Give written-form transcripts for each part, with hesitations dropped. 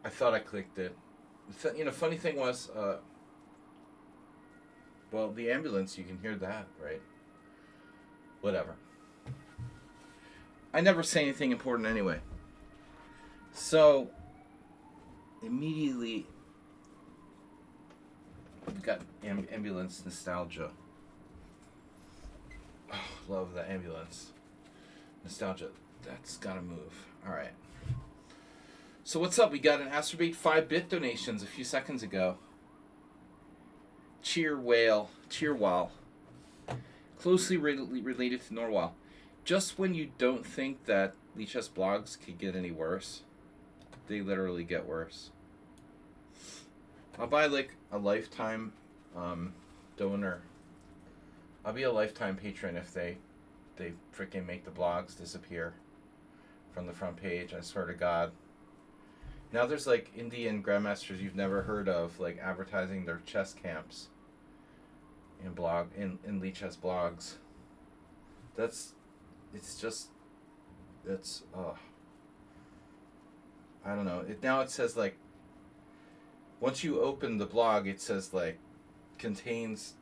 I thought I clicked it. Funny thing was, well, the ambulance, you can hear that, right? Whatever. I never say anything important anyway. So, immediately, we've got ambulance nostalgia. Oh, love the ambulance nostalgia. That's gotta move. All right. So what's up? We got an Astrobate 5-bit donations a few seconds ago. Cheer whale, cheer wall. Closely related to Norwal. Just when you don't think that Lichess blogs could get any worse, they literally get worse. I'll buy like a lifetime donor. I'll be a lifetime patron if they freaking make the blogs disappear from the front page. I swear to God. Now there's like Indian grandmasters you've never heard of, like advertising their chess camps in Lichess blogs. It's I don't know. Now it says like once you open the blog, it says like contains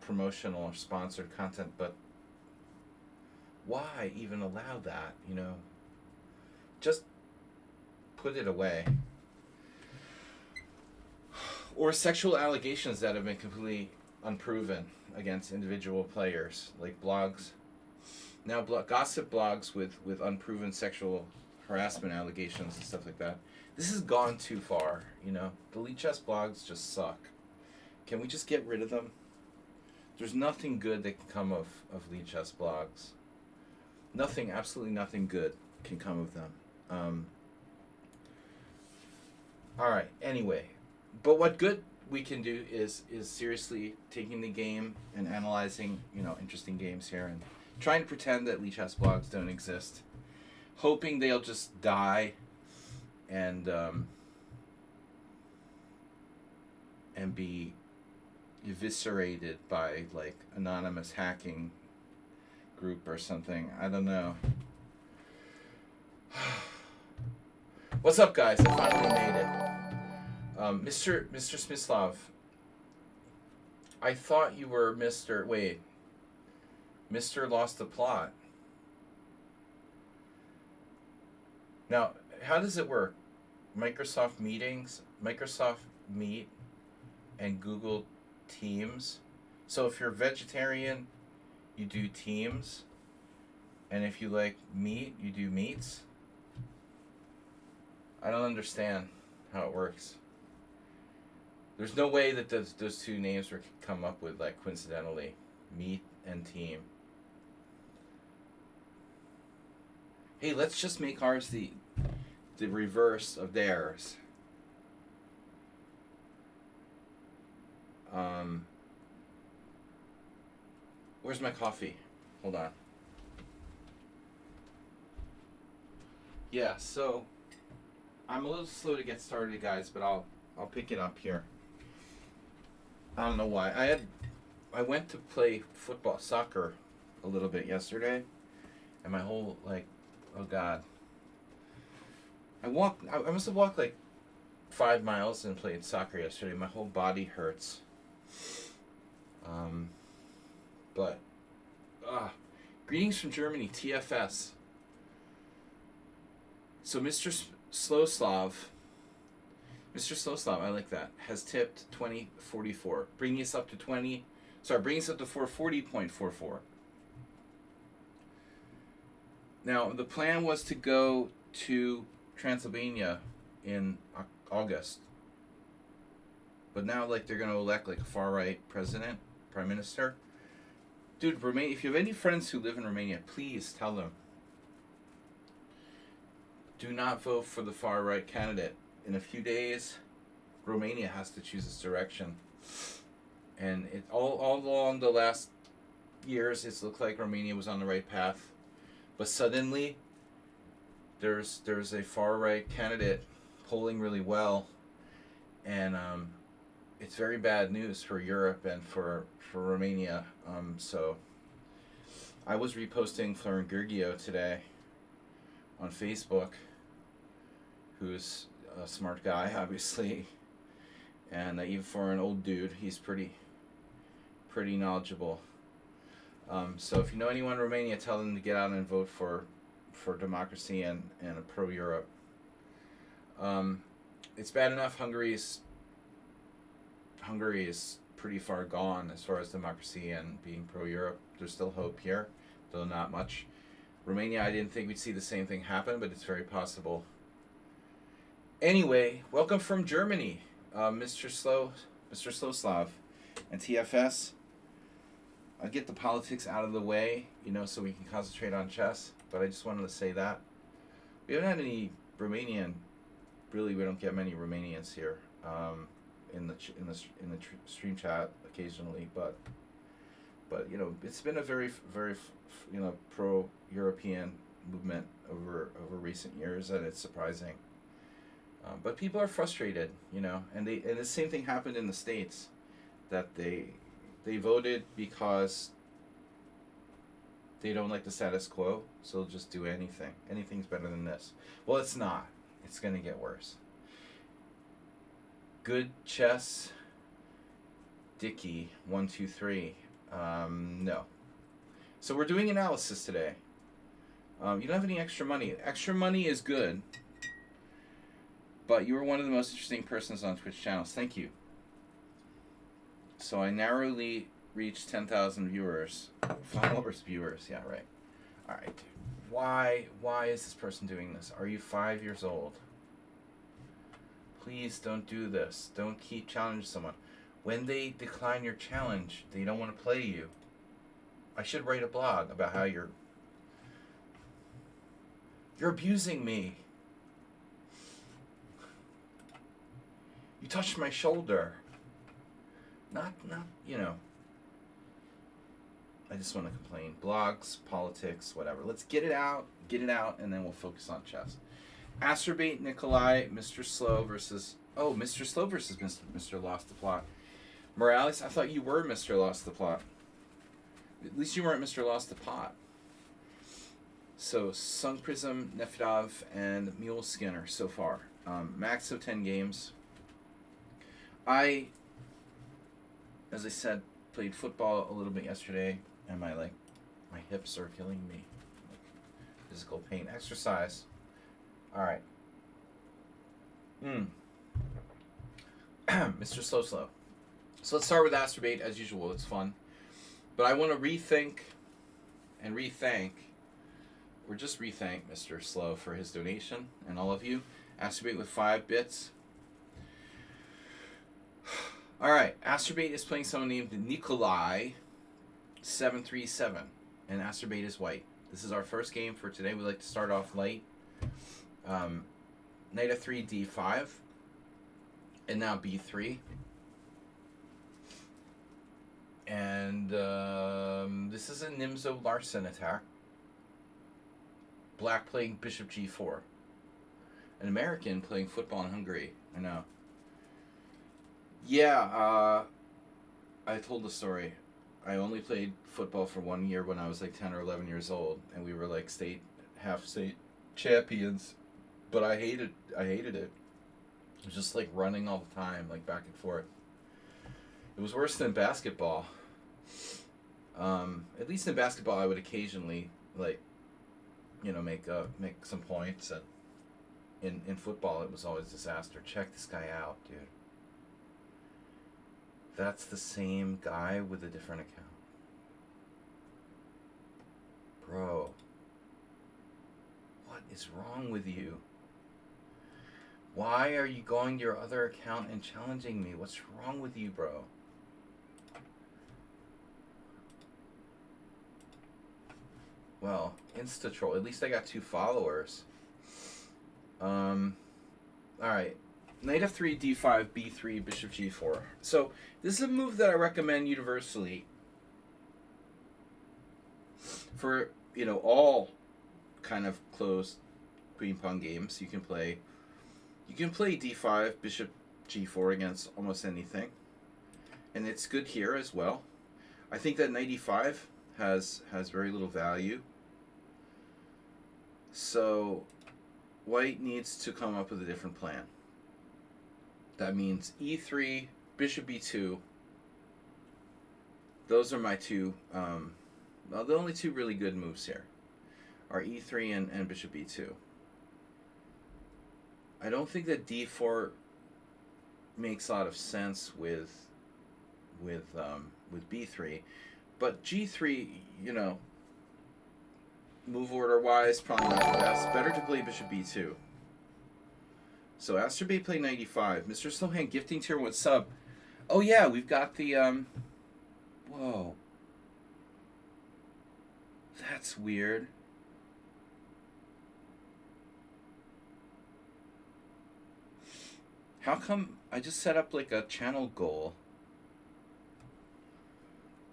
promotional or sponsored content, but why even allow that? Just put it away. Or sexual allegations that have been completely unproven against individual players, like blogs. Now, gossip blogs with unproven sexual harassment allegations and stuff like that. This has gone too far, The Lichess blogs just suck. Can we just get rid of them? There's nothing good that can come of Lichess blogs. Nothing, absolutely nothing good can come of them. All right. Anyway, but what good we can do is seriously taking the game and analyzing interesting games here and trying to pretend that Lichess blogs don't exist, hoping they'll just die and be eviscerated by like anonymous hacking group or something. I don't know. What's up, guys? I finally made it. Mr. Smislav, I thought you were Mr. Wait. Mr. Lost the Plot. Now, how does it work? Microsoft Meetings, Microsoft Meet, and Google Teams. So if you're vegetarian, you do Teams. And if you like meat, you do Meets. I don't understand how it works. There's no way that those two names were come up with like coincidentally, Meet and Team. Hey, let's just make ours the reverse of theirs. Where's my coffee? Hold on. Yeah, so I'm a little slow to get started, guys, but I'll pick it up here. I don't know why. I went to play soccer a little bit yesterday, and my whole oh God. I must have walked like 5 miles and played soccer yesterday. My whole body hurts. But greetings from Germany, TFS. So Mr. Slowslav, I like that, has tipped 2044, bringing us up to 440.44. Now, the plan was to go to Transylvania in August. But now, they're going to elect, a far-right prime minister. Dude, Romania, if you have any friends who live in Romania, please tell them. Do not vote for the far-right candidate. In a few days, Romania has to choose its direction. And it all along the last years, it's looked like Romania was on the right path. But suddenly, there's a far-right candidate polling really well. And it's very bad news for Europe and for Romania. So I was reposting Florin Gergiev today on Facebook, who's a smart guy, obviously, and even for an old dude, he's pretty knowledgeable. So if you know anyone in Romania, tell them to get out and vote for democracy and a pro Europe. It's bad enough Hungary is pretty far gone as far as democracy and being pro Europe. There's still hope here, though not much. Romania, I didn't think we'd see the same thing happen, but it's very possible. Anyway, welcome from Germany, Mr. Slowslav, and TFS. I'll get the politics out of the way, so we can concentrate on chess. But I just wanted to say that we haven't had any Romanian. Really, we don't get many Romanians here in the stream chat occasionally. But it's been a very pro-European movement over recent years, and it's surprising. But people are frustrated, and the same thing happened in the States, that they voted because they don't like the status quo, so they'll just do anything. Anything's better than this. Well, it's not. It's going to get worse. Good chess, Dicky, 123. No. So we're doing analysis today. You don't have any extra money. Extra money is good, but you were one of the most interesting persons on Twitch channels. Thank you. So I narrowly reached 10,000 viewers. Followers, viewers. Yeah, right. All right, dude. Why is this person doing this? Are you 5 years old? Please don't do this. Don't keep challenging someone. When they decline your challenge, they don't want to play you. I should write a blog about how you're abusing me. You touched my shoulder. Not, I just want to complain. Blogs, politics, whatever. Let's get it out, and then we'll focus on chess. Astrobate Nikolai, Mr. Slow versus... Oh, Mr. Slow versus Mr. Lost the Plot. Morales, I thought you were Mr. Lost the Plot. At least you weren't Mr. Lost the Pot. So, Sun Prism, Nefedov, and Mule Skinner so far. Max of 10 games. As I said, played football a little bit yesterday, and my hips are killing me. Physical pain. Exercise. All right. Mr. Slow. So let's start with Astrobate as usual. It's fun, but I want to rethank Mr. Slow for his donation and all of you. Astrobate with 5 bits. All right, Astrobate is playing someone named Nikolai 737, and Astrobate is white. This is our first game for today. We like to start off light. Knight f3, d5, and now b3. And this is a Nimzo Larsen attack. Black playing bishop g4. An American playing football in Hungary. I know. Yeah, I told the story. I only played football for 1 year when I was like 10 or 11 years old, and we were like half state champions. But I hated it. It was just like running all the time, like back and forth. It was worse than basketball. At least in basketball, I would occasionally make some points, and in football, it was always disaster. Check this guy out, dude. That's the same guy with a different account. Bro. What is wrong with you? Why are you going to your other account and challenging me? What's wrong with you, bro? Well, Insta-troll. At least I got 2 followers. Alright. Knight f3, d5, b3, bishop g4. So, this is a move that I recommend universally for, all kind of closed ping-pong games. You can play d5, bishop g4 against almost anything. And it's good here as well. I think that knight e5 has very little value. So, White needs to come up with a different plan. That means e3, bishop b2. Those are my two, well, the only two really good moves here are e3 and bishop b2. I don't think that d4 makes a lot of sense with b3, but g3, you know, move order wise, probably not the best. Better to play bishop b2. So Aster Bay played 95. Mr. Slowhand gifting tier 1 sub. Oh yeah, we've got the whoa. That's weird. How come I just set up like a channel goal?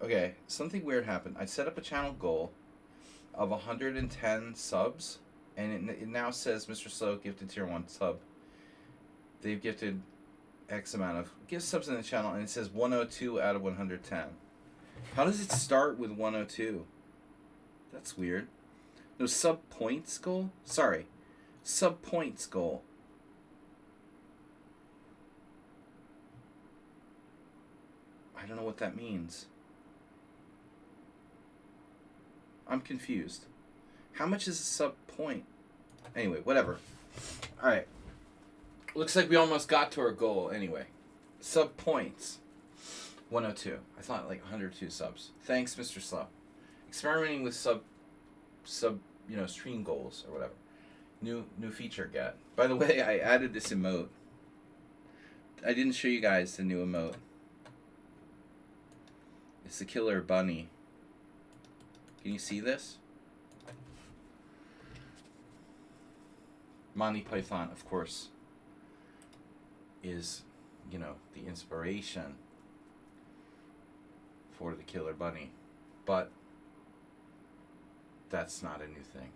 Okay, something weird happened. I set up a channel goal of 110 subs, and it now says Mr. Slow gifted tier 1 sub. They've gifted X amount of gift subs in the channel, and it says 102 out of 110. How does it start with 102? That's weird. No, sub points goal? Sorry. Sub points goal. I don't know what that means. I'm confused. How much is a sub point? Anyway, whatever. Alright. Looks like we almost got to our goal anyway. Sub points. 102. I thought like 102 subs. Thanks, Mr. Slow. Experimenting with sub stream goals or whatever. New feature get. By the way, I added this emote. I didn't show you guys the new emote. It's the killer bunny. Can you see this? Monty Python, of course, is, you know, the inspiration for the killer bunny. But that's not a new thing.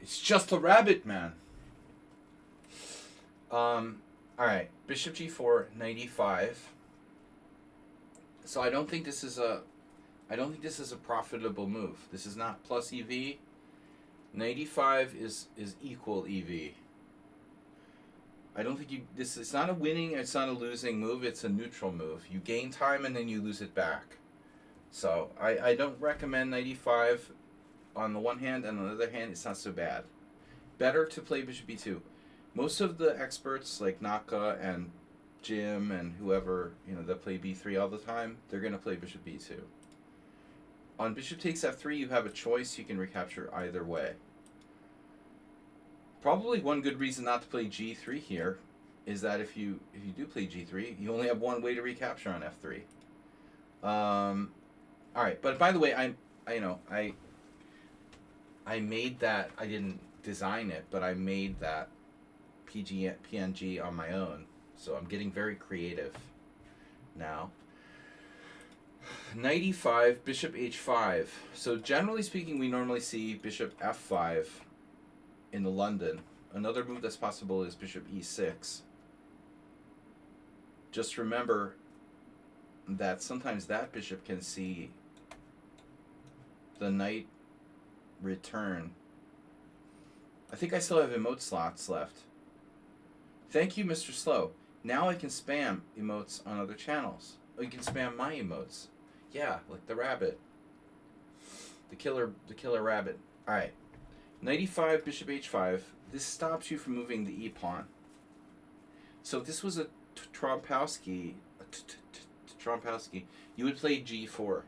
It's just a rabbit, man. Alright, bishop g4, 95. So I don't think this is a profitable move. This is not plus EV. 95 is equal EV. I don't think it's not a winning, it's not a losing move, it's a neutral move. You gain time and then you lose it back. So I don't recommend 95 on the one hand, and on the other hand, it's not so bad. Better to play bishop b2. Most of the experts like Naka and Jim and whoever, you know, that play b3 all the time, they're going to play bishop b2. On bishop takes f3, you have a choice. You can recapture either way. Probably one good reason not to play g3 here is that if you do play g3, you only have one way to recapture on f3. All right, but by the way, I made that. I didn't design it, but I made that PNG on my own. So I'm getting very creative now. 95, bishop h5. So generally speaking, we normally see bishop f5 in the London. Another move that's possible is bishop e6. Just remember that sometimes that bishop can see the knight return. I think I still have emote slots left. Thank you, Mr. Slow. Now I can spam emotes on other channels. Oh, you can spam my emotes. Yeah, like the rabbit. The killer rabbit. Alright. 95, bishop h5. This stops you from moving the e-pawn. So if this was a Trompowsky, you would play g4.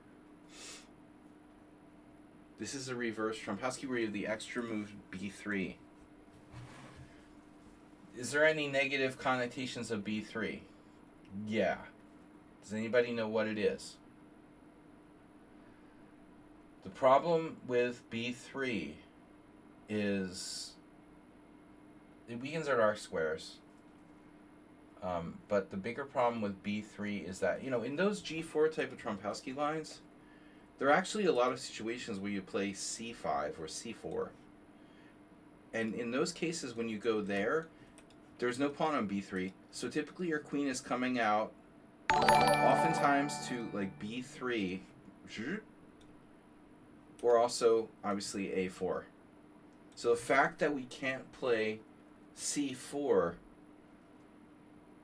This is a reverse Trompowsky where you have the extra move b3. Is there any negative connotations of b3? Yeah. Does anybody know what it is? The problem with b3 is it weakens our dark squares. But the bigger problem with b3 is that, you know, in those g4 type of Trompowsky lines, there are actually a lot of situations where you play c5 or c4. And in those cases, when you go there, there's no pawn on b3. So typically your queen is coming out oftentimes to like b3, or also obviously a4. So the fact that we can't play c4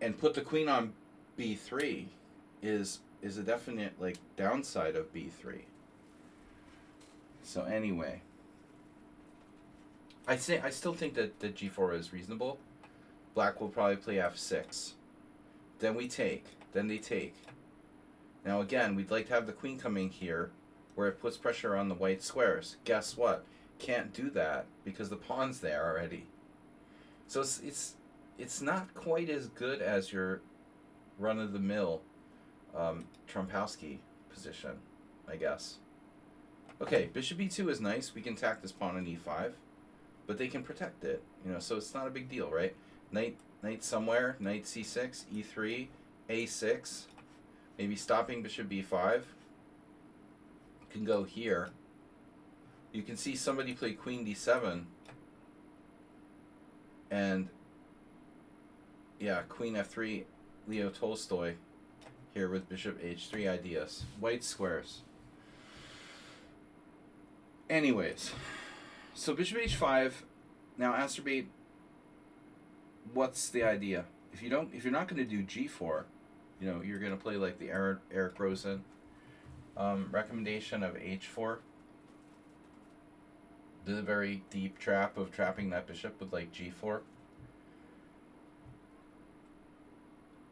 and put the queen on b3 is a definite like downside of b3. So anyway, I still think that g4 is reasonable. Black will probably play f6. Then we take. Then they take. Now again, we'd like to have the queen coming here, where it puts pressure on the white squares. Guess what? Can't do that because the pawn's there already. So it's not quite as good as your run-of-the-mill Trompowsky position, I guess. Okay, bishop e2 is nice. We can attack this pawn on e5, but they can protect it, so it's not a big deal, right? Knight somewhere, knight c6, e3, a6, maybe stopping bishop b5. Can go here. You can see somebody play queen d7, and yeah, queen f3, Leo Tolstoy here with bishop h3 ideas. White squares. Anyways, so bishop h5. Now Astrobate, what's the idea? If you're not going to do g4, you're going to play like the Eric Rosen recommendation of h4. The very deep trap of trapping that bishop with like g4.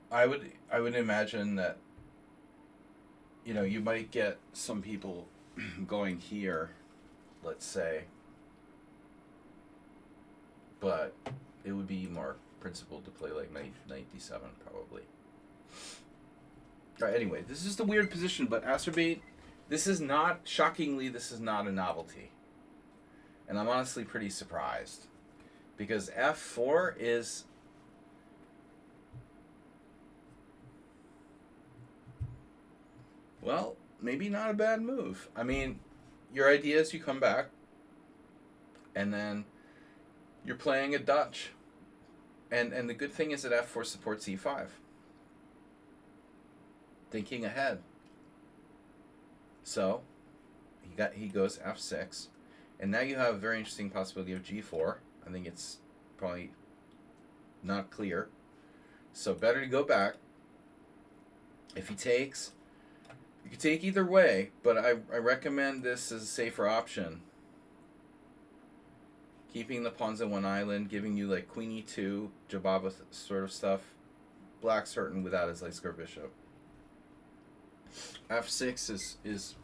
I would imagine that you might get some people going here, let's say, but it would be more principled to play like knight d7 probably. All right, anyway, this is the weird position, but Astrobate, shockingly, this is not a novelty. And I'm honestly pretty surprised, because f4 is well, maybe not a bad move. I mean, your idea is you come back, and then you're playing a Dutch. And the good thing is that f4 supports e5. Thinking ahead. So, he goes f6. And now you have a very interesting possibility of g4. I think it's probably not clear. So better to go back. If he takes, you can take either way, but I recommend this as a safer option. Keeping the pawns in one island, giving you like queen e2, Jababa sort of stuff. Black's hurting without his light square bishop. f6 is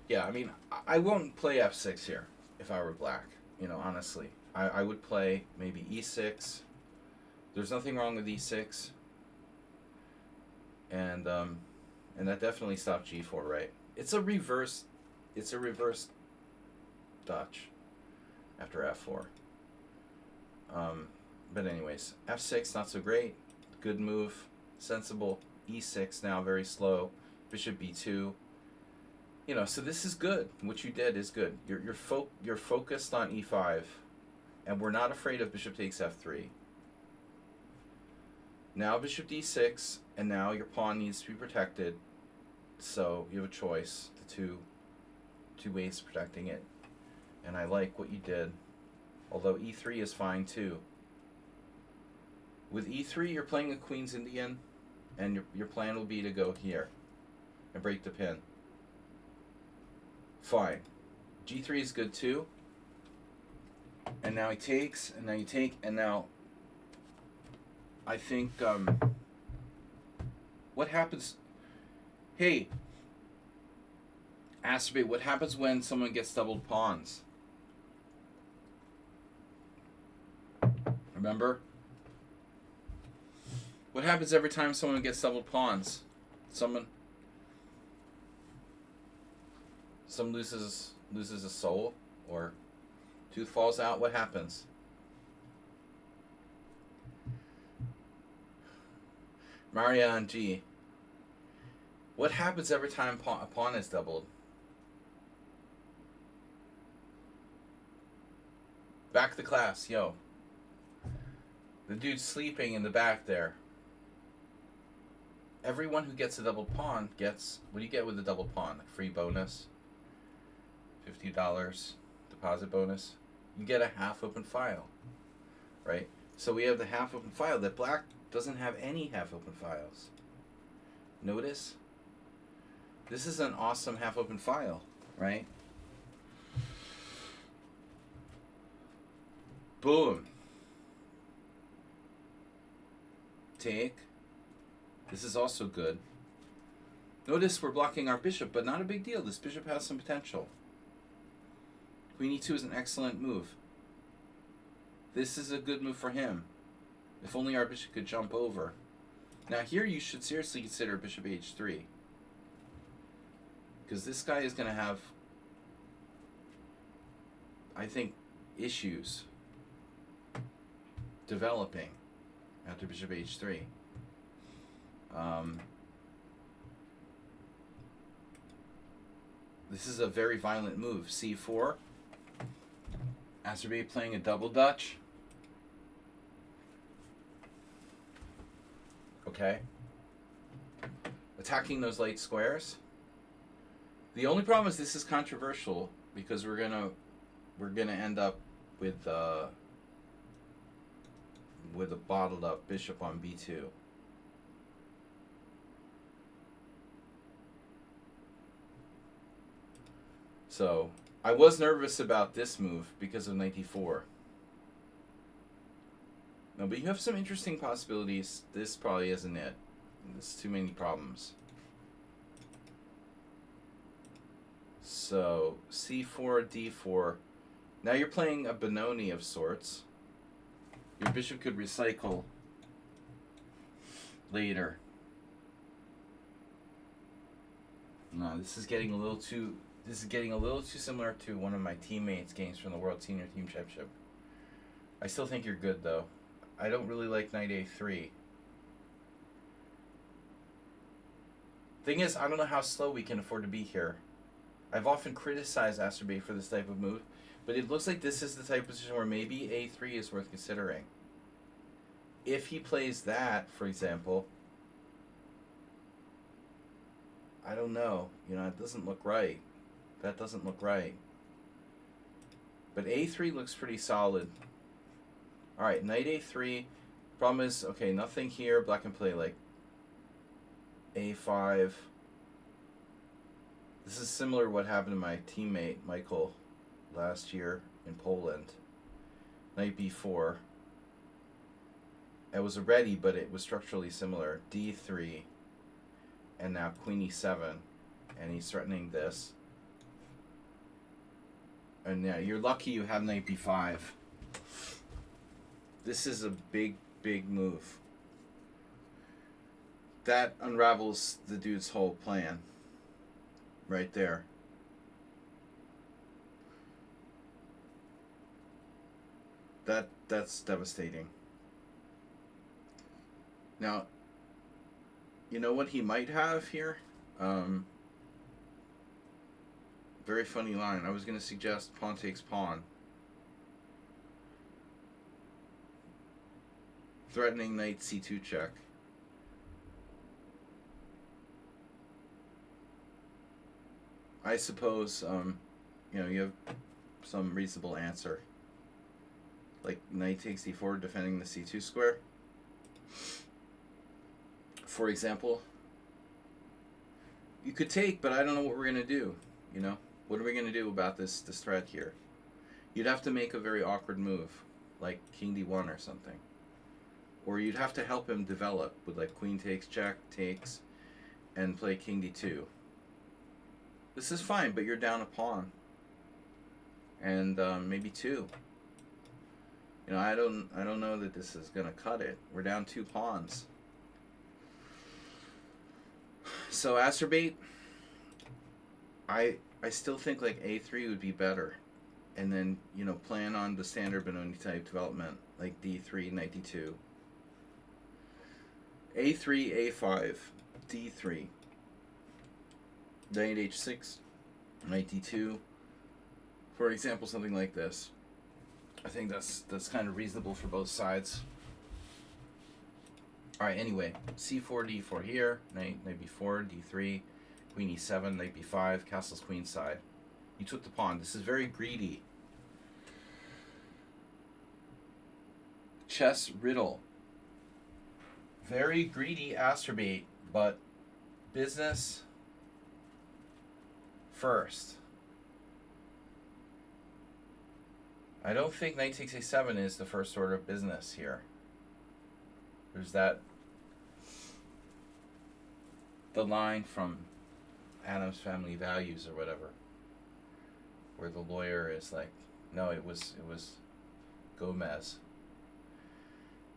yeah, I mean, I won't play f6 here if I were black, honestly. I would play maybe e6. There's nothing wrong with e6. And that definitely stopped g4, right? It's a reverse Dutch after f4. But anyways, f6 not so great. Good move, sensible. e6 now very slow. Bishop b2. So this is good. What you did is good. You're focused on e5, and we're not afraid of bishop takes f3. Now bishop d6, and now your pawn needs to be protected. So you have a choice, the two ways of protecting it. And I like what you did, although e3 is fine too. With e3, you're playing a Queen's Indian, and your plan will be to go here and break the pin. Fine. g3 is good too. And now he takes, and now you take, and now I think what happens? Hey, Astrobate, what happens when someone gets doubled pawns? Remember? What happens every time someone gets doubled pawns? Some loses a soul, or tooth falls out. What happens? Marianne G. What happens every time a pawn is doubled? Back to class, yo. The dude's sleeping in the back there. Everyone who gets a double pawn gets... What do you get with a double pawn? A free bonus? $50 deposit bonus? You get a half open file, right? So we have the half open file that black doesn't have any half open files. Notice? This is an awesome half open file, right? Boom. Take. This is also good. Notice we're blocking our bishop, but not a big deal. This bishop has some potential. Queen e2 is an excellent move. This is a good move for him. If only our bishop could jump over. Now here you should seriously consider bishop h3. Because this guy is going to have, I think, issues developing after bishop h3. This is a very violent move. c4. Azerbaijan playing a double Dutch. Okay. Attacking those light squares. The only problem is this is controversial because we're gonna end up with a bottled up bishop on b2. So I was nervous about this move because of knight d4. No, but you have some interesting possibilities. This probably isn't it. There's too many problems. So c4, d4. Now you're playing a Benoni of sorts. Your bishop could recycle later. No, this is getting a little too similar to one of my teammates' games from the World Senior Team Championship. I still think you're good though. I don't really like knight a3. Thing is, I don't know how slow we can afford to be here. I've often criticized Azerbaijan for this type of move, but it looks like this is the type of position where maybe a3 is worth considering. If he plays that, for example, I don't know. You know, it doesn't look right. That doesn't look right. But a3 looks pretty solid. Alright, knight a3. Problem is, okay, nothing here. Black can play like a5. This is similar to what happened to my teammate, Michael, last year in Poland. Knight b4. It was ready, but it was structurally similar. d3. And now queen e7. And he's threatening this. And yeah, you're lucky you have knight b5. This is a big, big move. That unravels the dude's whole plan. Right there. That's devastating. Now, you know what he might have here? Very funny line. I was going to suggest pawn takes pawn. Threatening knight c2 check. I suppose, you know, you have some reasonable answer. Like knight takes d4, defending the c2 square. For example, you could take, but I don't know what we're going to do, you know? What are we going to do about this threat here? You'd have to make a very awkward move, like king d1 or something. Or you'd have to help him develop with like queen takes, jack takes, and play king d2. This is fine, but you're down a pawn. And maybe two. You know, I don't know that this is gonna cut it. We're down 2 pawns. So Azerbaijan, I still think like a3 would be better. And then, you know, plan on the standard Benoni type development, like d3, knight d2. a3, a5, d3. Knight h6, knight d2. For example, something like this. I think that's kind of reasonable for both sides. Alright, anyway, c4, d4 here, knight b4, d3, queen e7, knight b5, castle's queen side. You took the pawn. This is very greedy. Chess riddle. Very greedy Astrobate, but business first. I don't think knight takes a7 is the first order of business here. There's that, the line from Addams Family Values or whatever, where the lawyer is like, no, it was Gomez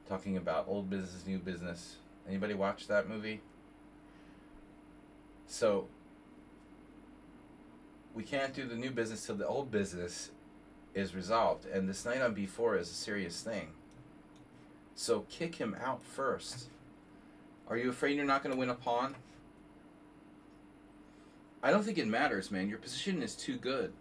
talking about old business, new business. Anybody watch that movie? So we can't do the new business till the old business is resolved, and this knight on b4 is a serious thing. So kick him out first. Are you afraid you're not going to win a pawn? I don't think it matters, man. Your position is too good.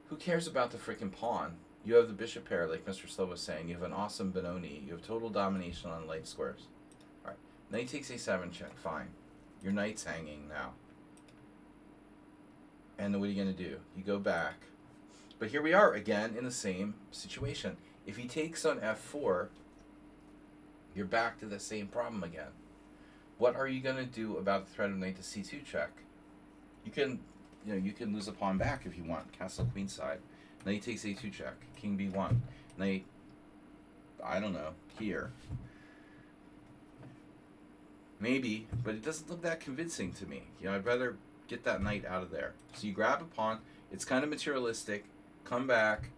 Who cares about the freaking pawn? You have the bishop pair, like Mr. Slow was saying. You have an awesome Benoni. You have total domination on light squares. Alright, knight takes a7 check. Fine. Your knight's hanging now. And then what are you going to do? You go back. But here we are again in the same situation. If he takes on f4, you're back to the same problem again. What are you going to do about the threat of knight to c2 check? You can, you can lose a pawn back if you want. Castle queenside. Knight takes a2 check. King b1. Knight, I don't know, here. Maybe, but it doesn't look that convincing to me. I'd rather get that knight out of there. So you grab a pawn. It's kind of materialistic. Come back,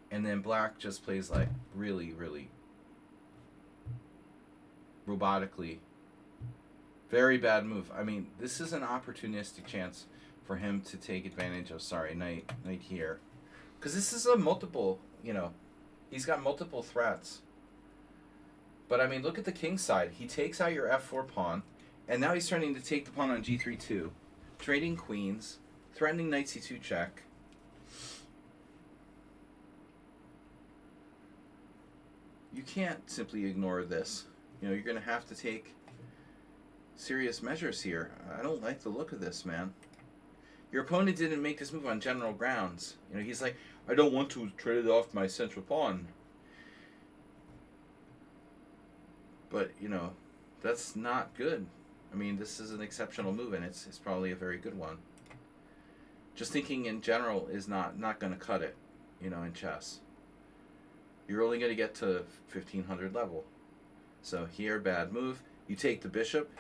and then black just plays like really, really robotically. Very bad move. I mean, this is an opportunistic chance for him to take advantage of, knight here. Because this is a multiple, he's got multiple threats. But I mean, look at the king side. He takes out your f4 pawn, and now he's starting to take the pawn on g3 too. Trading queens, threatening knight c2 check. You can't simply ignore this. You're going to have to take serious measures here. I don't like the look of this, man. Your opponent didn't make this move on general grounds. He's like, I don't want to trade it off my central pawn. But, that's not good. I mean, this is an exceptional move, and it's probably a very good one. Just thinking in general is not going to cut it, in chess. You're only going to get to 1500 level. So here, bad move. You take the bishop.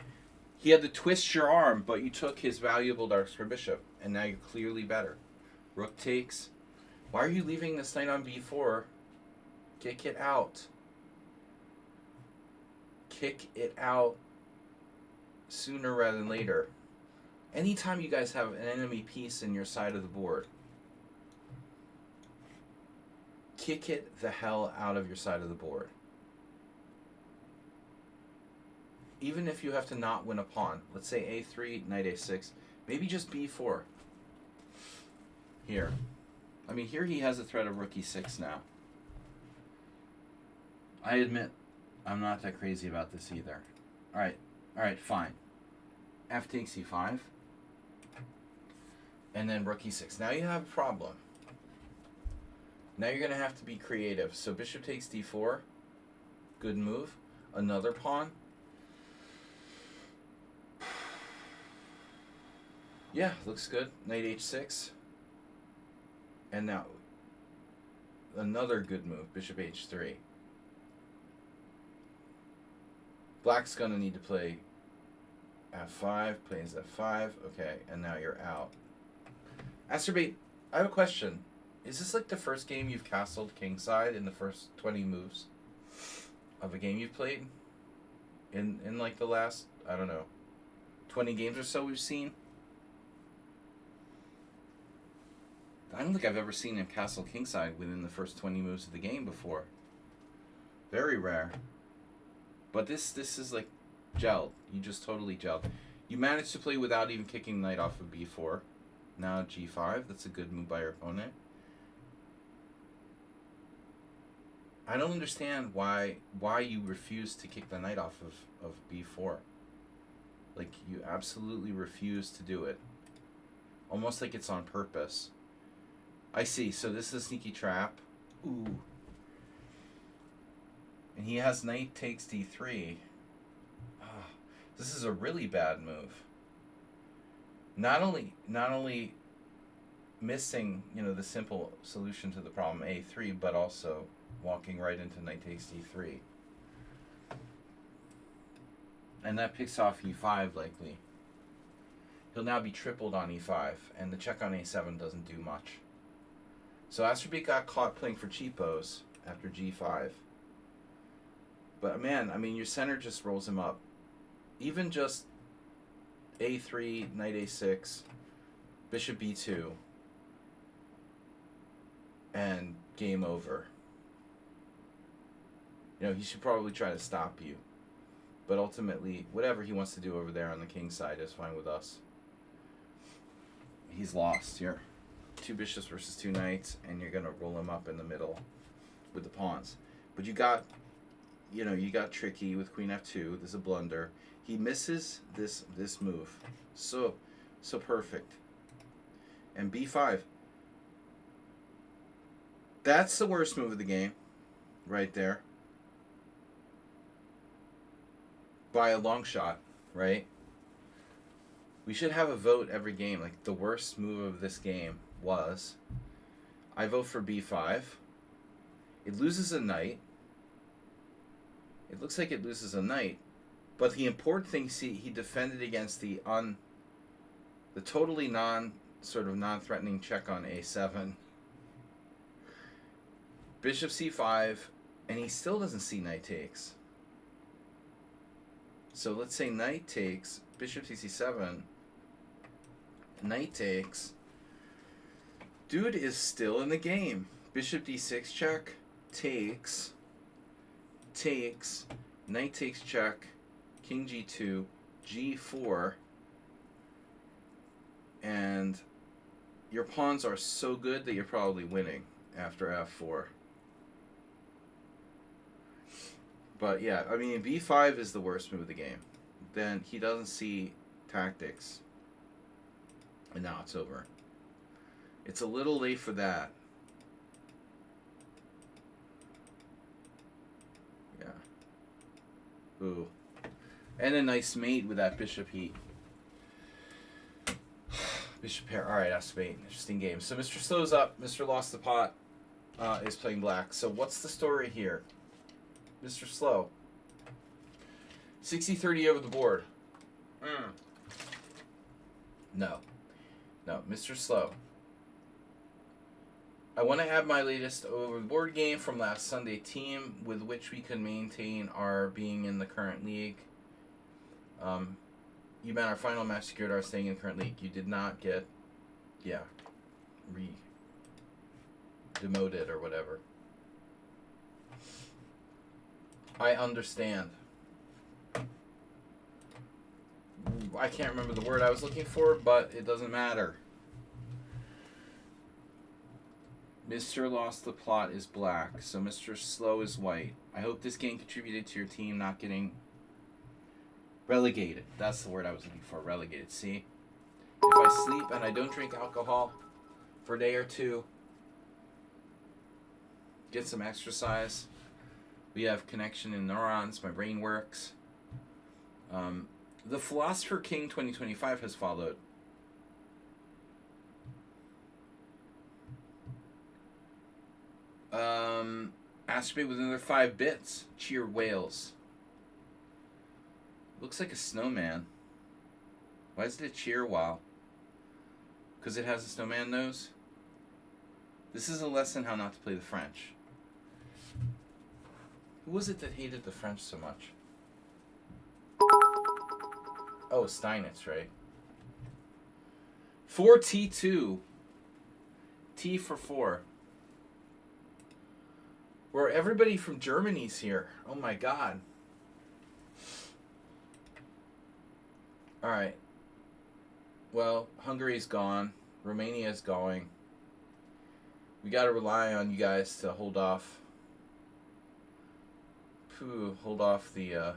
He had to twist your arm, but you took his valuable dark square bishop, and now you're clearly better. Rook takes. Why are you leaving this knight on b4? Kick it out. Kick it out sooner rather than later. Anytime you guys have an enemy piece in your side of the board, kick it the hell out of your side of the board. Even if you have to not win a pawn. Let's say a3, knight a6. Maybe just b4. Here. I mean, here he has a threat of rook e6 now. I admit, I'm not that crazy about this either. Alright, fine. F takes e5. And then rook e6. Now you have a problem. Now you're going to have to be creative. So bishop takes d4. Good move. Another pawn. Yeah, looks good. Knight h6. And now another good move. Bishop h3. Black's going to need to play f5. Plays f5. Okay, and now you're out. Astrobate, I have a question. Is this like the first game you've castled kingside in the first 20 moves of a game you've played? In like the last, I don't know, 20 games or so we've seen? I don't think I've ever seen him castle kingside within the first 20 moves of the game before. Very rare. But this is like gelled. You just totally gelled. You managed to play without even kicking knight off of b4. Now g5. That's a good move by your opponent. I don't understand why you refuse to kick the knight off of b4. Like, you absolutely refuse to do it. Almost like it's on purpose. I see. So this is a sneaky trap. Ooh. And he has knight takes d3. Ah, this is a really bad move. Not only missing, the simple solution to the problem a3, but also walking right into knight takes d3. And that picks off e5 likely. He'll now be tripled on e5, and the check on a7 doesn't do much. So Astrobit got caught playing for cheapos after g5. But man, I mean, your center just rolls him up. Even just a3, knight a6, bishop b2, and game over. He should probably try to stop you. But ultimately, whatever he wants to do over there on the king side is fine with us. He's lost here. 2 bishops versus 2 knights, and you're going to roll him up in the middle with the pawns. But you got tricky with queen f2. There's a blunder. He misses this move. So perfect. And b5. That's the worst move of the game. Right there. By a long shot, right? We should have a vote every game. Like, the worst move of this game was, I vote for b5. It loses a knight. It looks like it loses a knight. But the important thing, he defended against the totally non-threatening check on a7. Bishop c5, and he still doesn't see knight takes. So let's say knight takes, bishop c7, knight takes. Dude is still in the game. Bishop d6 check, takes, knight takes check, king g2, g4, and your pawns are so good that you're probably winning after f4. But yeah, I mean, b5 is the worst move of the game. Then he doesn't see tactics. And now it's over. It's a little late for that. Yeah. Ooh. And a nice mate with that bishop heat. Bishop pair. Alright, that's mate. Interesting game. So Mr. Slow's up. Mr. Lost the Pot is playing black. So what's the story here? Mr. Slow. 60-30 over the board. No, Mr. Slow. I want to have my latest over the board game from last Sunday team with which we can maintain our being in the current league. You met our final match, secured our staying in the current league. You did not get, demoted or whatever. I understand. I can't remember the word I was looking for, but it doesn't matter. Mr. Lost the Plot is black, so Mr. Slow is white. I hope this game contributed to your team not getting relegated. That's the word I was looking for, relegated. See? If I sleep and I don't drink alcohol for a day or two, get some exercise, we have connection in neurons, my brain works. The Philosopher King 2025 has followed. Astrobit with another 5 bits. Cheer Wales. Looks like a snowman. Why is it a cheer wow? Because it has a snowman nose? This is a lesson how not to play the French. Who was it that hated the French so much? Oh, Steinitz, right? 4T2. T for 4. Where everybody from Germany's here. Oh my god. Alright. Well, Hungary's gone. Romania's going. We gotta rely on you guys to hold off. Hold off the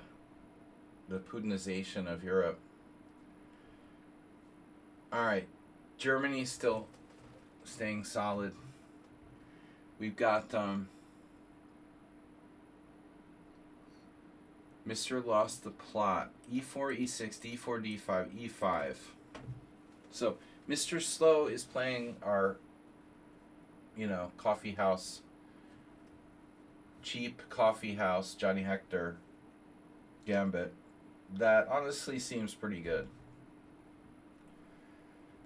Putinization of Europe. Alright. Germany's still staying solid. We've got Mr. Lost the Plot. E4, E6, D4, D5, E5. So Mr. Slow is playing our, coffee house, cheap coffee house, Johnny Hector gambit. That honestly seems pretty good.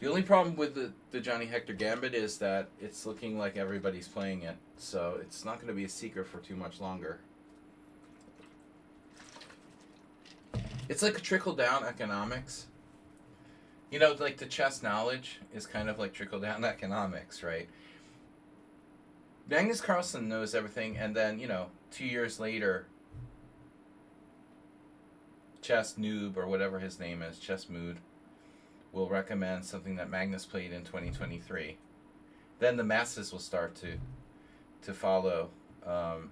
The only problem with the Johnny Hector gambit is that it's looking like everybody's playing it. So it's not going to be a secret for too much longer. It's like a trickle-down economics. Like the chess knowledge is kind of like trickle-down economics, right? Magnus Carlsen knows everything, and then, 2 years later, Chess Noob, or whatever his name is, Chess Mood, will recommend something that Magnus played in 2023. Then the masses will start to follow. Well,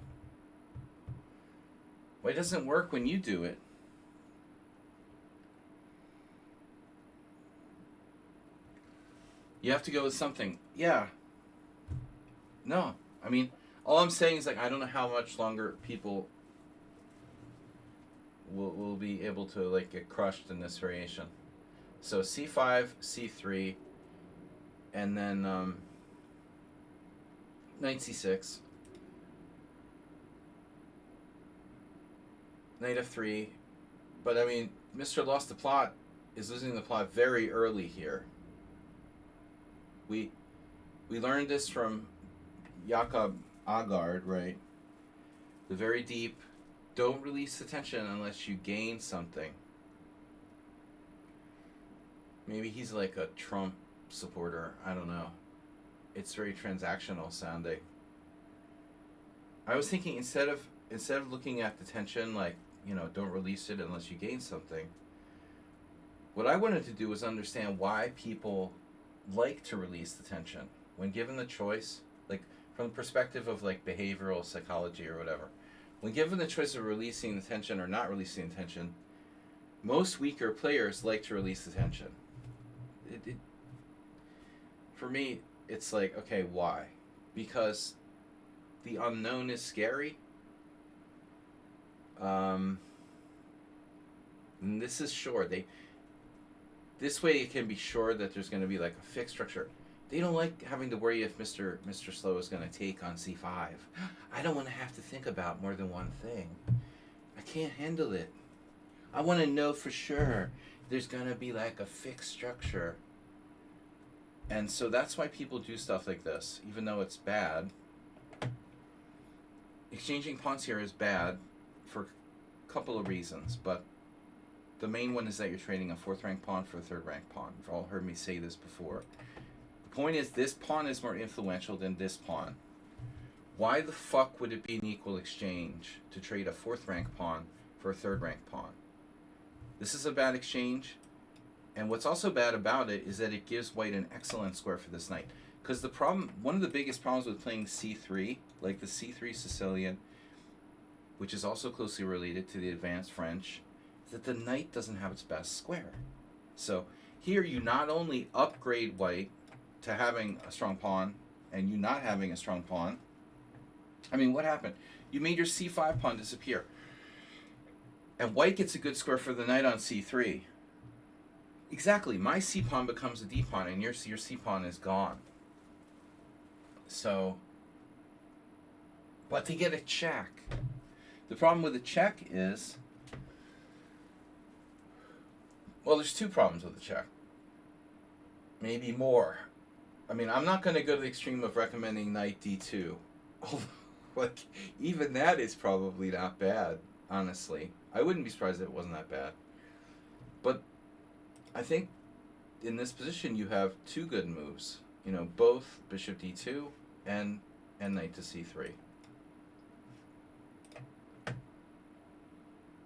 it doesn't work when you do it. You have to go with something. Yeah. No. I mean, all I'm saying is, I don't know how much longer people will be able to, get crushed in this variation. So C5, C3, and then knight C6, knight F3. But, I mean, Mr. Lost the Plot is losing the plot very early here. We learned this from Jakob Agard, right? The very deep, don't release the tension unless you gain something. Maybe he's like a Trump supporter. I don't know. It's very transactional sounding. I was thinking instead of looking at the tension don't release it unless you gain something. What I wanted to do was understand why people like to release the tension when given the choice, from the perspective of behavioral psychology or whatever. When given the choice of releasing the tension or not releasing the tension, most weaker players like to release the tension. For me, it's okay, why? Because the unknown is scary. And this is sure. This way it can be sure that there's going to be a fixed structure. They don't like having to worry if Mr. Slow is going to take on C5. I don't want to have to think about more than one thing. I can't handle it. I want to know for sure there's going to be a fixed structure. And so that's why people do stuff like this, even though it's bad. Exchanging pawns here is bad for a couple of reasons, but the main one is that you're trading a 4th rank pawn for a 3rd rank pawn. You've all heard me say this before. The point is, this pawn is more influential than this pawn. Why the fuck would it be an equal exchange to trade a 4th rank pawn for a 3rd rank pawn? This is a bad exchange, and what's also bad about it is that it gives white an excellent square for this knight. Because one of the biggest problems with playing C3, like the C3 Sicilian, which is also closely related to the advanced French, is that the knight doesn't have its best square. So here you not only upgrade white to having a strong pawn, and you not having a strong pawn. I mean, what happened? You made your C5 pawn disappear. And white gets a good square for the knight on C3. Exactly. My C pawn becomes a D pawn, and your C pawn is gone. So, but they get a check. The problem with a check is, well, there's two problems with the check. Maybe more. I mean, I'm not going to go to the extreme of recommending knight D2. Even that is probably not bad, honestly. I wouldn't be surprised if it wasn't that bad. But I think in this position you have two good moves. Both bishop D2 and knight to C3.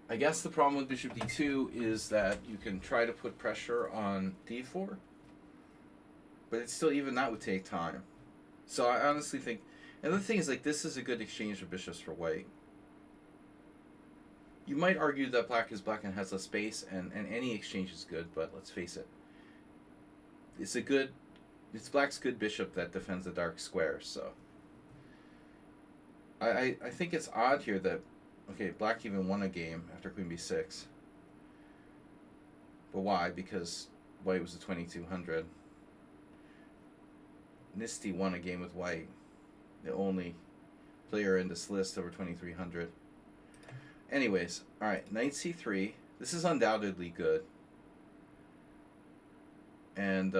I guess the problem with bishop D2 is that you can try to put pressure on D4, but it's still, even that would take time. So I honestly think, and the thing is, this is a good exchange of bishops for white. You might argue that black is black and has less space, and any exchange is good, but let's face it. It's a good It's black's good bishop that defends the dark square, so. I think it's odd here that, okay, black even won a game after queen b6. But why? Because white was a 2200. Nisty won a game with white. The only player in this list over 2300. Anyways, alright, knight c3. This is undoubtedly good. And,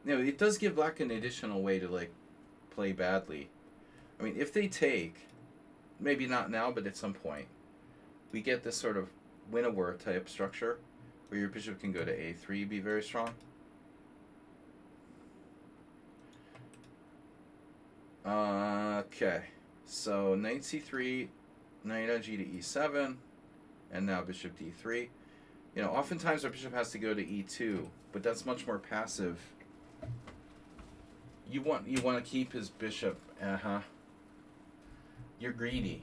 it does give black an additional way to, like, play badly. I mean, if they take, maybe not now, but at some point, we get this sort of win-a-war type structure where your bishop can go to a3, be very strong. Okay, so knight c3, knight on g to e7, and now bishop d3. Oftentimes our bishop has to go to e2, but that's much more passive. You want to keep his bishop. You're greedy.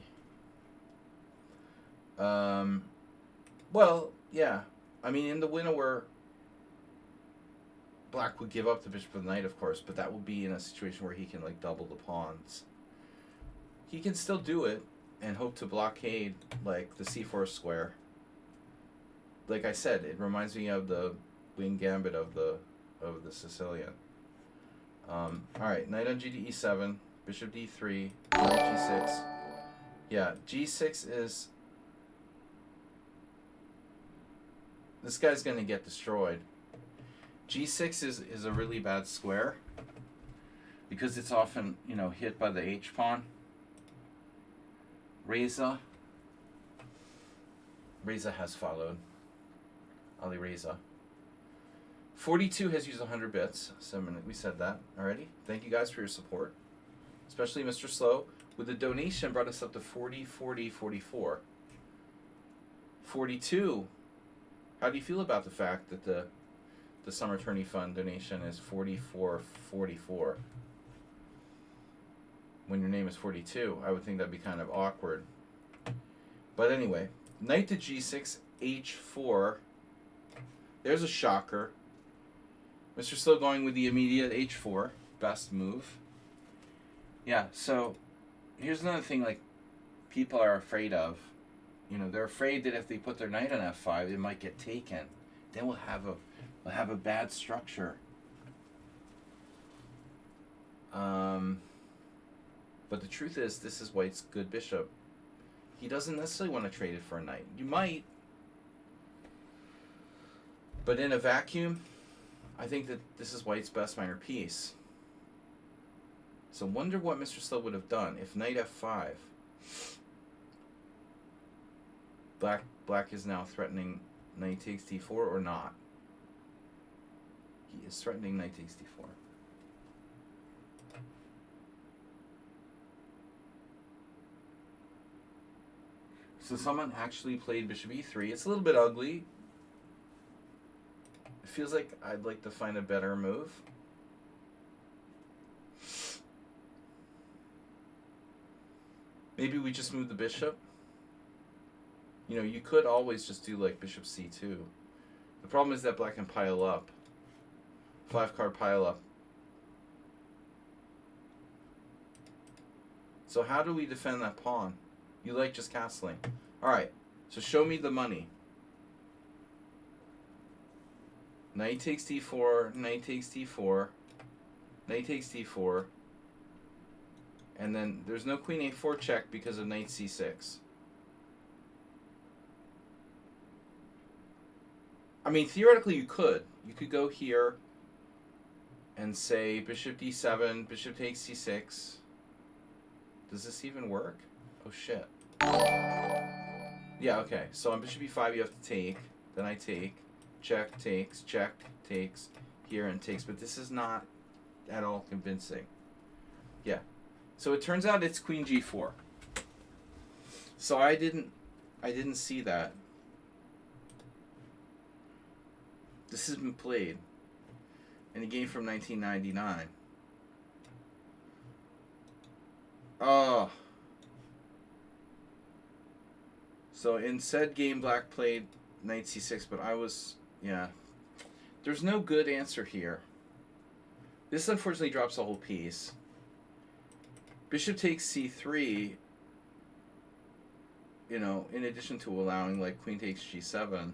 Well, yeah. I mean, in the win-a-war, black would give up the bishop and the knight, of course, but that would be in a situation where he can, like, double the pawns. He can still do it and hope to blockade, like, the c4 square. Like I said, it reminds me of the wing gambit of the Sicilian. Alright, knight on g to e7, bishop d3, knight g6. Yeah, g6 is... This guy's going to get destroyed. g6 is a really bad square because it's often, hit by the h-pawn. Reza has followed. Ali Reza. 42 has used 100 bits, so we said that already. Thank you guys for your support, especially Mr. Slow. With the donation, brought us up to 40, 40, 44. 42. How do you feel about the fact that the Summer Tourney Fund donation is 44, 44? When your name is 42, I would think that'd be kind of awkward. But anyway, knight to g6, h4. There's a shocker. Mr. Slow going with the immediate h4. Best move. Yeah, so here's another thing, like, people are afraid of. They're afraid that if they put their knight on f5, it might get taken. Then we'll have a bad structure. But the truth is, this is white's good bishop. He doesn't necessarily want to trade it for a knight. You might. But in a vacuum, I think that this is white's best minor piece. So wonder what Mr. Slow would have done if knight f5. Black is now threatening knight takes d4 or not. He is threatening knight takes d4. So someone actually played bishop e3. It's a little bit ugly. It feels like I'd like to find a better move. Maybe we just move the bishop. You could always just do like bishop c2. The problem is that black can pile up. 5-card pile up. So how do we defend that pawn? You like just castling. Alright, so show me the money. Knight takes d4, knight takes d4, knight takes d4, and then there's no queen a4 check because of knight c6. I mean, theoretically you could. You could go here and say bishop d7, bishop takes c6. Does this even work? Oh shit. Yeah, okay. So on bishop e5 you have to take. Then I take. Check, takes, check, takes, here and takes. But this is not at all convincing. Yeah. So it turns out it's queen g4. So I didn't see that. This has been played in a game from 1999. Oh. So in said game, black played knight c6, but I was, yeah. There's no good answer here. This unfortunately drops a whole piece. Bishop takes c3, you know, in addition to allowing like queen takes g7.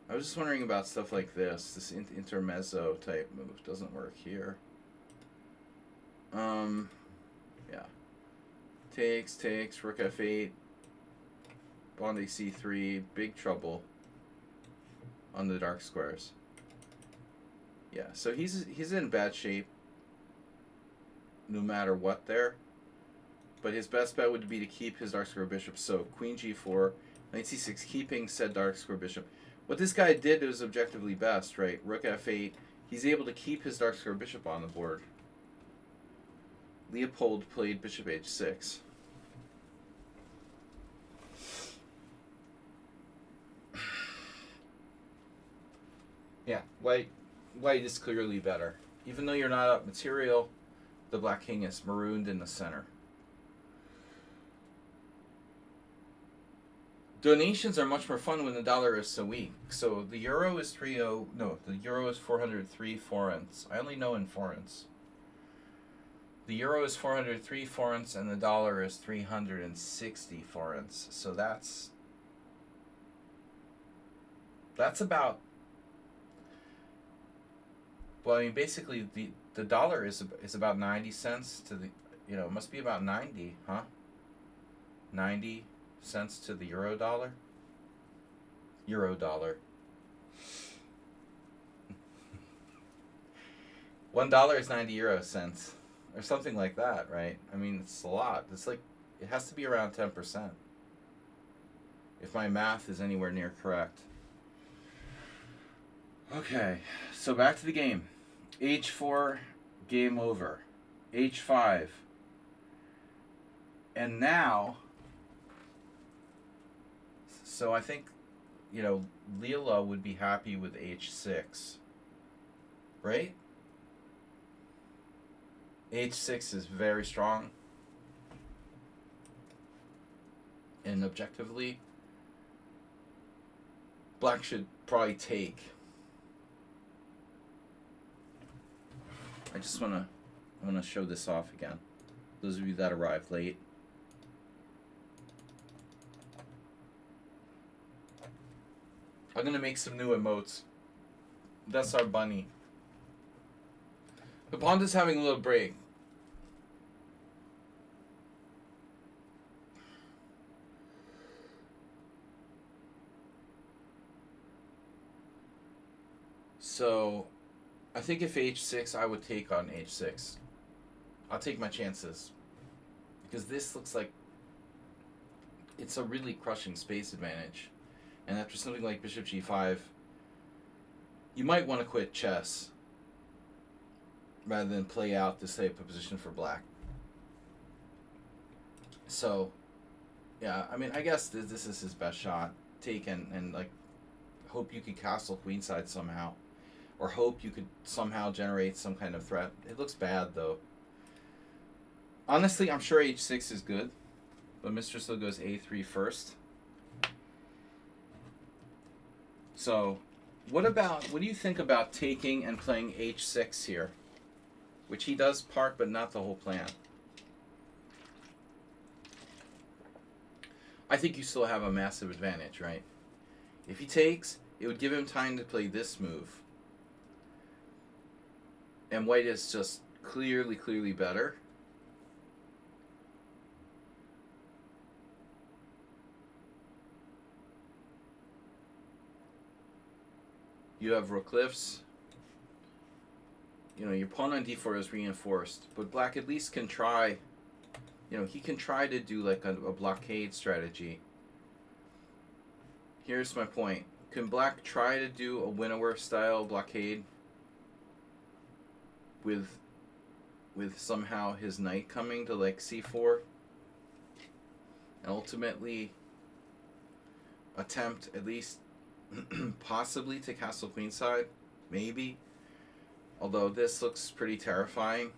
I was just wondering about stuff like this. This intermezzo type move doesn't work here. Yeah. Takes, rook f8, pawn takes c3, big trouble on the dark squares. Yeah, so he's in bad shape no matter what there. But his best bet would be to keep his dark square bishop. So queen g4, knight c6, keeping said dark square bishop. What this guy did was objectively best, right? Rook f8. He's able to keep his dark square bishop on the board. Leopold played bishop h6. Yeah, white is clearly better. Even though you're not up material, the black king is marooned in the center. Donations are much more fun when the dollar is so weak. So the euro is the euro is 403 forints. I only know in forints. The euro is 403 forints and the dollar is 360 forints. So that's about, well, I mean, basically the dollar is about 90 cents to the, you know, it must be about 90, huh? 90 cents to the euro dollar. $1 is 90 euro cents or something like that, right? I mean, it's a lot. It's like, it has to be around 10%, if my math is anywhere near correct. Okay, so back to the game. H4, game over. H5. And now, so I think, you know, Leela would be happy with H6, right? H6 is very strong. And objectively, black should probably take. I just want to show this off again. Those of you that arrived late. I'm going to make some new emotes. That's our bunny. The pond is having a little break. So, I think if h6, I would take on h6. I'll take my chances. Because this looks like it's a really crushing space advantage. And after something like bishop g5, you might want to quit chess rather than play out this type of position for black. So, yeah, I mean, I guess this is his best shot. Take and like, hope you could castle queenside somehow. Or hope you could somehow generate some kind of threat. It looks bad, though. Honestly, I'm sure h6 is good. But Mr. still goes a3 first. So, what do you think about taking and playing h6 here? Which he does part, but not the whole plan. I think you still have a massive advantage, right? If he takes, it would give him time to play this move. And white is just clearly better. You have rook lifts. You know, your pawn on d4 is reinforced, but black at least can try, you know, he can try to do like a blockade strategy. Here's my point. Can black try to do a Winnower style blockade with somehow his knight coming to like c4 and ultimately attempt at least possibly to castle queenside? Maybe. Although this looks pretty terrifying.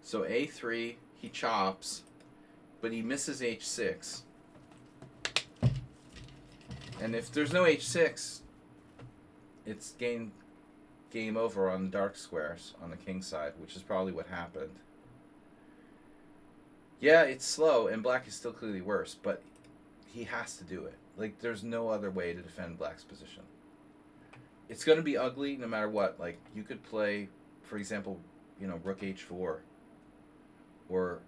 So a3, he chops, but he misses h6. And if there's no h6, it's game over on the dark squares on the king side, which is probably what happened. Yeah, it's slow, and black is still clearly worse, but he has to do it. Like, there's no other way to defend black's position. It's going to be ugly no matter what. Like, you could play, for example, rook h4, or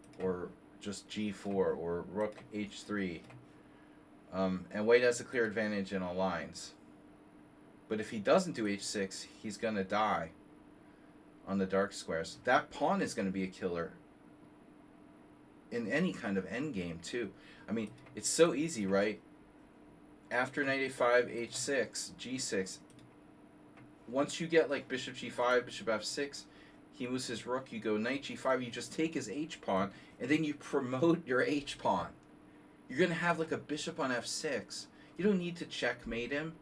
just g4, or rook h3, and white has a clear advantage in all lines. But if he doesn't do h6, he's going to die on the dark squares. That pawn is going to be a killer in any kind of endgame, too. I mean, it's so easy, right? After knight a5, h6, g6, once you get like bishop g5, bishop f6, he moves his rook, you go knight g5, you just take his h-pawn, and then you promote your h-pawn. You're going to have like a bishop on f6. You don't need to checkmate him.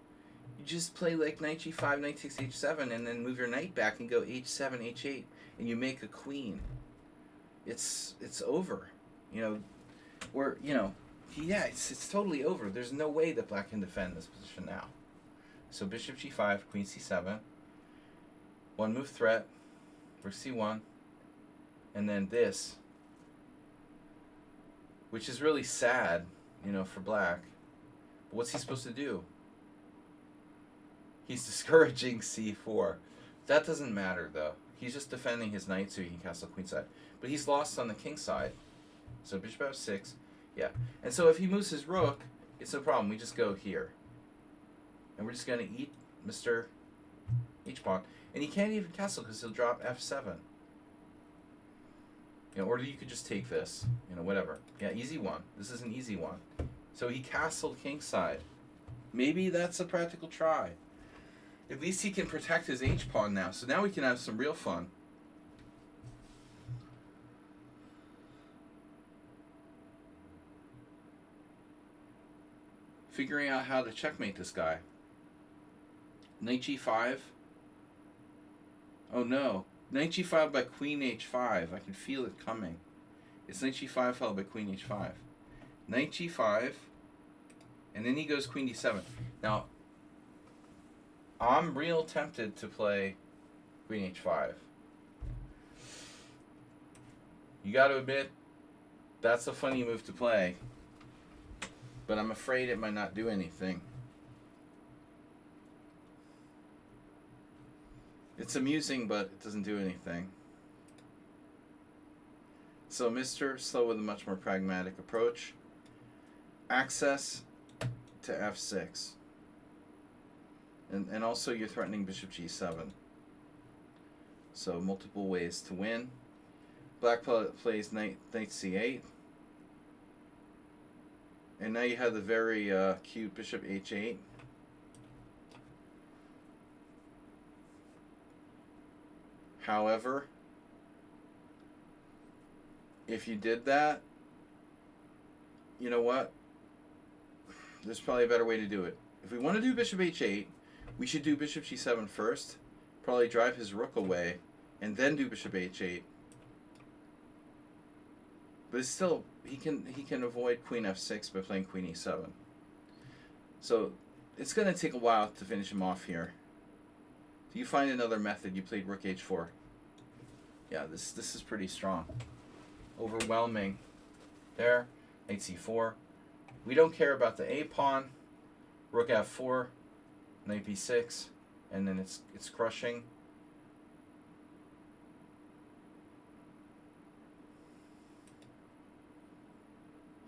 You just play like knight g5, knight takes h7, and then move your knight back and go h7, h8, and you make a queen. It's over. It's totally over. There's no way that black can defend this position now. So bishop g5, queen c7, one move threat, rook c1, and then this, which is really sad, for black. But what's he supposed to do? He's discouraging c4. That doesn't matter, though. He's just defending his knight so he can castle queenside. But he's lost on the king side. So bishop f6, yeah. And so if he moves his rook, it's no problem. We just go here. And we're just going to eat Mr. h-pawn. And he can't even castle because he'll drop f7. Or you could just take this. Whatever. Yeah, easy one. This is an easy one. So he castled kingside. Maybe that's a practical try. At least he can protect his h-pawn now. So now we can have some real fun. Figuring out how to checkmate this guy. Knight g5. Oh no. Knight g5 by queen h5. I can feel it coming. It's knight g5 followed by queen h5. Knight g5. And then he goes queen d7. Now, I'm real tempted to play queen h5. You got to admit, that's a funny move to play. But I'm afraid it might not do anything. It's amusing, but it doesn't do anything. So Mr. Slow with a much more pragmatic approach. Access to f6. And also you're threatening bishop g7. So multiple ways to win. Black plays knight c8. And now you have the very cute bishop h8. However, if you did that, you know what? There's probably a better way to do it. If we want to do bishop h8, we should do bishop g7 first, probably drive his rook away, and then do bishop h8. But it's still, he can avoid queen f6 by playing queen e7. So it's going to take a while to finish him off here. Do you find another method? You played rook h4. Yeah, this is pretty strong. Overwhelming. There, knight c4. We don't care about the a pawn. Rook f4, knight b6, and then it's crushing.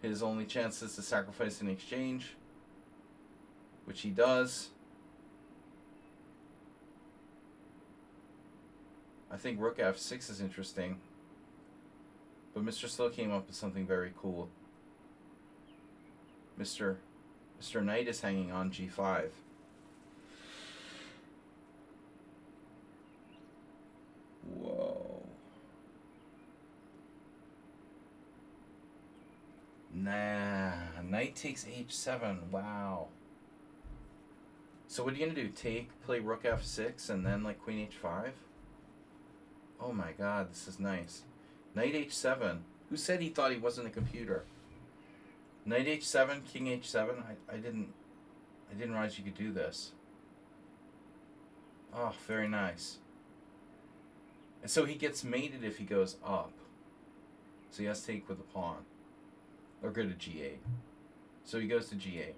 His only chance is to sacrifice an exchange, which he does. I think rook f6 is interesting, but Mr. Slow came up with something very cool. Mr. Knight is hanging on g5. Whoa. Nah, knight takes h7. Wow. So what are you going to do? Play rook f6 and then like queen h5? Oh my god, this is nice. Knight h7. Who said he thought he wasn't a computer? Knight h7, king h7. I didn't I didn't realize you could do this. Oh, very nice. And so he gets mated if he goes up. So he has to take with a pawn. Or go to G8. So he goes to G8.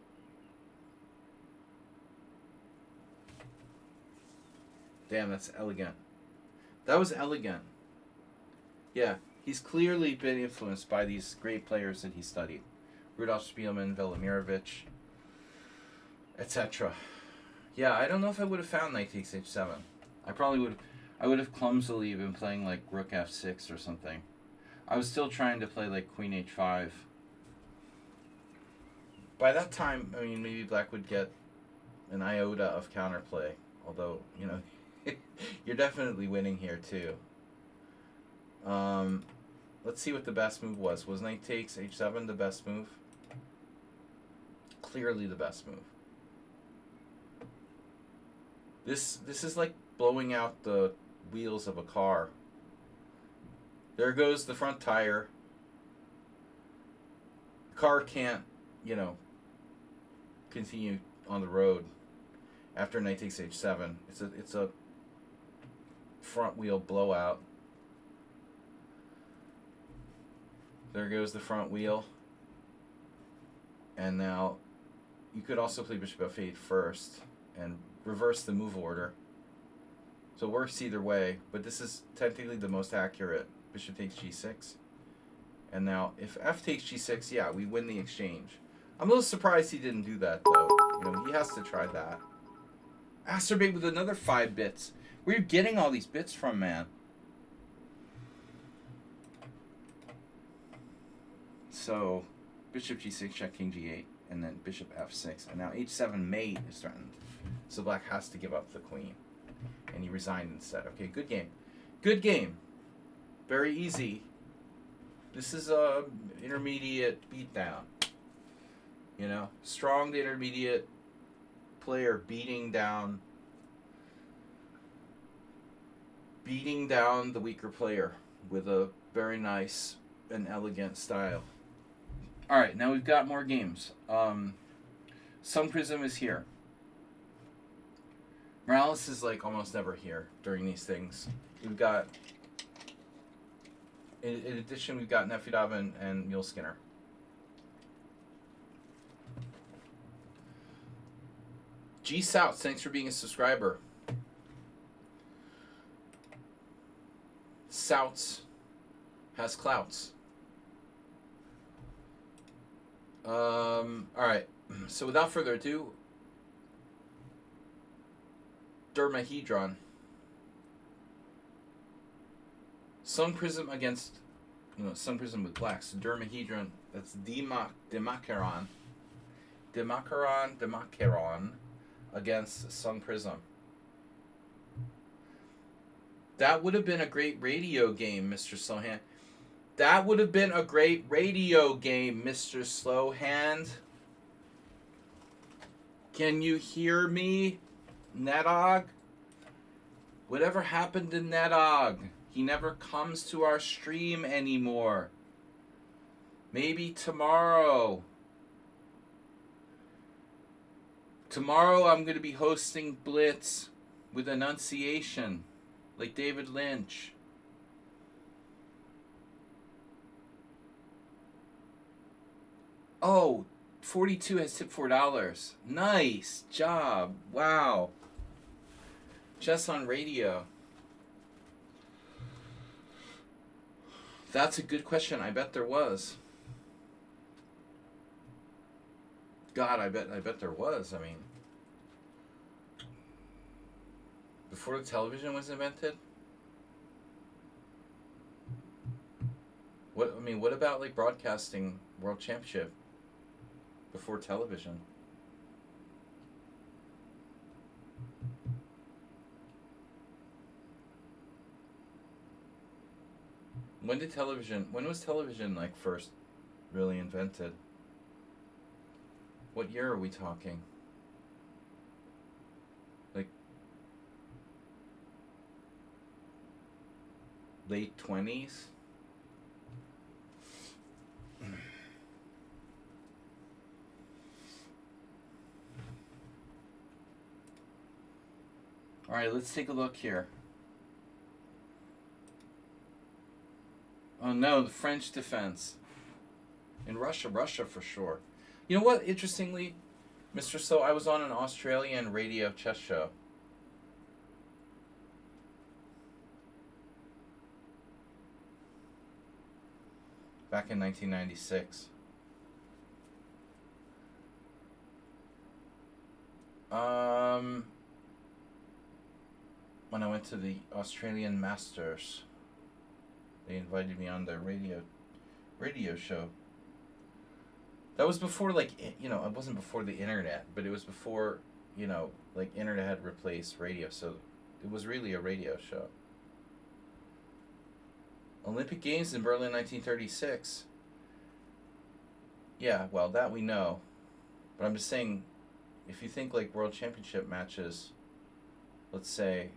Damn, that's elegant. That was elegant. Yeah, he's clearly been influenced by these great players that he studied. Rudolf Spielmann, Velimirovich, etc. Yeah, I don't know if I would have found knight takes h7. I would have clumsily been playing like rook f6 or something. I was still trying to play like queen h5. By that time, I mean, maybe black would get an iota of counterplay. Although, you know, you're definitely winning here too. Let's see what the best move was. Was knight takes h7 the best move? Clearly the best move. This is like blowing out the wheels of a car. There goes the front tire. The car can't, you know, continue on the road after knight takes h7. It's a front wheel blowout. There goes the front wheel. And now you could also play bishop f8 first and reverse the move order. So it works either way, but this is technically the most accurate. Bishop takes g6. And now if f takes g6, yeah, we win the exchange. I'm a little surprised he didn't do that though. You know, he has to try that. Asterbate with another 5 bits. Where are you getting all these bits from, man? So, bishop g6, check king g8, and then bishop f6. And now h7 mate is threatened. So black has to give up the queen. And he resigned instead. Okay, good game. Good game. Very easy. This is a intermediate beatdown. You know, strong to intermediate player beating down the weaker player with a very nice and elegant style. All right, now we've got more games. Sun Prism is here. Morales is like almost never here during these things. We've got, in addition, we've got Nefedov and Mule Skinner. G South, thanks for being a subscriber. Souts has clouts. All right. So without further ado, Dermahedron. Sun Prism against, Sun Prism with black. So Dermahedron, that's Demacheron against Sun Prism. That would have been a great radio game, Mr. Slowhand. That would have been a great radio game, Mr. Slowhand. Can you hear me, Nedog? Whatever happened to Nedog? He never comes to our stream anymore. Maybe tomorrow. Tomorrow I'm going to be hosting Blitz with Annunciation, like David Lynch. Oh, 42 has tipped $4. Nice job. Wow. Chess on radio. That's a good question. I bet there was. God, I bet there was. I mean, before the television was invented? What about like broadcasting world championship before television? When was television like first really invented? What year are we talking? Like late 20s? All right, let's take a look here. Oh no, the French defense. In Russia for sure. You know what? Interestingly, Mr. So, I was on an Australian radio chess show. Back in 1996. When I went to the Australian Masters, they invited me on their radio show. That was before, like, it wasn't before the internet, but it was before, like, internet had replaced radio, so it was really a radio show. Olympic Games in Berlin 1936. Yeah, well, that we know. But I'm just saying, if you think, like, World Championship matches, let's say,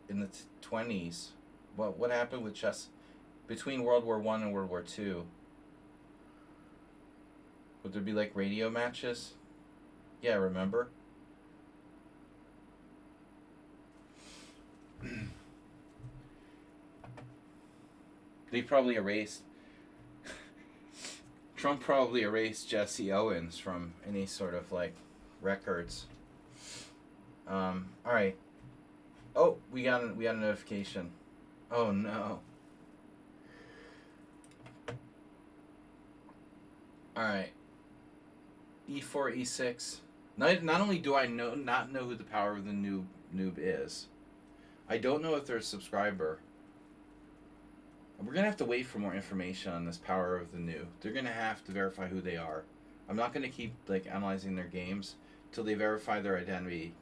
in the 20s, what happened with chess between World War I and World War II? Would there be, like, radio matches? Yeah, remember? They probably erased... Trump probably erased Jesse Owens from any sort of, like, records. Alright. Oh, we got a notification. Oh, no. Alright. E4, E6. Not only do I not know who the power of the noob is, I don't know if they're a subscriber. We're going to have to wait for more information on this power of the noob. They're going to have to verify who they are. I'm not going to keep, like, analyzing their games till they verify their identity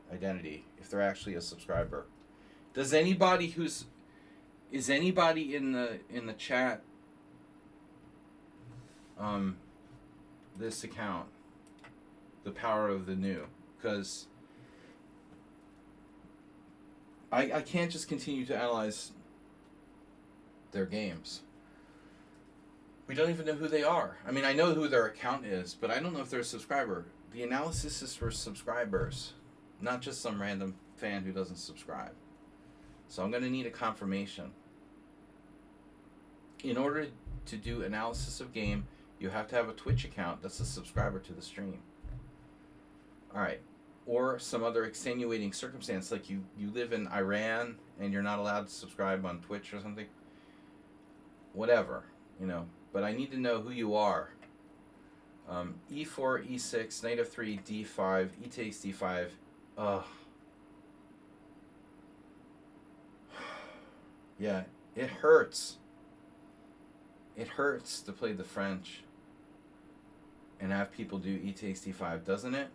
if they're actually a subscriber. Does anybody is anybody in the chat this account the power of the noob? Because I can't just continue to analyze their games. We don't even know who they are. I mean, I know who their account is, but I don't know if they're a subscriber. The analysis is for subscribers, not just some random fan who doesn't subscribe. So I'm going to need a confirmation. In order to do analysis of game, you have to have a Twitch account that's a subscriber to the stream. Alright. Or some other extenuating circumstance, like you live in Iran and you're not allowed to subscribe on Twitch or something. Whatever, But I need to know who you are. E4, E6, knight f3, D5, E takes D5. Ugh. Yeah, it hurts. It hurts to play the French and have people do E takes D5, doesn't it?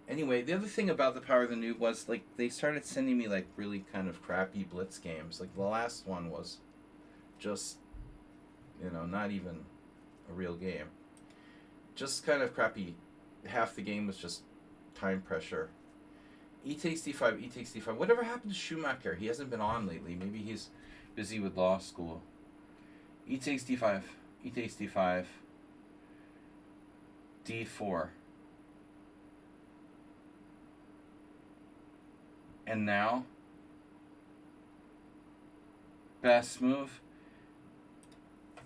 Anyway, the other thing about the power of the noob was, like, they started sending me, like, really kind of crappy blitz games. Like, the last one was just, not even a real game. Just kind of crappy. Half the game was just time pressure. E takes D5, E takes D5. Whatever happened to Schumacher? He hasn't been on lately. Maybe he's busy with law school. E takes D5, E takes D5, D4. And now, best move.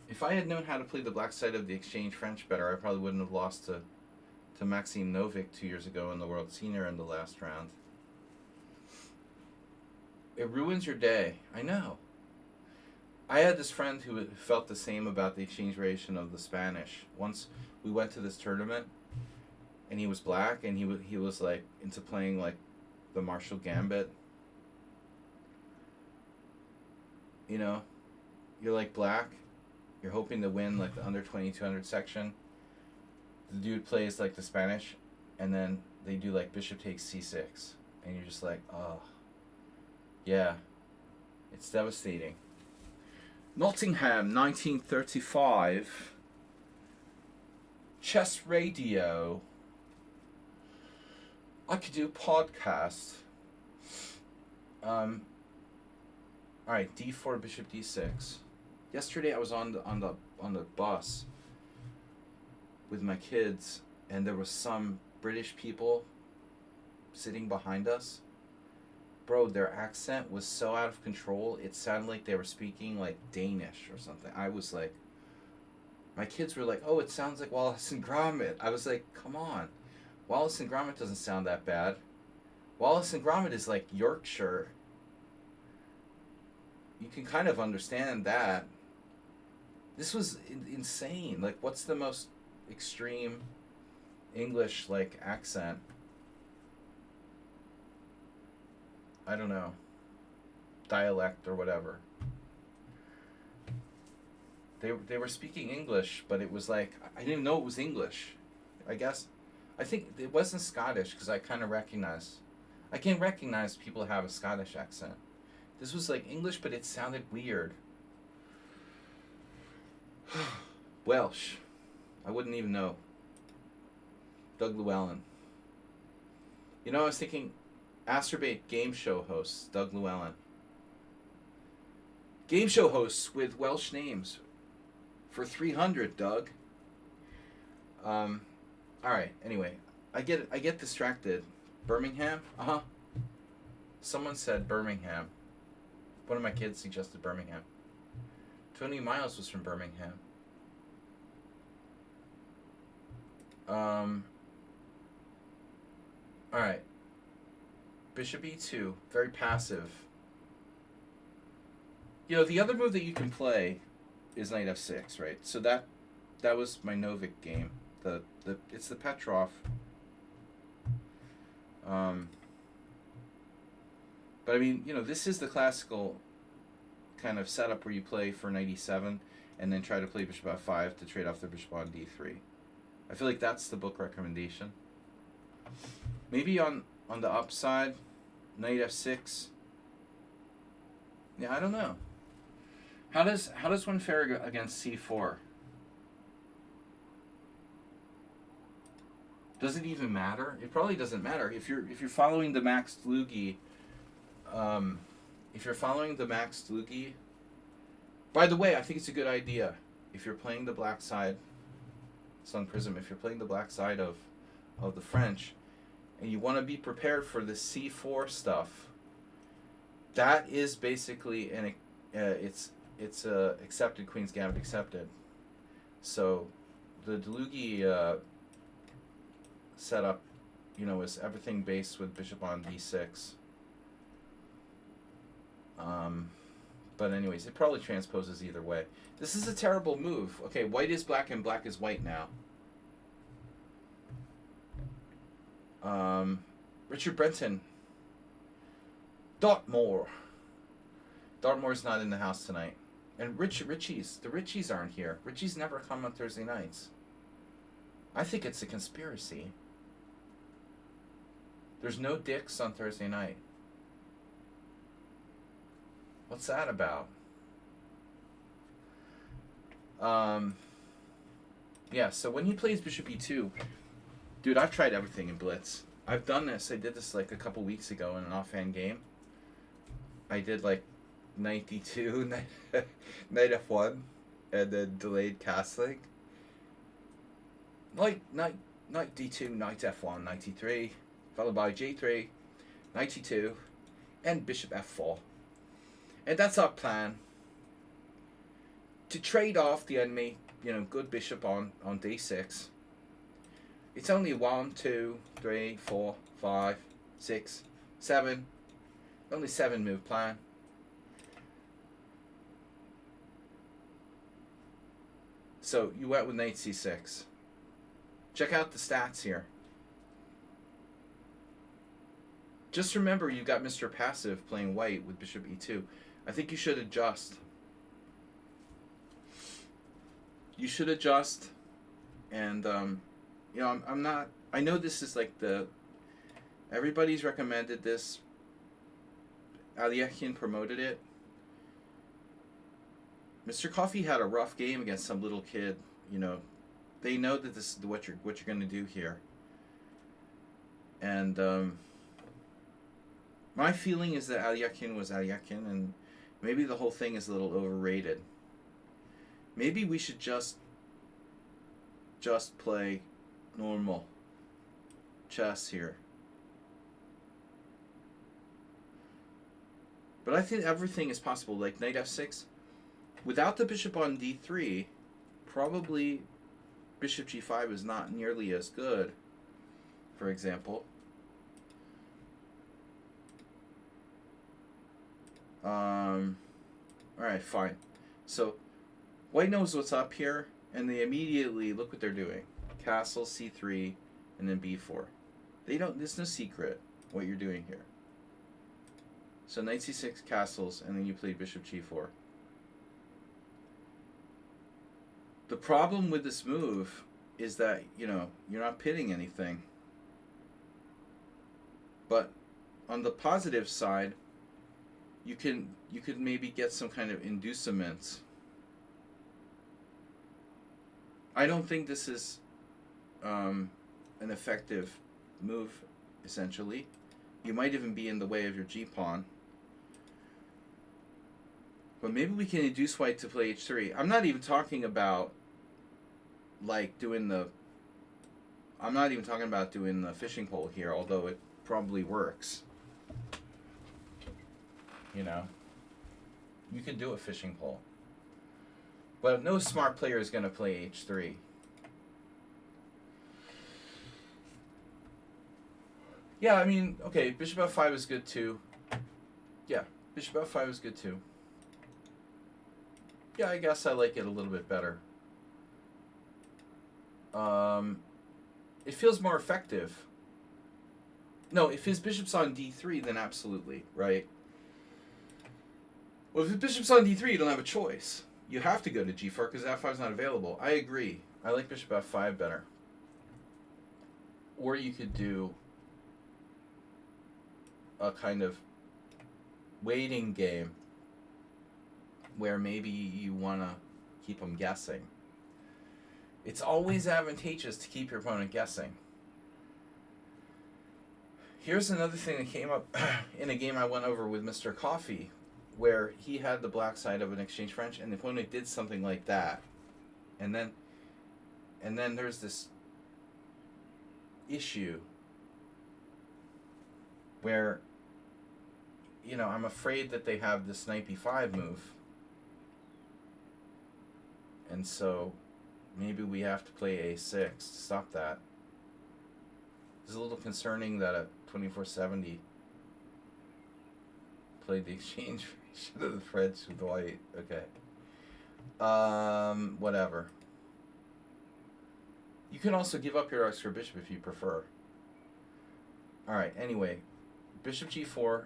If I had known how to play the black side of the exchange French better, I probably wouldn't have lost to Maxime Novik 2 years ago in the World Senior in the last round. It ruins your day. I know. I had this friend who felt the same about the exchange variation of the Spanish. Once we went to this tournament, and he was black, and he was like into playing like the Marshall Gambit. You're like black. You're hoping to win like the under 2200 section. The dude plays like the Spanish, and then they do like bishop takes c6, and you're just like, oh, yeah, it's devastating. Nottingham, 1935. Chess Radio. I could do a podcast. Alright, D4, bishop D6. Yesterday I was on the bus with my kids, and there was some British people sitting behind us, bro, their accent was so out of control. It sounded like they were speaking like Danish or something. I was like, my kids were like, "Oh, it sounds like Wallace and Gromit." I was like, "Come on, Wallace and Gromit doesn't sound that bad. Wallace and Gromit is like Yorkshire. You can kind of understand that." This was insane. Like, what's the most extreme English like accent? I don't know. Dialect or whatever. They were speaking English, but it was like I didn't even know it was English. I guess I think it wasn't Scottish because I kind of I can recognize people who have a Scottish accent. This was like English, but it sounded weird. Welsh. I wouldn't even know. Doug Llewellyn. You know, I was thinking Astrobate game show host, Doug Llewellyn. Game show hosts with Welsh names for 300, Doug. Alright, anyway. I get distracted. Birmingham? Uh-huh. Someone said Birmingham. One of my kids suggested Birmingham. Tony Miles was from Birmingham. Alright. Bishop e2. Very passive. You know, the other move that you can play is knight f6, right? So that was my Novik game. It's the Petrov. But I mean, you know, this is the classical kind of setup where you play for knight e7 and then try to play bishop f5 to trade off the bishop on d3. I feel like that's the book recommendation. Maybe on the upside, knight f6. Yeah, I don't know. How does one fare against c4? Does it even matter? It probably doesn't matter if you're following the Max Dlugi. If you're following the Max Dlugi. By the way, I think it's a good idea if you're playing the black side. Sun Prism. If you're playing the black side of the French, and you want to be prepared for the c4 stuff. That is basically it's accepted Queen's Gambit accepted. So the Dlugi setup, you know, is everything based with bishop on d6. But anyways, it probably transposes either way. This is a terrible move. Okay, white is black and black is white now. Richard Brenton. Dartmoor. Dartmoor's not in the house tonight. And Richie's. The Richies aren't here. Richies never come on Thursday nights. I think it's a conspiracy. There's no dicks on Thursday night. What's that about? Yeah, so when he plays bishop e2, dude, I've tried everything in Blitz. I've done this. I did this like a couple weeks ago in an offhand game. I did like knight d2, knight f1, and then delayed castling. Knight d2, knight f1, knight e3, followed by j3, knight e2, and bishop f4. And that's our plan. To trade off the enemy, you know, good bishop on d6. It's only 1, 2, 3, 4, 5, 6, 7. Only 7 move plan. So you went with knight c6. Check out the stats here. Just remember you got Mr. Passive playing white with bishop e2. I think you should adjust. You should adjust. And, you know, I'm not... I know this is like everybody's recommended this. Alekhine promoted it. Mr. Coffee had a rough game against some little kid. You know, they know that this is what you're going to do here. And my feeling is that Alekhine was Alekhine, and maybe the whole thing is a little overrated. Maybe we should just play normal. chess here. But I think everything is possible, like knight f6. Without the bishop on d3, probably bishop g5 is not nearly as good, for example. Alright, fine. So, white knows what's up here, and they immediately, look what they're doing. Castle, c3, and then b4. There's no secret what you're doing here. So knight c6 castles, and then you play bishop g4. The problem with this move is that, you're not pitting anything. But on the positive side, you could maybe get some kind of inducement. I don't think this is an effective move, essentially. You might even be in the way of your g-pawn. But maybe we can induce white to play h3. I'm not even talking about doing the fishing pole here, although it probably works. You can do a fishing pole. But no smart player is going to play h3. Yeah, I mean, okay, bishop f5 is good too. Yeah, bishop f5 is good too. Yeah, I guess I like it a little bit better. It feels more effective. No, if his bishop's on d3, then absolutely, right? Well, if his bishop's on d3, you don't have a choice. You have to go to g4 because f5 is not available. I agree. I like bishop f5 better. Or you could do a kind of waiting game where maybe you want to keep them guessing. It's always advantageous to keep your opponent guessing. Here's another thing that came up in a game I went over with Mr. Coffee, where he had the black side of an exchange French, and the opponent did something like that. And then there's this issue where, I'm afraid that they have this knight b5 move. And so maybe we have to play a6 to stop that. It's a little concerning that at 2470 played the exchange of the French with white. Okay. Whatever. You can also give up your extra bishop if you prefer. Alright, anyway. Bishop g4,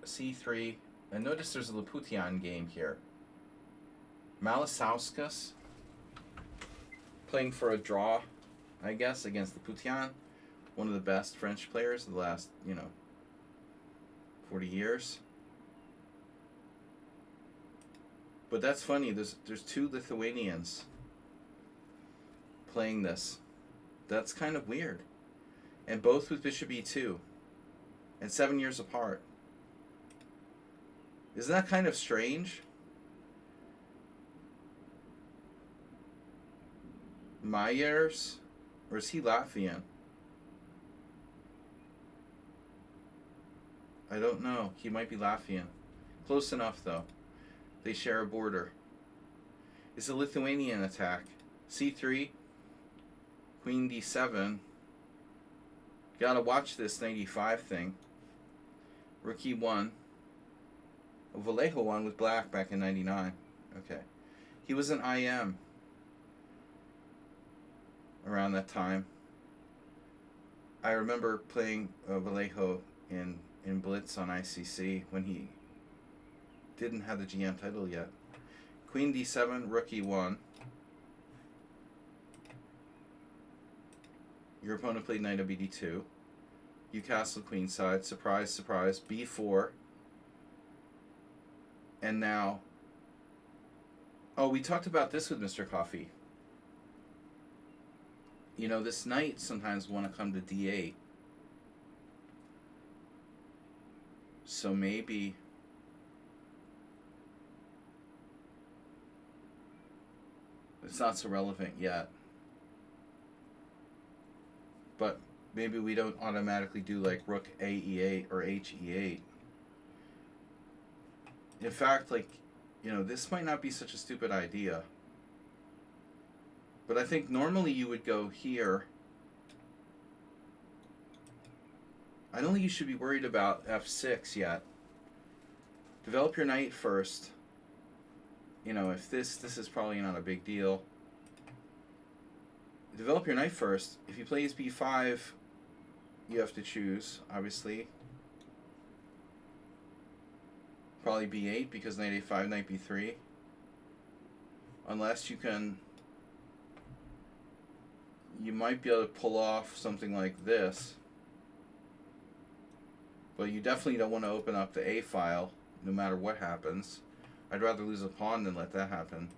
c3, and notice there's a Laputian game here. Malisauskas playing for a draw, I guess, against Laputian, one of the best French players of the last, 40 years. But that's funny. There's two Lithuanians playing this. That's kind of weird. And both with bishop e2. And 7 years apart. Isn't that kind of strange? Myers? Or is he Latvian? I don't know. He might be Latvian. Close enough, though. They share a border. It's a Lithuanian attack. c3, queen d7. Gotta watch this knight e5 thing. Rook e1. Vallejo won with black back in 99. Okay. He was an IM around that time. I remember playing Vallejo in Blitz on ICC when he didn't have the GM title yet. Queen d7, rook e1. Your opponent played knight bd2. You castle queenside. Surprise, surprise. b4. And now... Oh, we talked about this with Mr. Coffee. This knight sometimes want to come to d8. So maybe... It's not so relevant yet. But maybe we don't automatically do like rook a e8 or h e8. In fact, like, this might not be such a stupid idea. But I think normally you would go here. I don't think you should be worried about f6 yet. Develop your knight first. If this is probably not a big deal. Develop your knight first. If he plays b5, you have to choose, obviously. Probably b8 because knight a5, knight b3. Unless you might be able to pull off something like this. But you definitely don't want to open up the A file, no matter what happens. I'd rather lose a pawn than let that happen.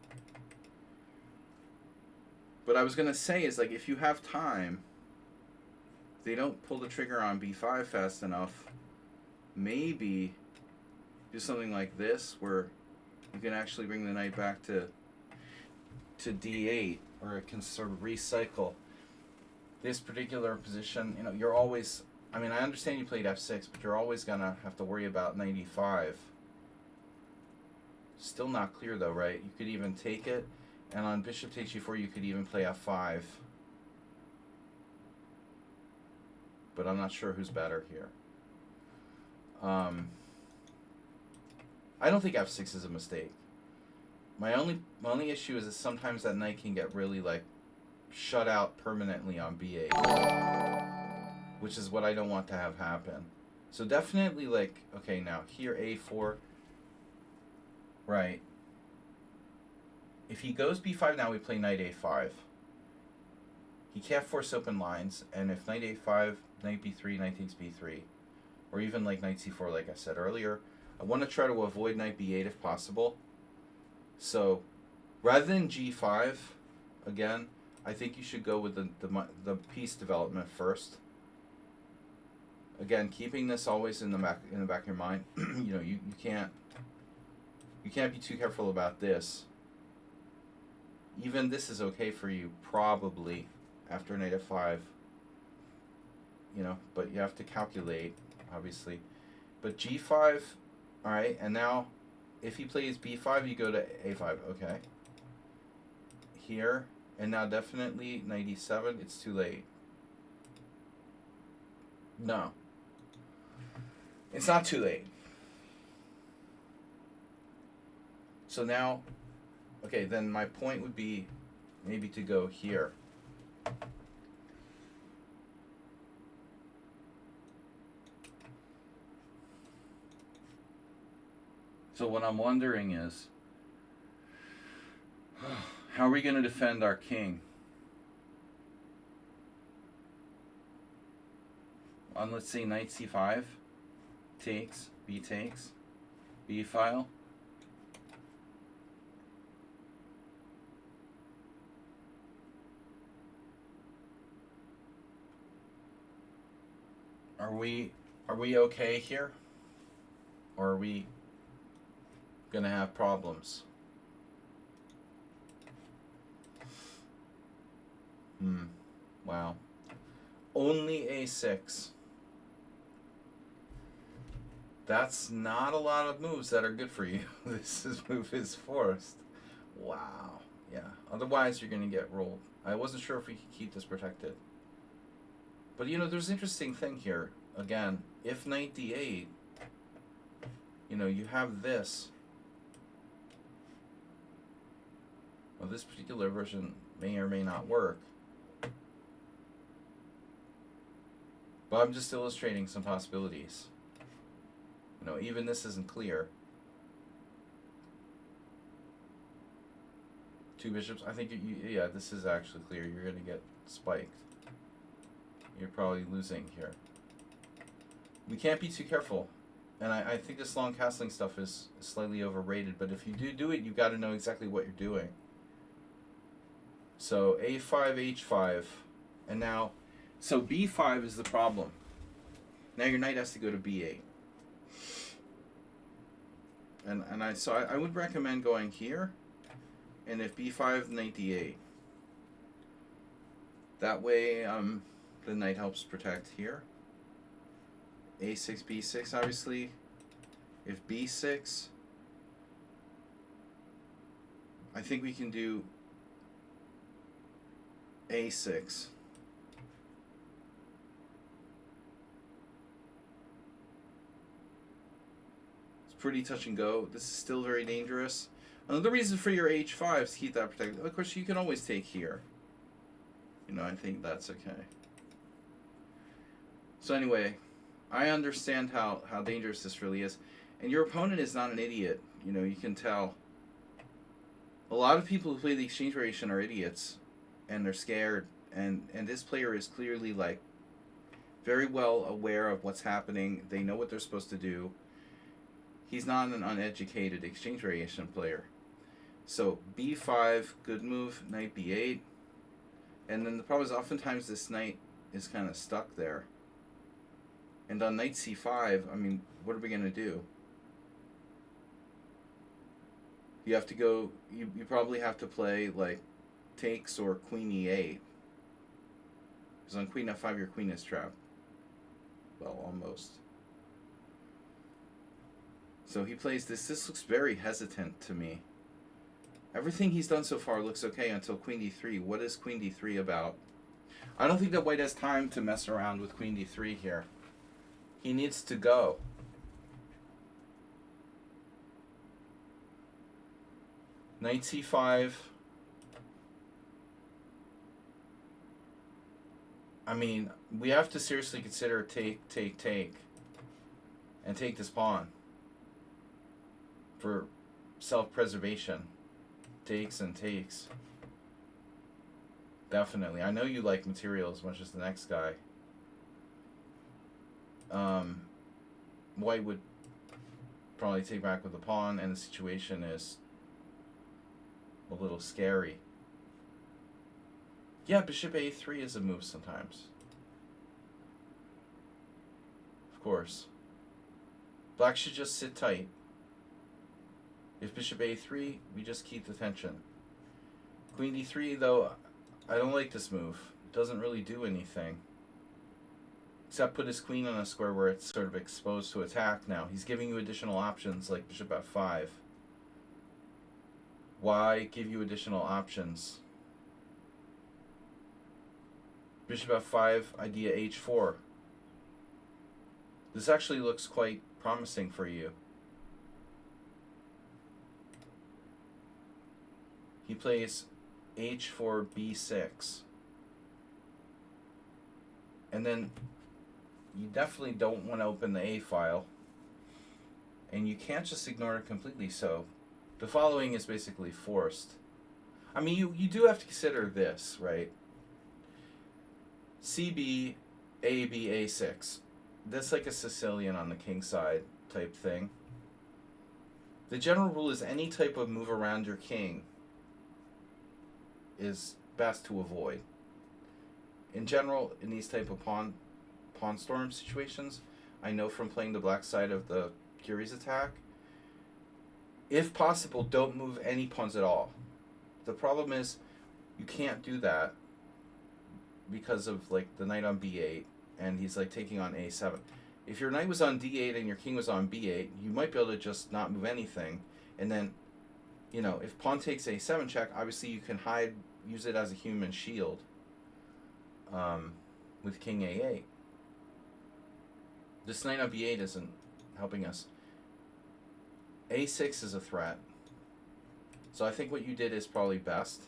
But I was going to say is, like, if you have time, they don't pull the trigger on b5 fast enough, maybe do something like this, where you can actually bring the knight back to d8, or it can sort of recycle. This particular position, you're always... I mean, I understand you played f6, but you're always going to have to worry about knight e5. Still not clear, though, right? You could even take it, and on bishop takes e4, you could even play f5. But I'm not sure who's better here. I don't think f6 is a mistake. My only issue is that sometimes that knight can get really, like, shut out permanently on b8. Which is what I don't want to have happen. So definitely, like, okay, now here a4, right. If he goes b5 now, we play knight a5. He can't force open lines, and if knight a5, knight b3, knight takes b3, or even like knight c4, like I said earlier, I want to try to avoid knight b8 if possible. So rather than g5, again, I think you should go with the piece development first. Again, keeping this always in the back of your mind. you can't be too careful about this. Even this is okay for you, probably, after knight f5. But you have to calculate, obviously. But g5, all right, and now if he plays b5, you go to a5, okay. Here, and now definitely knight e7, it's too late. No. It's not too late. So now, okay, then my point would be maybe to go here. So what I'm wondering is, how are we going to defend our king? On, let's say, knight c5, takes, b file. Are we okay here? Or are we gonna have problems? Wow. Only a6. That's not a lot of moves that are good for you. Move is forced. Wow. Yeah. Otherwise, you're going to get rolled. I wasn't sure if we could keep this protected. But, there's an interesting thing here. Again, if knight d8, you have this. Well, this particular version may or may not work. But I'm just illustrating some possibilities. Even this isn't clear. Two bishops. I think, yeah, this is actually clear. You're going to get spiked. You're probably losing here. We can't be too careful. And I think this long castling stuff is slightly overrated. But if you do it, you've got to know exactly what you're doing. So a5, h5. And now, so b5 is the problem. Now your knight has to go to b8. And I would recommend going here, and if b5, knight d8. That way, The knight helps protect here. A6, B6, obviously. If B6, I think we can do A6. It's pretty touch and go. This is still very dangerous. Another reason for your H5 is to keep that protected. Of course, you can always take here. You know, I think that's okay. So anyway, I understand how dangerous this really is. And your opponent is not an idiot. You know, you can tell. A lot of people who play the exchange variation are idiots. And they're scared. And this player is clearly, like, very well aware of what's happening. They know what they're supposed to do. He's not an uneducated exchange variation player. So, B5, good move. Knight B8. And then the problem is oftentimes this knight is kind of stuck there. And on knight C5, I mean, what are we going to do? You have to go, you probably have to play, like, takes or queen E8. Because on queen F5, your queen is trapped. Well, almost. So he plays this. This looks very hesitant to me. Everything he's done so far looks okay until queen D3. What is queen D3 about? I don't think that white has time to mess around with queen D3 here. He needs to go. Knight C5. I mean, we have to seriously consider take, and take this pawn for self-preservation. Takes and takes. Definitely. I know you like material as much as the next guy. White would probably take back with the pawn, and the situation is a little scary. Yeah, bishop A3 is a move sometimes. Of course. Black should just sit tight. If bishop A3, we just keep the tension. Queen D3, though, I don't like this move. It doesn't really do anything. Except put his queen on a square where it's sort of exposed to attack now. He's giving you additional options like bishop F5. Why give you additional options? Bishop F5, idea H4. This actually looks quite promising for you. He plays H4, B6. And then you definitely don't want to open the A file. And you can't just ignore it completely, so the following is basically forced. I mean, you do have to consider this, right? CB, AB, A6. That's like a Sicilian on the king side type thing. The general rule is any type of move around your king is best to avoid. In general, in these type of pawn storm situations, I know from playing the black side of the Curies attack, if possible, don't move any pawns at all. The problem is you can't do that because of like the knight on B8 and he's like taking on A7. If your knight was on D8 and your king was on B8, you might be able to just not move anything, and then, you know, if pawn takes A7 check, obviously you can use it as a human shield with king A8. This knight on B8 isn't helping us. A6 is a threat. So I think what you did is probably best.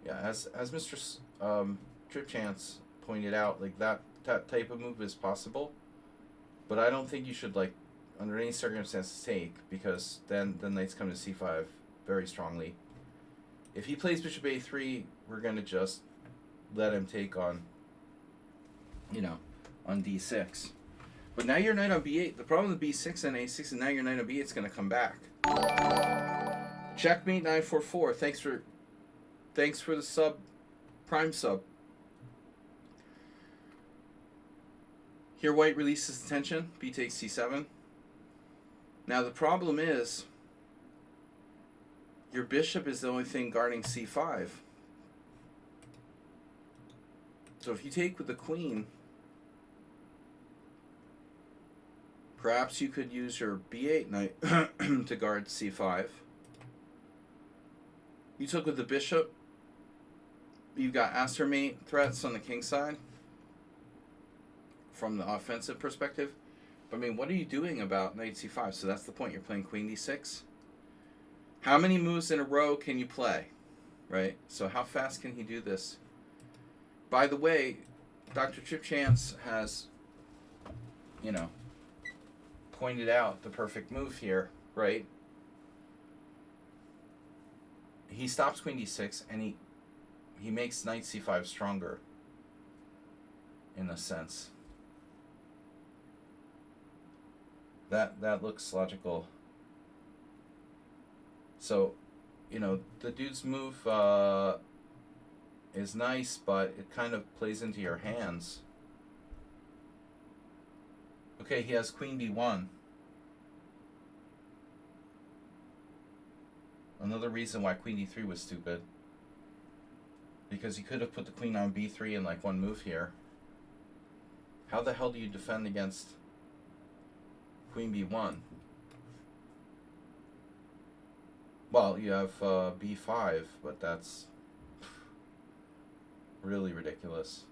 Yeah, as Mr. Tripchance pointed out, like that type of move is possible, but I don't think you should, like, under any circumstances take, because then the knights come to C5 very strongly. If he plays bishop A3, we're gonna just let him take on, you know, on D6. But now your knight on B8, the problem with B6 and A6 is now your knight on B8 is gonna come back. Checkmate 944. Thanks for the sub, prime sub. Here white releases the tension. B takes C7. Now the problem is your bishop is the only thing guarding C5. So if you take with the queen, perhaps you could use your b8 knight to guard c5. You took with the bishop. You've got astromate threats on the king side from the offensive perspective. But I mean, what are you doing about knight c5? So that's the point. You're playing queen d6. How many moves in a row can you play? Right? So how fast can he do this? By the way, Dr. Chip Chance has, pointed out the perfect move here, right? He stops queen d6 and he makes knight c5 stronger, in a sense. That looks logical. So, the dude's move is nice, but it kind of plays into your hands. Okay, he has queen b1. Another reason why queen d3 was stupid. Because he could have put the queen on b3 in like one move here. How the hell do you defend against queen b1? Well, you have b5, but that's really ridiculous.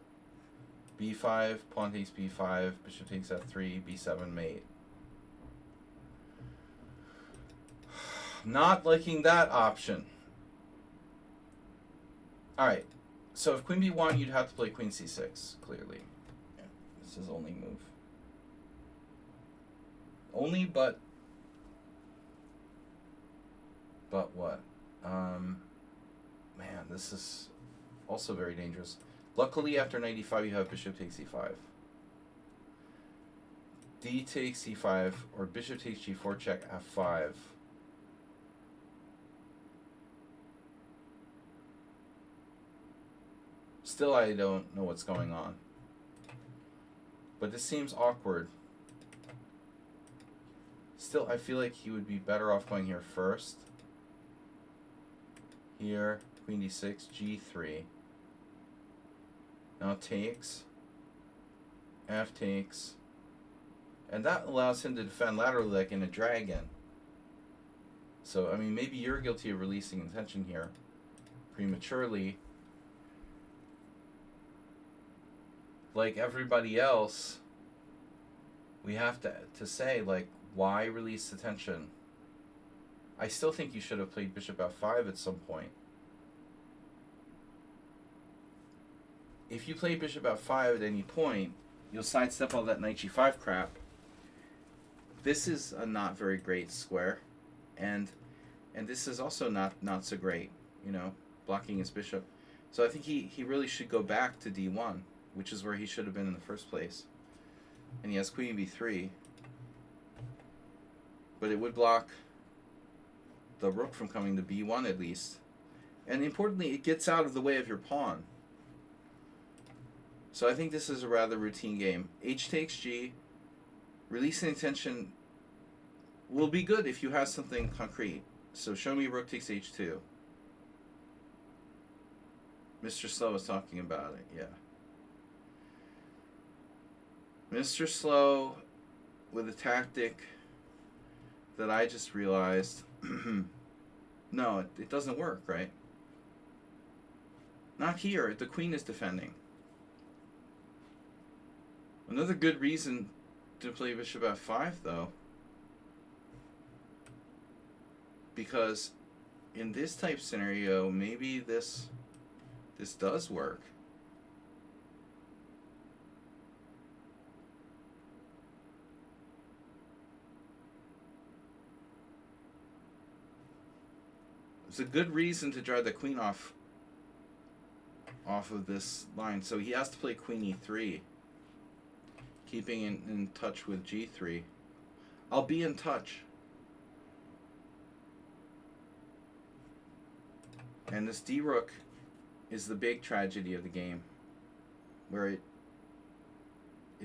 b5, pawn takes b5, bishop takes f3, b7 mate. Not liking that option. Alright, so if queen b1, you'd have to play queen c6, clearly. Yeah, this is only move. Only, but what? Man, this is also very dangerous. Luckily, after knight e5, you have bishop takes e5. D takes e5, or bishop takes g4 check f5. Still, I don't know what's going on. But this seems awkward. Still, I feel like he would be better off going here first. Here, queen d6, g3. Now takes. F takes. And that allows him to defend laterally like in a dragon. So, I mean, maybe you're guilty of releasing intention here prematurely. Like everybody else, we have to say, like, why release the tension? I still think you should have played bishop f5 at some point. If you play bishop f5 at any point, you'll sidestep all that knight g5 crap. This is a not very great square, and this is also not so great, blocking his bishop. So I think he really should go back to d1, which is where he should have been in the first place. And he has queen b3. But it would block the rook from coming to b1 at least. And importantly, it gets out of the way of your pawn. So I think this is a rather routine game. H takes g. Releasing tension will be good if you have something concrete. So show me rook takes h2. Mr. Slow was talking about it, yeah. Mr. Slow with a tactic that I just realized, no, it doesn't work, right? Not here. The queen is defending. Another good reason to play bishop f5, though, because in this type scenario, maybe this does work. It's a good reason to drive the queen off of this line. So he has to play queen e3, keeping in touch with g3. I'll be in touch. And this d-rook is the big tragedy of the game, where it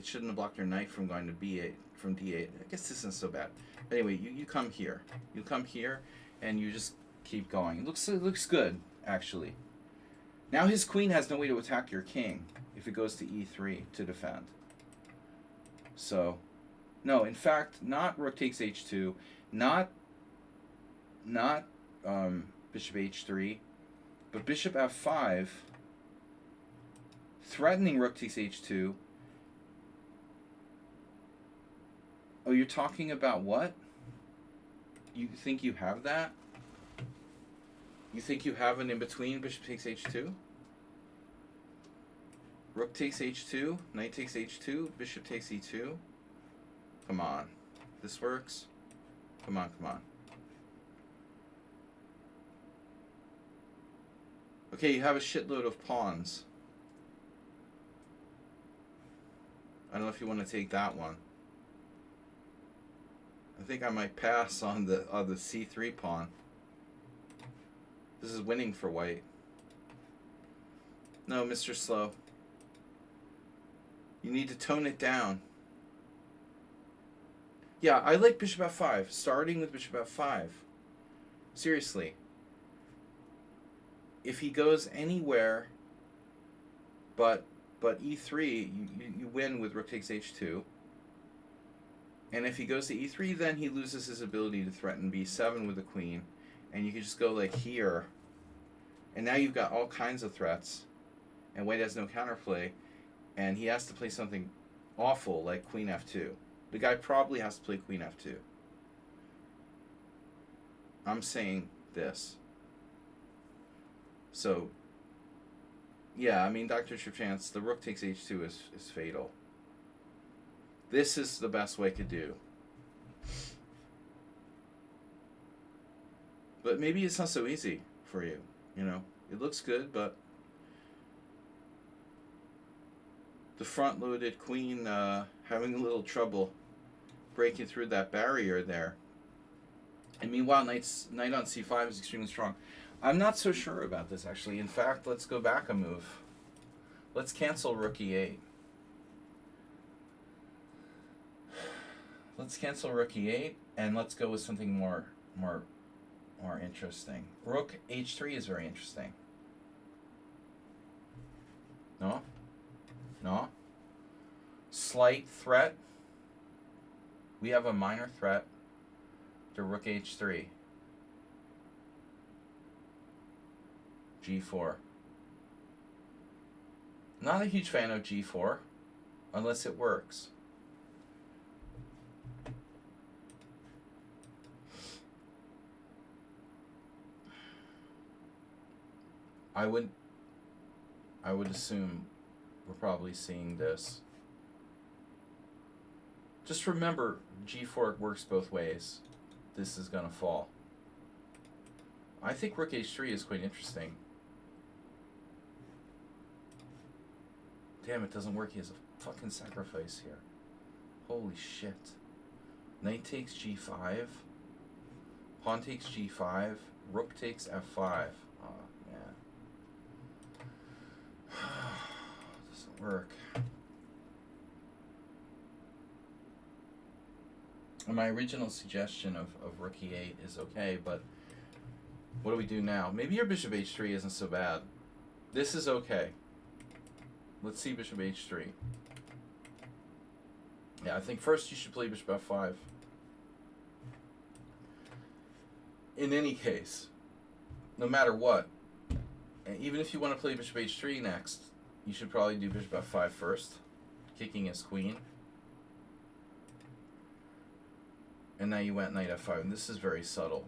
shouldn't have blocked your knight from going to b8, from d8. I guess this isn't so bad. But anyway, you come here. You come here, and you just keep going. It looks good, actually. Now his queen has no way to attack your king. if it goes to e3 to defend. So, no, in fact, not rook takes h2, not bishop h3, but bishop f5, threatening rook takes h2. Oh, you're talking about what? You think you have that? You think you have an in-between bishop takes h2? Rook takes h2, knight takes h2, bishop takes e2. Come on. This works? Come on, come on. Okay, you have a shitload of pawns. I don't know if you want to take that one. I think I might pass on the c3 pawn. This is winning for white. No, Mr. Slow. You need to tone it down. Yeah, I like bishop f5. Starting with bishop f5. Seriously. If he goes anywhere but e3, you win with rook takes h2. And if he goes to e3, then he loses his ability to threaten b7 with the queen. And you can just go like here. And now you've got all kinds of threats. And white has no counterplay. And he has to play something awful like queen f2. The guy probably has to play queen f2. I'm saying this. So, yeah, I mean, Dr. Tripchance, the rook takes h2 is fatal. This is the best way to do. But maybe it's not so easy for you, you know. It looks good, but the front-loaded queen having a little trouble breaking through that barrier there. And meanwhile, knight on c5 is extremely strong. I'm not so sure about this, actually. In fact, let's go back a move. Let's cancel rook e8. Let's cancel rook e8, and let's go with something more interesting. Rook h3 is very interesting. No? No? Slight threat. We have a minor threat to rook h3. g4. Not a huge fan of g4, unless it works. I would assume we're probably seeing this. Just remember, g4 works both ways. This is gonna fall. I think rook h3 is quite interesting. Damn, it doesn't work. He has a fucking sacrifice here. Holy shit. Knight takes g5. Pawn takes g5. Rook takes f5. Oh, man. Doesn't work. My original suggestion of rook e8 is okay, but what do we do now? Maybe your bishop h3 isn't so bad. This is okay. Let's see bishop h3. Yeah, I think first you should play bishop f5. In any case, no matter what, and even if you want to play bishop h3 next, you should probably do bishop f5 first, kicking his queen. And now you went knight f5, and this is very subtle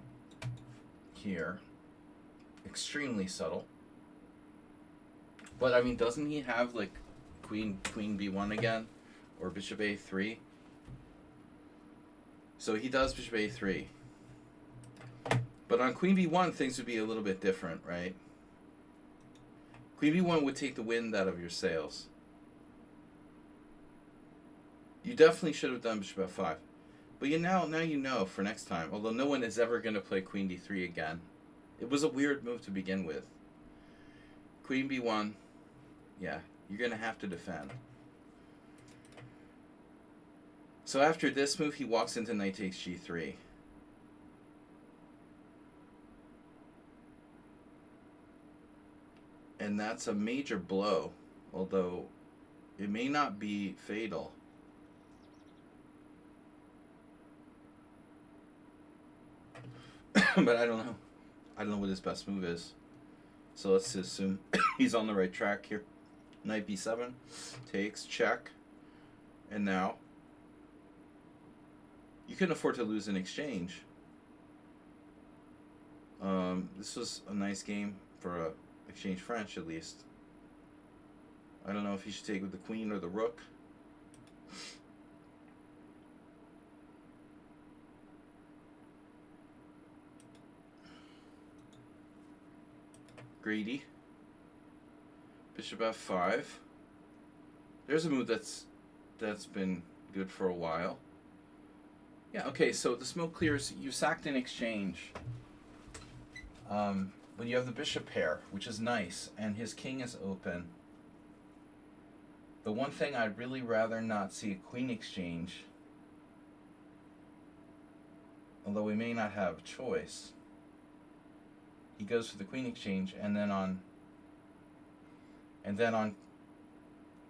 here. Extremely subtle. But I mean, doesn't he have like queen b1 again? Or bishop a3? So he does bishop a3. But on queen b1, things would be a little bit different, right? Queen b1 would take the wind out of your sails. You definitely should have done bishop f5. But now you know for next time, although no one is ever going to play queen d3 again. It was a weird move to begin with. Queen b1, yeah, you're going to have to defend. So after this move, he walks into knight takes g3. And that's a major blow, although It may not be fatal. But I don't know. I don't know what his best move is. So let's assume he's on the right track here. Knight b7. Takes. Check. And now you couldn't afford to lose an exchange. This was a nice game for a exchange French, at least. I don't know if he should take with the queen or the rook. Greedy. Bishop f5. There's a move that's been good for a while. Yeah, okay, so the smoke clears. You sacked an exchange. But you have the bishop pair, which is nice, and his king is open. The one thing I'd really rather not see a queen exchange, although we may not have a choice. He goes for the queen exchange, and then on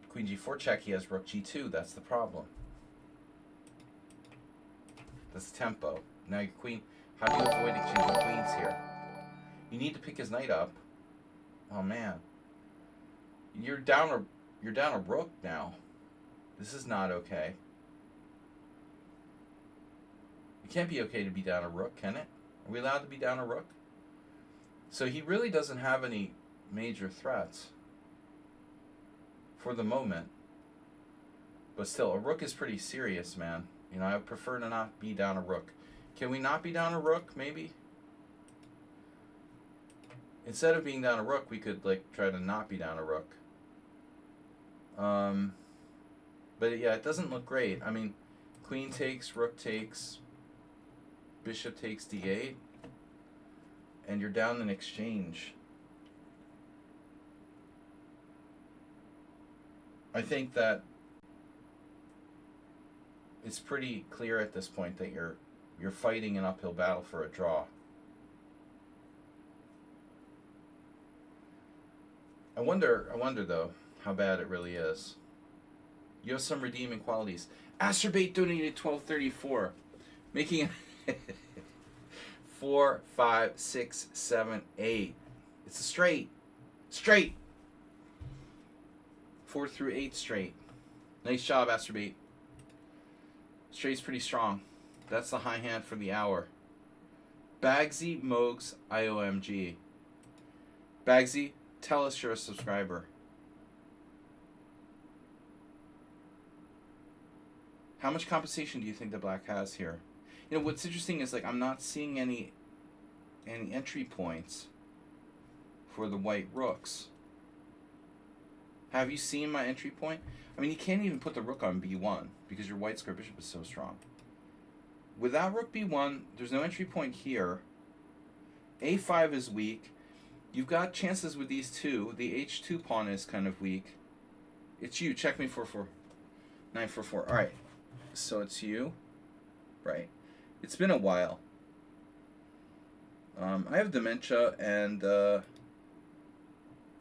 queen g4 check, he has rook g2. That's the problem. That's tempo. Now your queen. How do you avoid exchanging queens here? You need to pick his knight up. Oh man, you're down a rook now. This is not okay. It can't be okay to be down a rook, can it? Are we allowed to be down a rook? So he really doesn't have any major threats for the moment. But still, a rook is pretty serious, man. You know, I would prefer to not be down a rook. Can we not be down a rook, maybe? Instead of being down a rook, we could, like, try to not be down a rook. But yeah, it doesn't look great. I mean, queen takes, rook takes, bishop takes d8, and you're down an exchange. I think that it's pretty clear at this point that you're fighting an uphill battle for a draw. I wonder though how bad it really is. You have some redeeming qualities. Astrobate donated $12.34, making it 4, 5, 6, 7, 8. It's a straight. 4 through 8 straight. Nice job, Astrobate. Straight's pretty strong. That's the high hand for the hour. Bagsy Mogs IOMG. Bagsy, tell us you're a subscriber. How much compensation do you think the black has here? You know, what's interesting is, like, I'm not seeing any entry points for the white rooks. Have you seen my entry point? I mean, you can't even put the rook on b1 because your white square bishop is so strong. Without rook b1, there's no entry point here. a5 is weak. You've got chances with these two. The h2 pawn is kind of weak. It's you. Check me 4-4. 9-4-4. All right. So it's you. Right. It's been a while. I have dementia, and I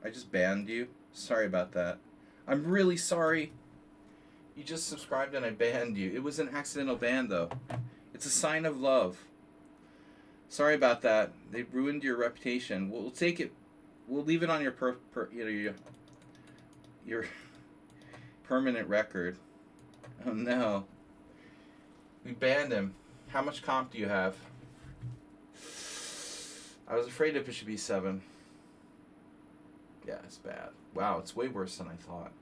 just banned you. Sorry about that. I'm really sorry. You just subscribed and I banned you. It was an accidental ban, though. It's a sign of love. Sorry about that. They ruined your reputation. We'll take it. We'll leave it on your your permanent record. Oh no. We banned him. How much comp do you have? I was afraid of bishop e7. Yeah, it's bad. Wow, it's way worse than I thought.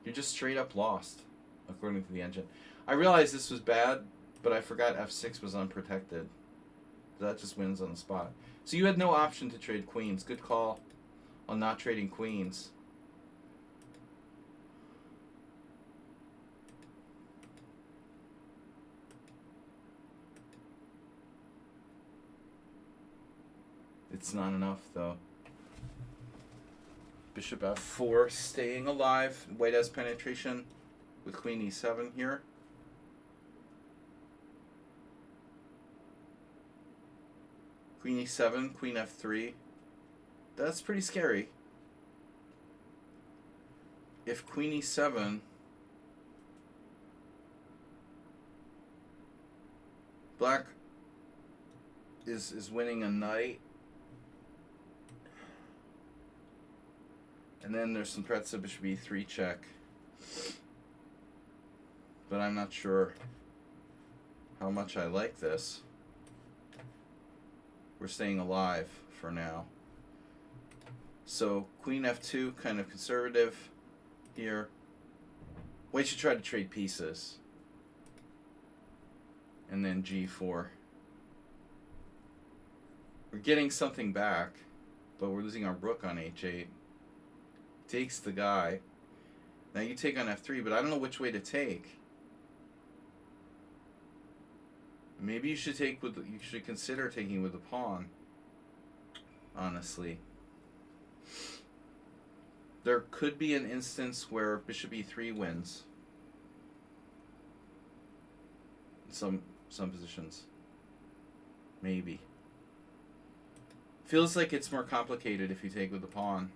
You're just straight up lost, according to the engine. I realized this was bad, but I forgot f6 was unprotected. That just wins on the spot. So you had no option to trade queens. Good call on not trading queens. It's not enough, though. Bishop f4 staying alive. White has penetration with queen e7 here. Queen e7, queen f3. That's pretty scary. if queen e7, black is winning a knight. And then there's some threats of bishop e3 check. But I'm not sure how much I like this. We're staying alive for now. So queen f2, kind of conservative here. White should try to trade pieces. And then g4. We're getting something back, but we're losing our rook on h8. Takes the guy. Now you take on f3, but I don't know which way to take. Maybe you should take with. You should consider taking with the pawn. Honestly, there could be an instance where bishop e3 wins. In some positions, maybe. Feels like it's more complicated if you take with the pawn.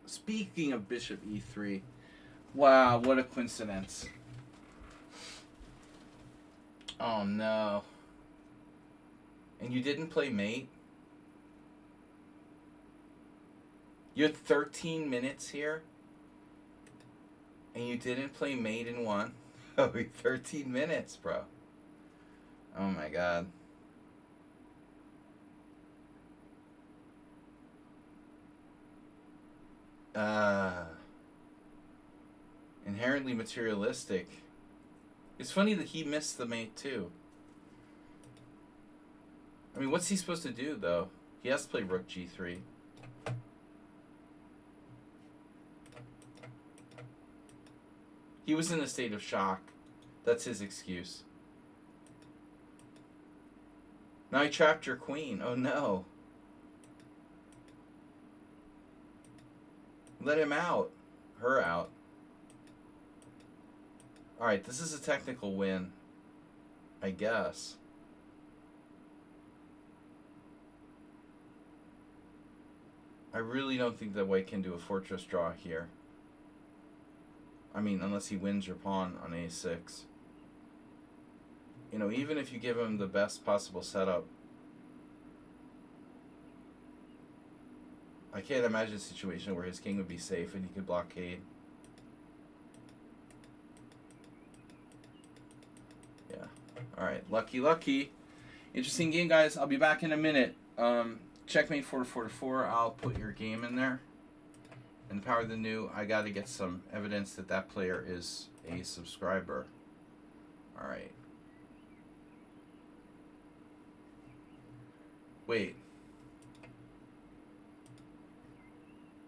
Speaking of bishop e3, wow, what a coincidence. Oh no. And you didn't play mate? You had 13 minutes here? And you didn't play mate in one? Oh, 13 minutes, bro. Oh my god. Inherently materialistic. It's funny that he missed the mate too. I mean, what's he supposed to do though? He has to play rook g3. He was in a state of shock. That's his excuse. Now he trapped your queen. Oh no. Let him out. Her out. Alright, this is a technical win. I guess. I really don't think that white can do a fortress draw here. I mean, unless he wins your pawn on a6. You know, even if you give him the best possible setup, I can't imagine a situation where his king would be safe and he could blockade. Yeah. Alright, lucky. Interesting game, guys. I'll be back in a minute. Checkmate 4 to 4. I'll put your game in there. And Power of the New, I got to get some evidence that that player is a subscriber. Alright. Wait.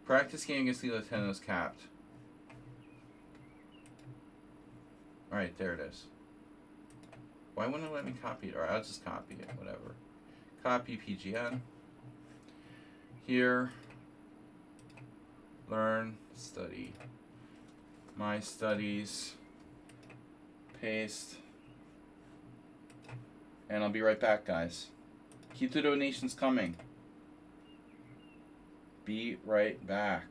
Practice game against the Latinos capped. Alright, there it is. Why wouldn't it let me copy it? Alright, I'll just copy it, whatever. Copy PGN. Here. Learn, study. My studies. Paste. And I'll be right back, guys. Keep the donations coming. Be right back.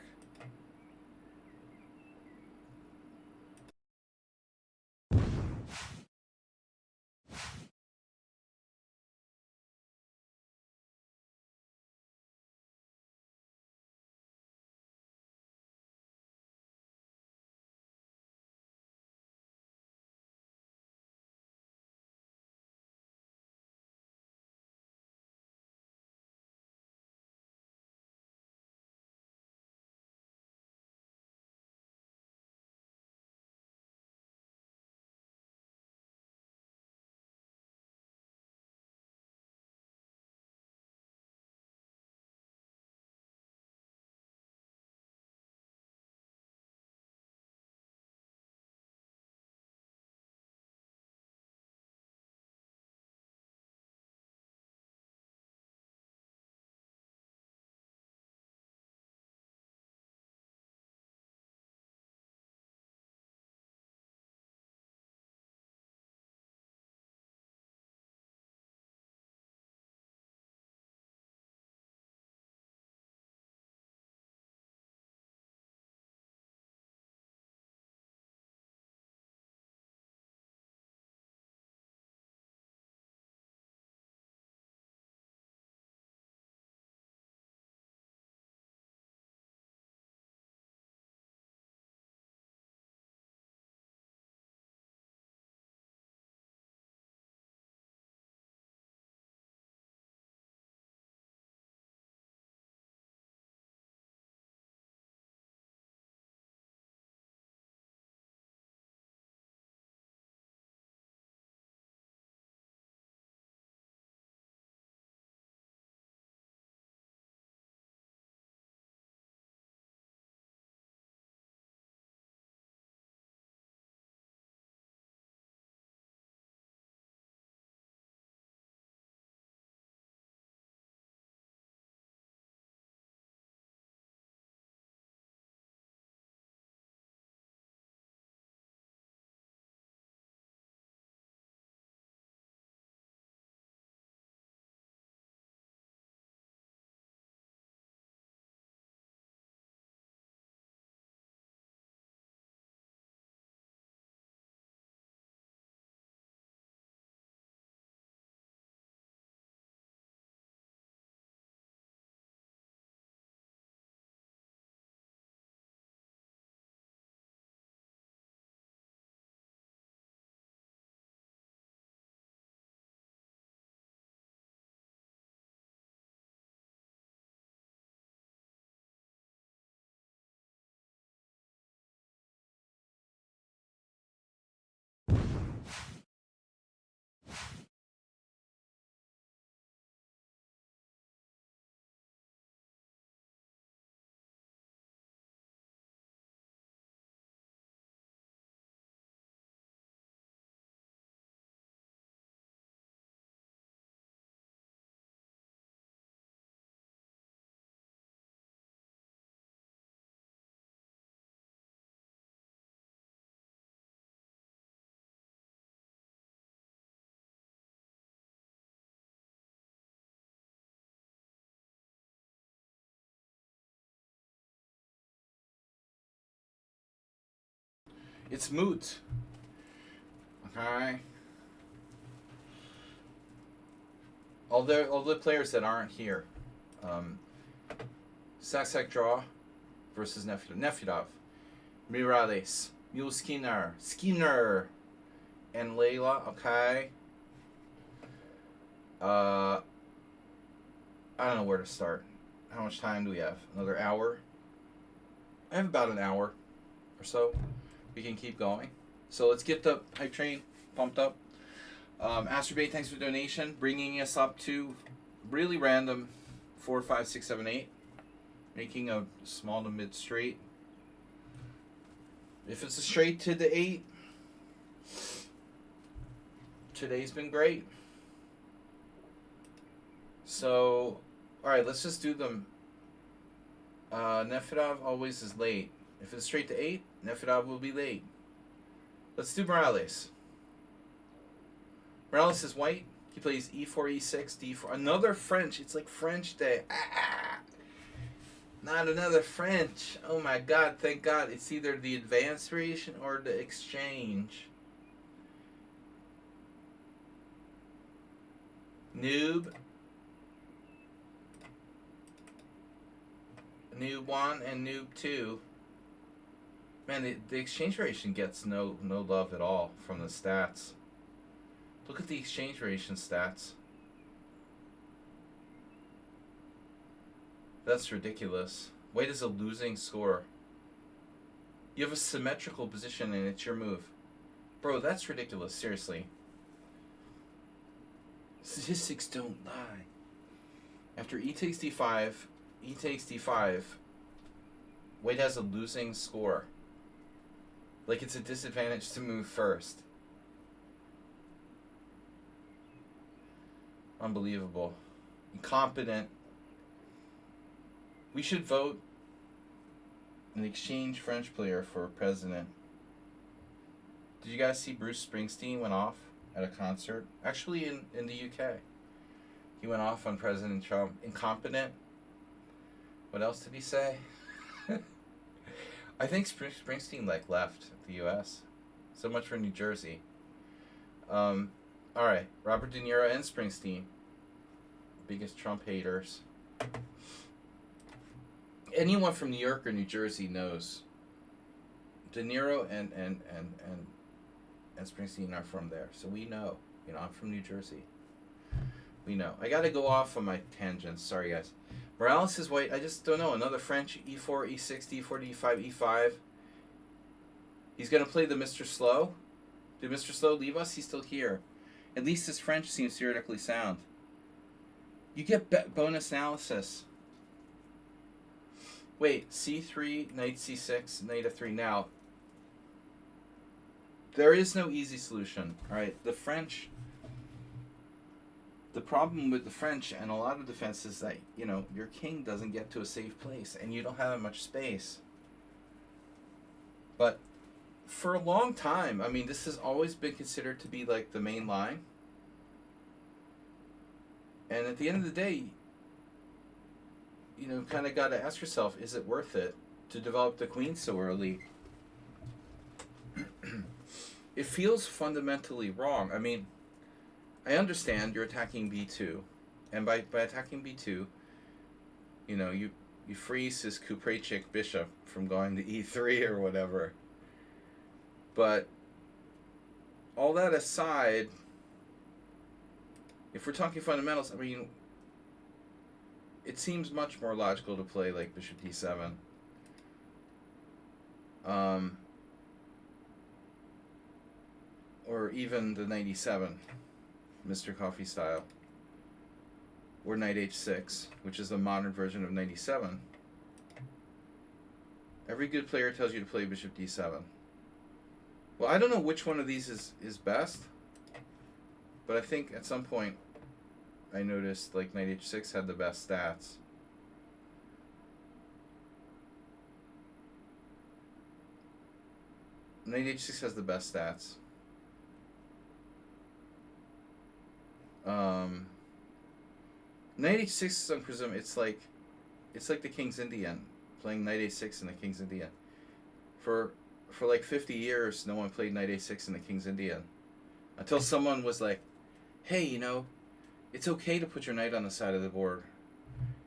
It's moot. Okay. All the players that aren't here. Saksak draw versus Nefedov. Mirales. Mule Skinner. And Layla. Okay. I don't know where to start. How much time do we have? Another hour? I have about an hour or so. We can keep going. So let's get the hype train pumped up. Asterbait, thanks for the donation. Bringing us up to really random 4, 5, 6, 7, 8. Making a small to mid straight. If it's a straight to the 8, today's been great. So, alright, let's just do them. Nefedov always is late. If it's straight to 8, Nefedov will be late. Let's do Morales. Morales is white. He plays e4, e6, d4. Another French. It's like French day. Not another French. Oh my god, thank god. It's either the advanced variation or the exchange. Noob. Noob 1 and Noob 2. Man, the exchange variation gets no love at all from the stats. Look at the exchange variation stats. That's ridiculous. White is a losing score. You have a symmetrical position and it's your move. Bro, that's ridiculous, seriously. Statistics don't lie. After e takes d5, e takes d5, White has a losing score. Like it's a disadvantage to move first. Unbelievable. Incompetent. We should vote an exchange French player for president. Did you guys see Bruce Springsteen went off at a concert? Actually in the UK. He went off on President Trump. Incompetent. What else did he say? I think Springsteen left the US. So much for New Jersey. Alright, Robert De Niro and Springsteen. Biggest Trump haters. Anyone from New York or New Jersey knows De Niro and Springsteen are from there. So we know. You know, I'm from New Jersey. We know. I gotta go off on my tangents. Sorry guys. Morales is white. I just don't know. Another French. E4, E6, D4, D5, E5. He's gonna play the Mr. Slow. Did Mr. Slow leave us? He's still here. At least his French seems theoretically sound. You get bonus analysis. Wait, C3, knight C6, knight F3. Now, there is no easy solution. Alright, the French... The problem with the French and a lot of defense is that, you know, your king doesn't get to a safe place and you don't have much space. But for a long time, I mean, this has always been considered to be like the main line. And at the end of the day, you know, kind of got to ask yourself, is it worth it to develop the queen so early? It feels fundamentally wrong. I mean, I understand you're attacking b2, and by attacking b2, you know, you freeze his Kuprechik bishop from going to e3 or whatever. But all that aside, if we're talking fundamentals, I mean, it seems much more logical to play like bishop d7. Or even the knight e7. Mr. Coffee style, or knight h6, which is the modern version of knight e7. Every good player tells you to play bishop d7. Well, I don't know which one of these is best, but I think at some point I noticed like knight h6 had the best stats. Knight h6 has the best stats. Knight h6 is on Prism. It's like the King's Indian, playing knight a6 in the King's Indian. For for like 50 years, no one played knight a6 in the King's Indian. Until someone was like, hey, you know, it's okay to put your knight on the side of the board.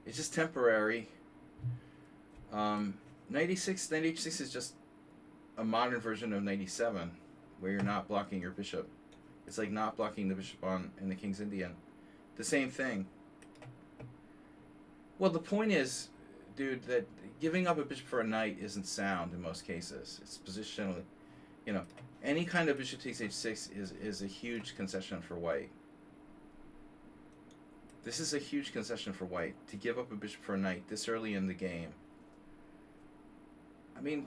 It's just temporary. Knight a6, knight h6 is just a modern version of knight e7, where you're not blocking your bishop. It's like not blocking the bishop on in the King's Indian. The same thing. Well, the point is, dude, that giving up a bishop for a knight isn't sound in most cases. It's positionally, you know, any kind of bishop takes h6 is a huge concession for white. This is a huge concession for white, to give up a bishop for a knight this early in the game. I mean,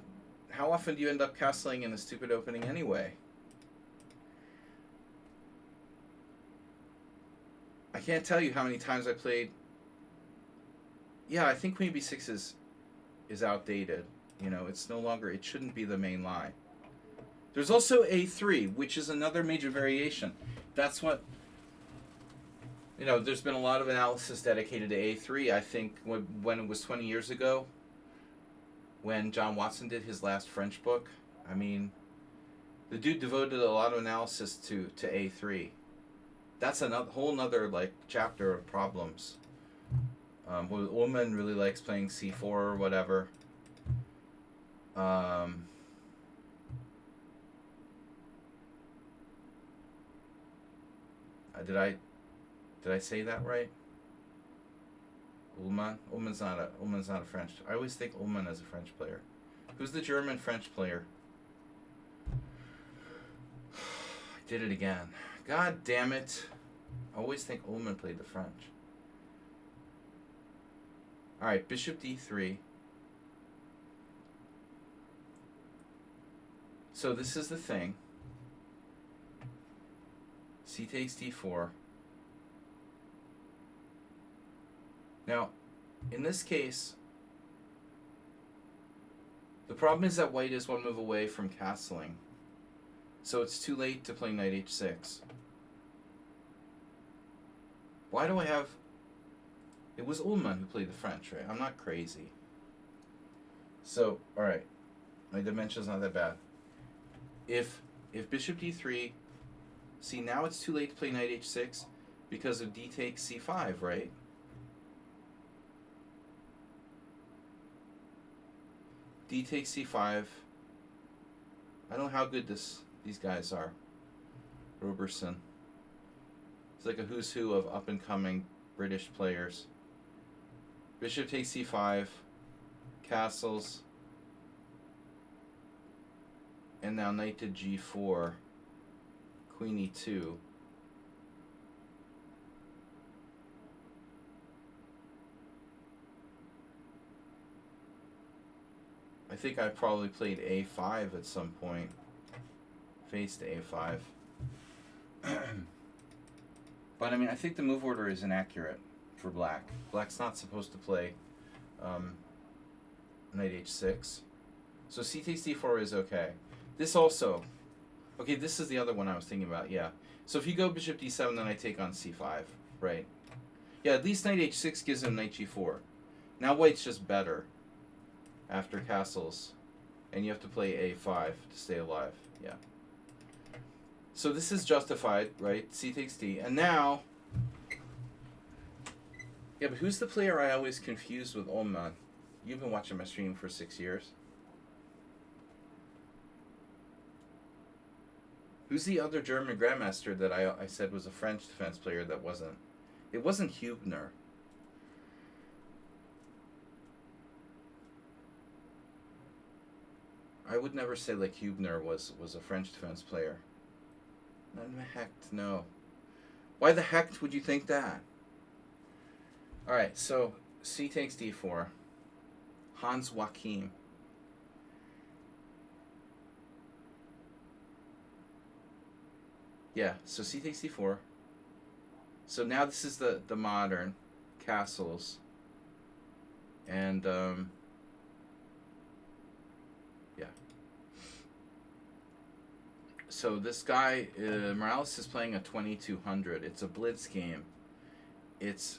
how often do you end up castling in a stupid opening anyway? I can't tell you how many times I played. Yeah, I think queen b6 is outdated. You know, it's no longer, it shouldn't be the main line. There's also a3, which is another major variation. That's what, you know, there's been a lot of analysis dedicated to a3. I think when it was 20 years ago, when John Watson did his last French book, I mean, the dude devoted a lot of analysis to a3. That's another whole nother like chapter of problems. Ullman really likes playing c4 or whatever. Did I say that right? Ullman? Ullman's not a French. I always think Ullman as a French player. Who's the German French player? I did it again. God damn it. I always think Ullman played the French. Alright, bishop d3. So this is the thing. C takes d4. Now, in this case, the problem is that white is one move away from castling. So it's too late to play knight h6. Why do I have... It was Ullman who played the French, right? I'm not crazy. So, alright. My dimension's not that bad. If bishop d3... See, now it's too late to play knight h6 because of d takes c5, right? D takes c5. I don't know how good these guys are. Roberson. It's like a who's who of up-and-coming British players. Bishop takes c5. Castles. And now knight to g4. Queen e2. I think I probably played a5 at some point. Faced a5. But I mean, I think the move order is inaccurate for black. Black's not supposed to play knight h6. So c takes d4 is okay. This also... Okay, this is the other one I was thinking about, yeah. So if you go bishop d7, then I take on c5, right? Yeah, at least knight h6 gives him knight g4. Now white's just better after castles. And you have to play a5 to stay alive, yeah. So this is justified, right? C takes d. And now... Yeah, but who's the player I always confuse with Ullman? You've been watching my stream for 6 years. Who's the other German grandmaster that I said was a French defense player that wasn't? It wasn't Hubner. I would never say like Hubner was a French defense player. None the heck, no. Why the heck would you think that? Alright, so C takes d4. Hans Joachim. Yeah, so C takes d4. So now this is the modern castles. And, yeah. So this guy, Morales is playing a 2200. It's a blitz game. It's...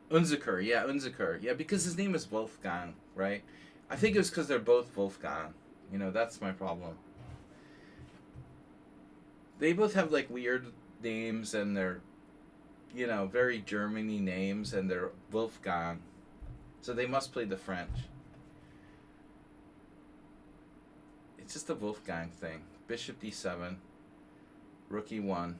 Unziker, yeah, Unziker. Yeah, because his name is Wolfgang, right? I think it was because they're both Wolfgang. You know, that's my problem. They both have like weird names and they're, you know, very Germany names and they're Wolfgang. So they must play the French. It's just a Wolfgang thing. Bishop d7, rook e1.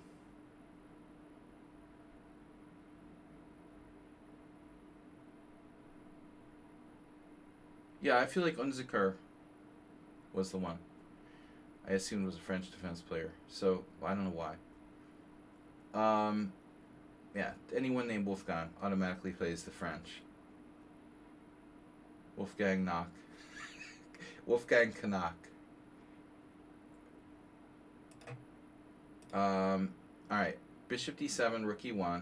Yeah, I feel like Unziker was the one. I assumed it was a French defense player. So, I don't know why. Yeah, anyone named Wolfgang automatically plays the French. Wolfgang Knock. Wolfgang Kanak. Alright. Bishop d7, rook e1.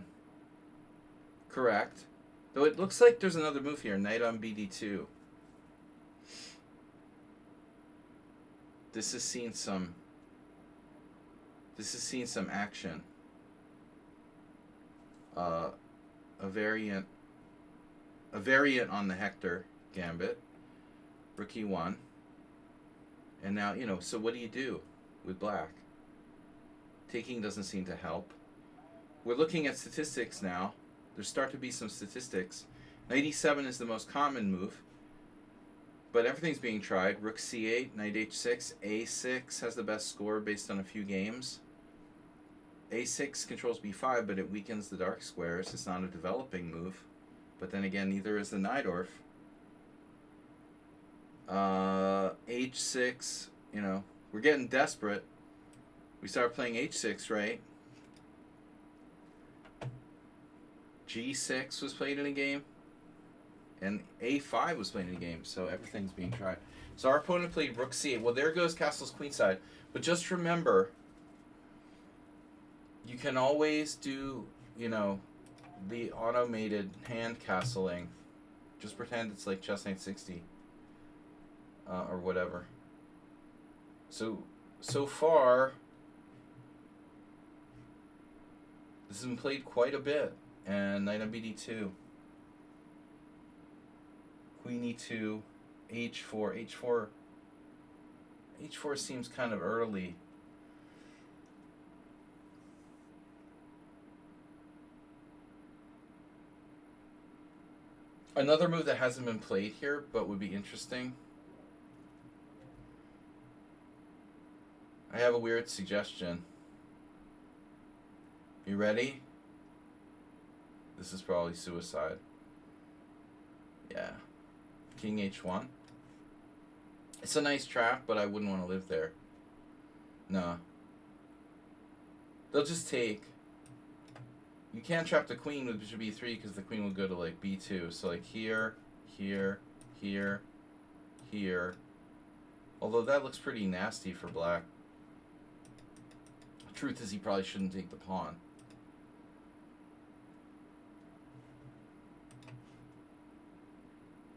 Correct. Though it looks like there's another move here. Knight on bd2. This has seen some action. A variant on the Hector gambit. Rook e1. And now, you know, so what do you do with black? Taking doesn't seem to help. We're looking at statistics now. There start to be some statistics. Knight e7 is the most common move. But everything's being tried. Rook c8, knight h6, a6 has the best score based on a few games. a6 controls b5, but it weakens the dark squares. It's not a developing move. But then again, neither is the Najdorf. h6, you know, we're getting desperate. We start playing h6, right? g6 was played in a game. And a5 was played in a game, so everything's being tried. So our opponent played rook c8. Well, there goes castle's queenside. But just remember, you can always do, you know, the automated hand castling. Just pretend it's like chess knight 60. Or whatever. So far, this has been played quite a bit. And knight on bd2. Queen e2, h4. H4 seems kind of early. Another move that hasn't been played here, but would be interesting. I have a weird suggestion. You ready? This is probably suicide. Yeah. King h1. It's a nice trap, but I wouldn't want to live there. No. They'll just take. You can't trap the queen with bishop e3 because the queen will go to like b2. So like here, here, here, here. Although that looks pretty nasty for black. Truth is he probably shouldn't take the pawn.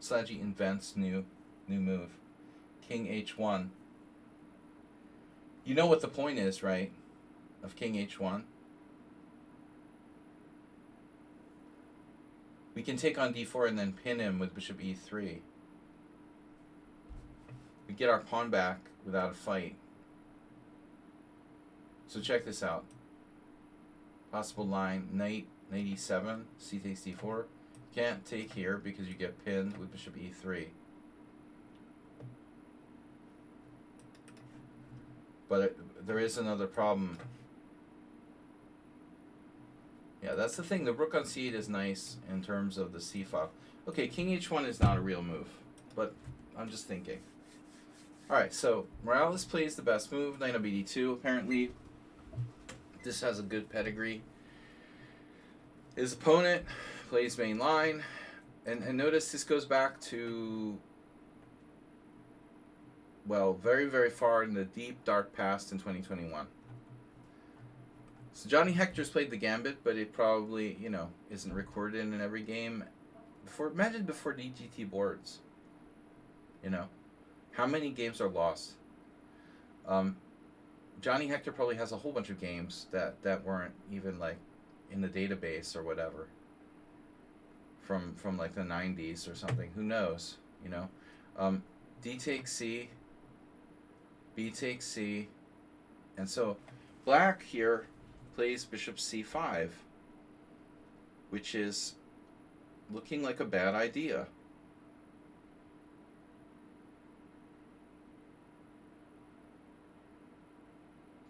Sladji invents new move. King h1. You know what the point is, right? Of king h1. We can take on d4 and then pin him with bishop e3. We get our pawn back without a fight. So check this out. Possible line, knight e7, c takes d4. Can't take here because you get pinned with bishop e3. But there is another problem. Yeah, that's the thing. The rook on c8 is nice in terms of the c file. Okay, king h1 is not a real move, but I'm just thinking. Alright, so Morales plays the best move, knight on bd2. Apparently, this has a good pedigree. His opponent plays main line, and notice this goes back to, well, very, very far in the deep, dark past in 2021. So Johnny Hector's played the Gambit, but it probably, you know, isn't recorded in every game. Imagine before DGT boards. You know, how many games are lost? Johnny Hector probably has a whole bunch of games that weren't even like in the database or whatever from like the 90s or something. Who knows? You know, D takes C, B takes C, and so black here plays bishop C5, which is looking like a bad idea.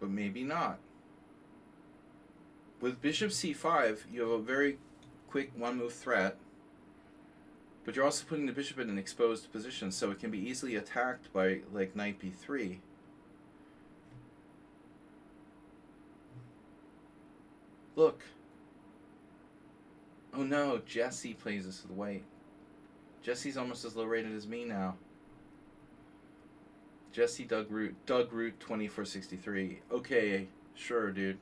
But maybe not. With bishop c5, you have a very quick one-move threat, but you're also putting the bishop in an exposed position, so it can be easily attacked by, like, knight b3. Look. Oh no, Jesse plays this with white. Jesse's almost as low rated as me now. Jesse Doug Root 2463. Okay, sure, dude.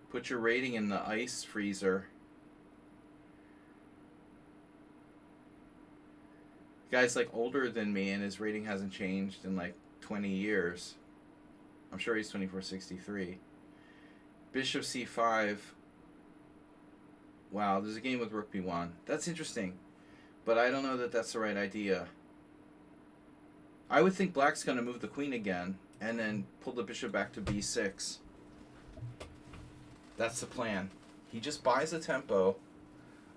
Put your rating in the ice freezer. Guy's like older than me and his rating hasn't changed in like 20 years. I'm sure he's 2463. Bishop c5. Wow, there's a game with rook b1. That's interesting. But I don't know that that's the right idea. I would think black's going to move the queen again and then pull the bishop back to b6. That's the plan. He just buys a tempo.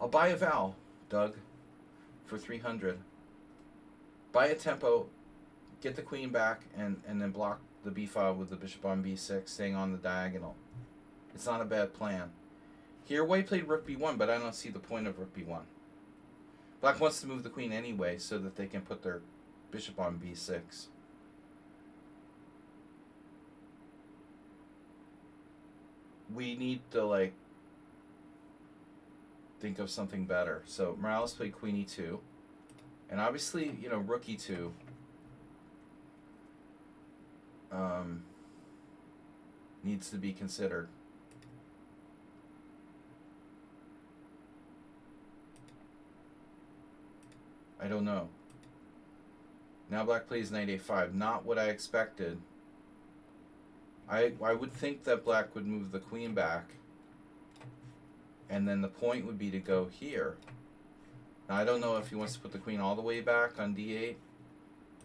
I'll buy a Val, Doug, for 300. Buy a tempo, get the queen back, and then block the b file with the bishop on b6, staying on the diagonal. It's not a bad plan. Here, white played rook b1, but I don't see the point of rook b1. Black wants to move the queen anyway so that they can put their bishop on b6. We need to, like, think of something better. So Morales played queen e2. And obviously, you know, rook e2 needs to be considered. I don't know. Now black plays knight a5. Not what I expected. I would think that black would move the queen back. And then the point would be to go here. Now I don't know if he wants to put the queen all the way back on d8.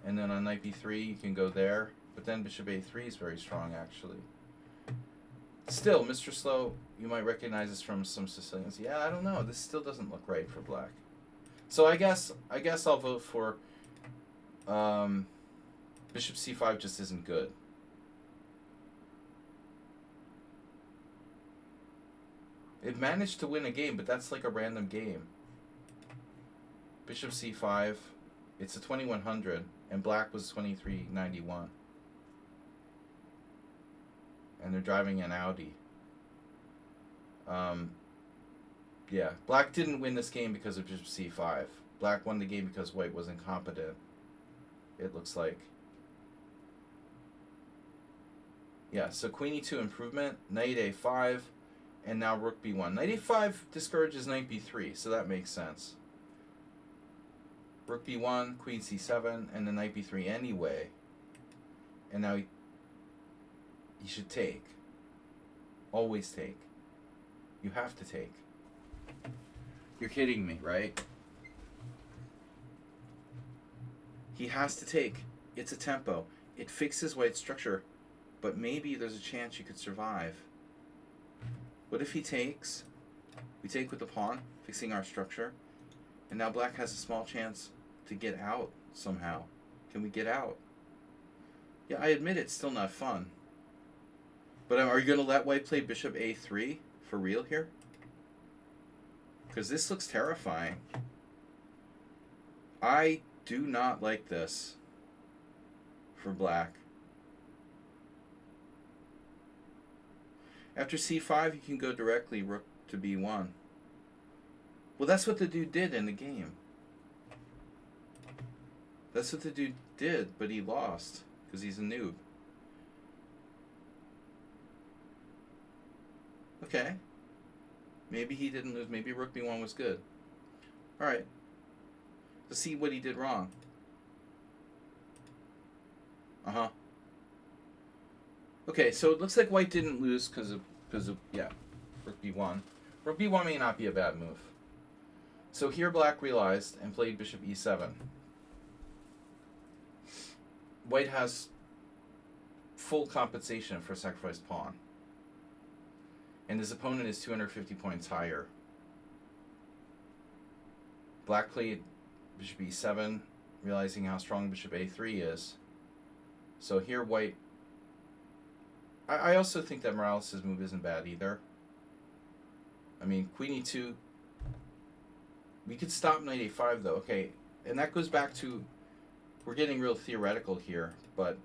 And then on knight b3 you can go there. But then bishop a3 is very strong actually. Still, Mr. Slow, you might recognize this from some Sicilians. Yeah, I don't know. This still doesn't look right for black. So I guess I'll vote for bishop c5 just isn't good. It managed to win a game, but that's like a random game. Bishop c5, it's a 2100, and black was 2391. And they're driving an Audi. Yeah, black didn't win this game because of bishop c5. Black won the game because white was incompetent, it looks like. Yeah, so queen e2 improvement, knight a5, and now rook b1. Knight a5 discourages knight b3, so that makes sense. Rook b1, queen c7, and then knight b3 anyway. And now he should take. Always take. You have to take. You're kidding me, right? He has to take. It's a tempo. It fixes white's structure, but maybe there's a chance you could survive. What if he takes? We take with the pawn, fixing our structure, and now black has a small chance to get out somehow. Can we get out? Yeah, I admit it's still not fun. But are you going to let white play bishop a3 for real here? Because this looks terrifying. I do not like this for black. After c5, you can go directly rook to b1. Well, that's what the dude did in the game. That's what the dude did, but he lost because he's a noob. Okay. Maybe he didn't lose. Maybe rook b1 was good. Alright. Let's see what he did wrong. Uh-huh. Okay, so it looks like white didn't lose because of yeah, rook b1. Rook b1 may not be a bad move. So here black realized and played bishop e7. White has full compensation for a sacrificed pawn. And his opponent is 250 points higher. Black played bishop e7, realizing how strong bishop a3 is. So here white... I also think that Morales' move isn't bad either. I mean, queen e2... We could stop knight a5 though. Okay, and that goes back to... We're getting real theoretical here, but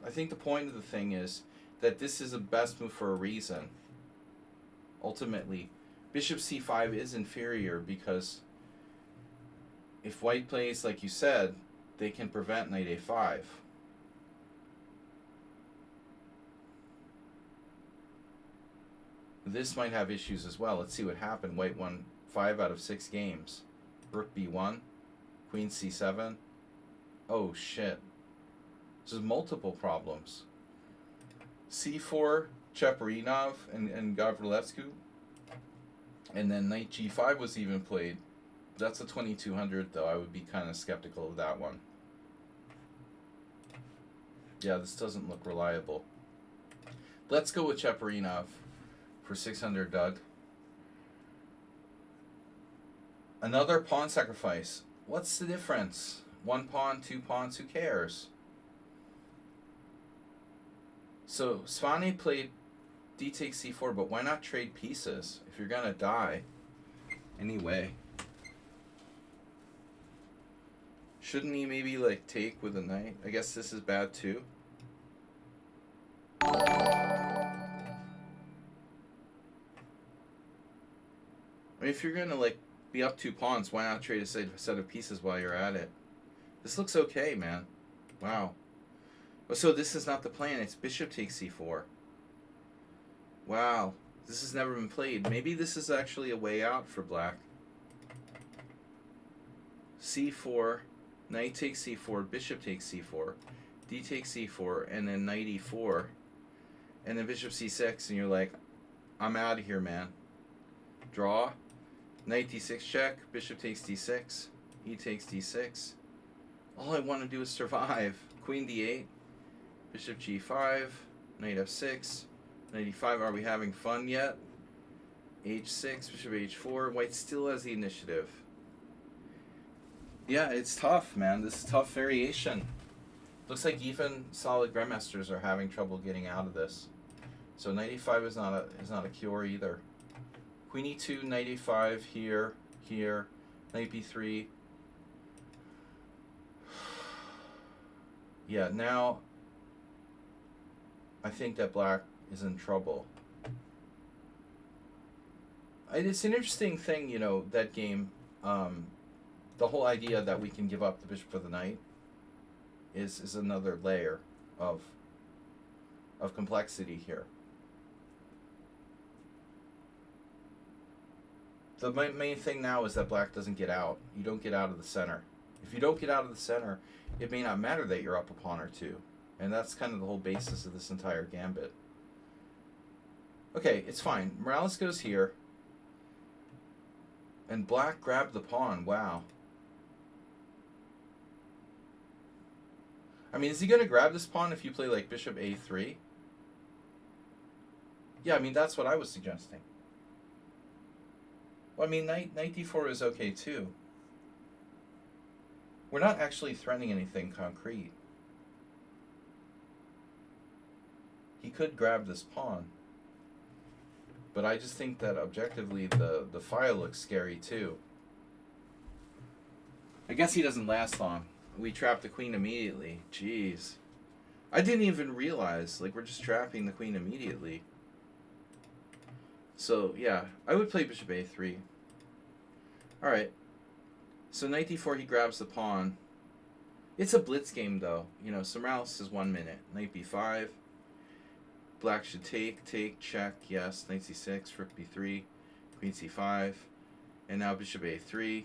I think the point of the thing is that this is the best move for a reason. Ultimately, bishop c5 is inferior because if white plays like you said, they can prevent knight a5. This might have issues as well. Let's see what happened. White won 5 out of 6 games. Rook b1, queen c7. Oh shit. This is multiple problems. c4, Cheparinov and Gavrilescu. And then knight g5 was even played. That's a 2200 though. I would be kind of skeptical of that one. Yeah, this doesn't look reliable. Let's go with Cheparinov for 600, Doug. Another pawn sacrifice. What's the difference? 1 pawn, 2 pawns, who cares? So Svane played d takes c4, but why not trade pieces if you're gonna die anyway? Shouldn't he maybe like take with a knight? I guess this is bad too. I mean, if you're gonna like be up 2 pawns, why not trade a set of pieces while you're at it? This looks okay, man. Wow. So this is not the plan. It's bishop takes c4. Wow. This has never been played. Maybe this is actually a way out for black. c4, knight takes c4, bishop takes c4, d takes c4, and then knight e4, and then bishop c6, and you're like, I'm out of here, man. Draw. Knight d6 check, bishop takes d6, e takes d6. All I want to do is survive. Queen d8, bishop g5, knight f6, knight e5. Are we having fun yet? h6, bishop h4. White still has the initiative. Yeah, it's tough, man. This is tough variation. Looks like even solid grandmasters are having trouble getting out of this. So knight e5 is not a cure either. Queen e2, knight e5, here, knight b3. Yeah, now I think that black is in trouble. It's an interesting thing, you know, that game. The whole idea that we can give up the bishop for the knight is another layer of complexity here. The main thing now is that black doesn't get out. You don't get out of the center. If you don't get out of the center, it may not matter that you're up a pawn or two. And that's kind of the whole basis of this entire gambit. Okay, it's fine. Morales goes here. And black grabbed the pawn. Wow. I mean, is he going to grab this pawn if you play like bishop a3? Yeah, I mean, that's what I was suggesting. Well, I mean, knight d4 is okay too. We're not actually threatening anything concrete. He could grab this pawn. But I just think that objectively the file looks scary too. I guess he doesn't last long. We trap the queen immediately. Jeez. I didn't even realize. Like, we're just trapping the queen immediately. So, yeah. I would play bishop a3. Alright. So, knight d4, he grabs the pawn. It's a blitz game, though. You know, so Morales is 1 minute. Knight b5. Black should take, check, yes. Knight c6, rook b3, queen c5. And now bishop a3.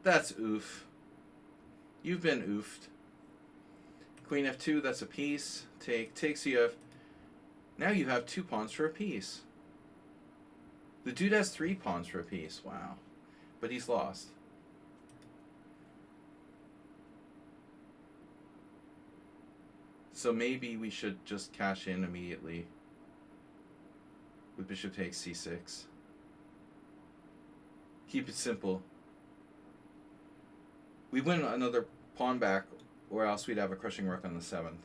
That's oof. You've been oofed. Queen f2, that's a piece. Take, so you have... Now you have 2 pawns for a piece. The dude has 3 pawns for a piece. Wow. But he's lost. So maybe we should just cash in immediately with bishop takes c6. Keep it simple. We win another pawn back, or else we'd have a crushing rook on the 7th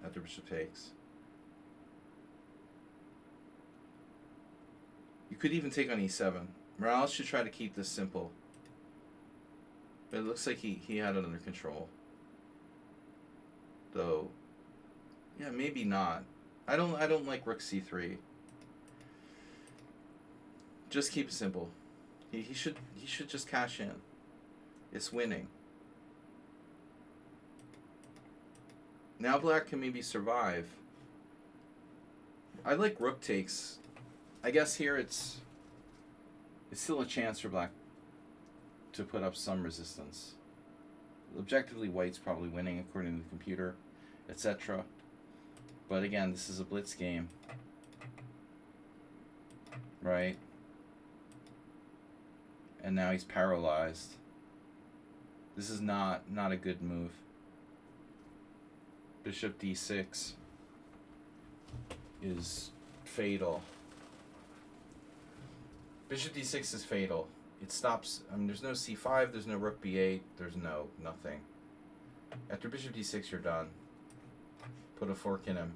after bishop takes. You could even take on e7. Morales should try to keep this simple. But it looks like he had it under control. Though, yeah, maybe not. I don't like rook c3. Just keep it simple. He should just cash in. It's winning. Now black can maybe survive. I like rook takes. I guess here it's still a chance for black to put up some resistance. Objectively, white's probably winning according to the computer, etc. But again, this is a blitz game, right? And now he's paralyzed. This is not a good move. Bishop d6 is fatal. Bishop d6 is fatal. It stops. I mean, there's no c5, there's no rook b8, there's nothing. After bishop d6, you're done. Put a fork in him.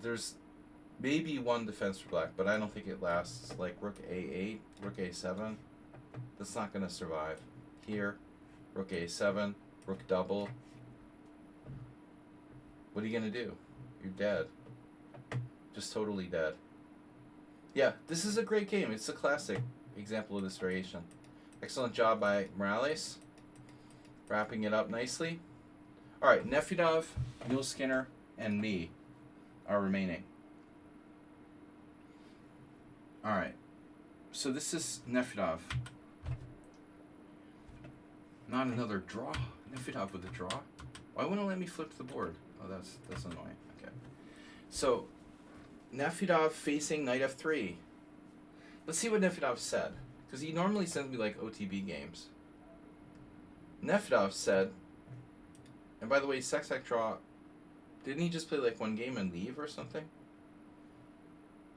There's maybe one defense for black, but I don't think it lasts. Like rook a8, rook a7. That's not going to survive. Here, rook a7, rook double. What are you going to do? You're dead. Just totally dead. Yeah, this is a great game. It's a classic example of this variation. Excellent job by Morales. Wrapping it up nicely. Alright, Nefedov, Yul Skinner, and me are remaining. Alright, so this is Nefedov. Not another draw. Nefedov with a draw. Why wouldn't it let me flip to the board? Oh, that's annoying. Okay. So, Nefedov facing knight f3. Let's see what Nefedov said. Because he normally sends me like OTB games. Nefedov said, and by the way, Sexac draw, didn't he just play like one game and leave or something?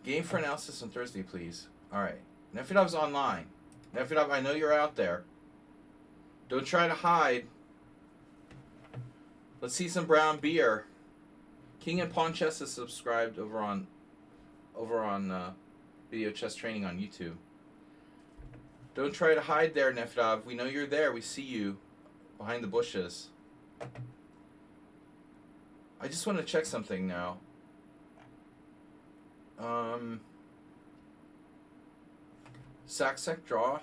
Game for analysis on Thursday, please. Alright. Nefedov's online. Nefedov, I know you're out there. Don't try to hide. Let's see some brown beer. King and Pawn Chess is subscribed over on Video Chess Training on YouTube. Don't try to hide there, Nefedov. We know you're there. We see you behind the bushes. I just want to check something now. Sexac draw.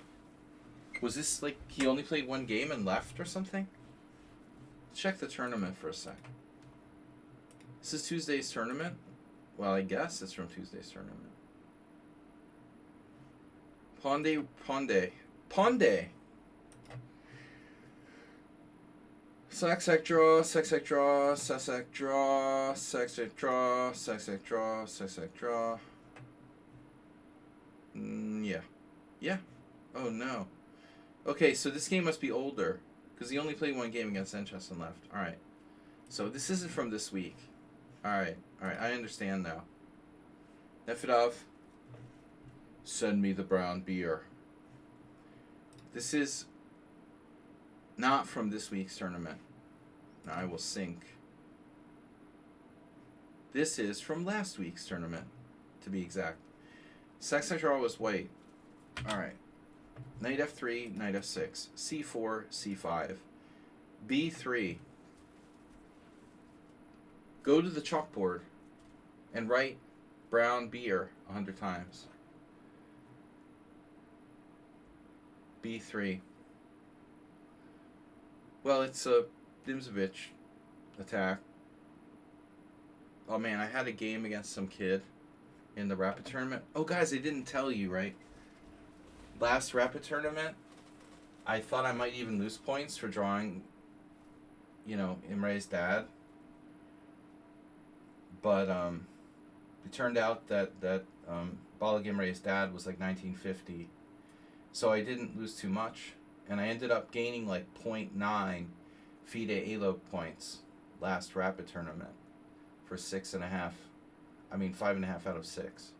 Was this like he only played one game and left or something? Check the tournament for a sec. This is Tuesday's tournament. Well, I guess it's from Tuesday's tournament. Ponde. Sexac draw, Sexac draw, Sexac draw, Sexac draw, Sexac draw, Sexac draw. Yeah. Yeah. Oh no. Okay, so this game must be older. Because he only played one game against Enchess and left. Alright. So this isn't from this week. Alright. Alright, I understand now. Nefedov, send me the brown beer. This is not from this week's tournament. Now I will sink. This is from last week's tournament, to be exact. Sexac draw was white. Alright. Knight f3, knight f6, c4, c5, b3. Go to the chalkboard and write brown beer 100 times. b3. Well, it's a Dimzovich attack. Oh man, I had a game against some kid in the Rapid tournament. Oh guys, I didn't tell you, right? Last Rapid tournament, I thought I might even lose points for drawing, you know, Imre's dad. But it turned out that Bala Gimre's dad was like 1950. So I didn't lose too much. And I ended up gaining like 0.9 FIDE ELO points last rapid tournament for 6.5. I mean 5.5 out of 6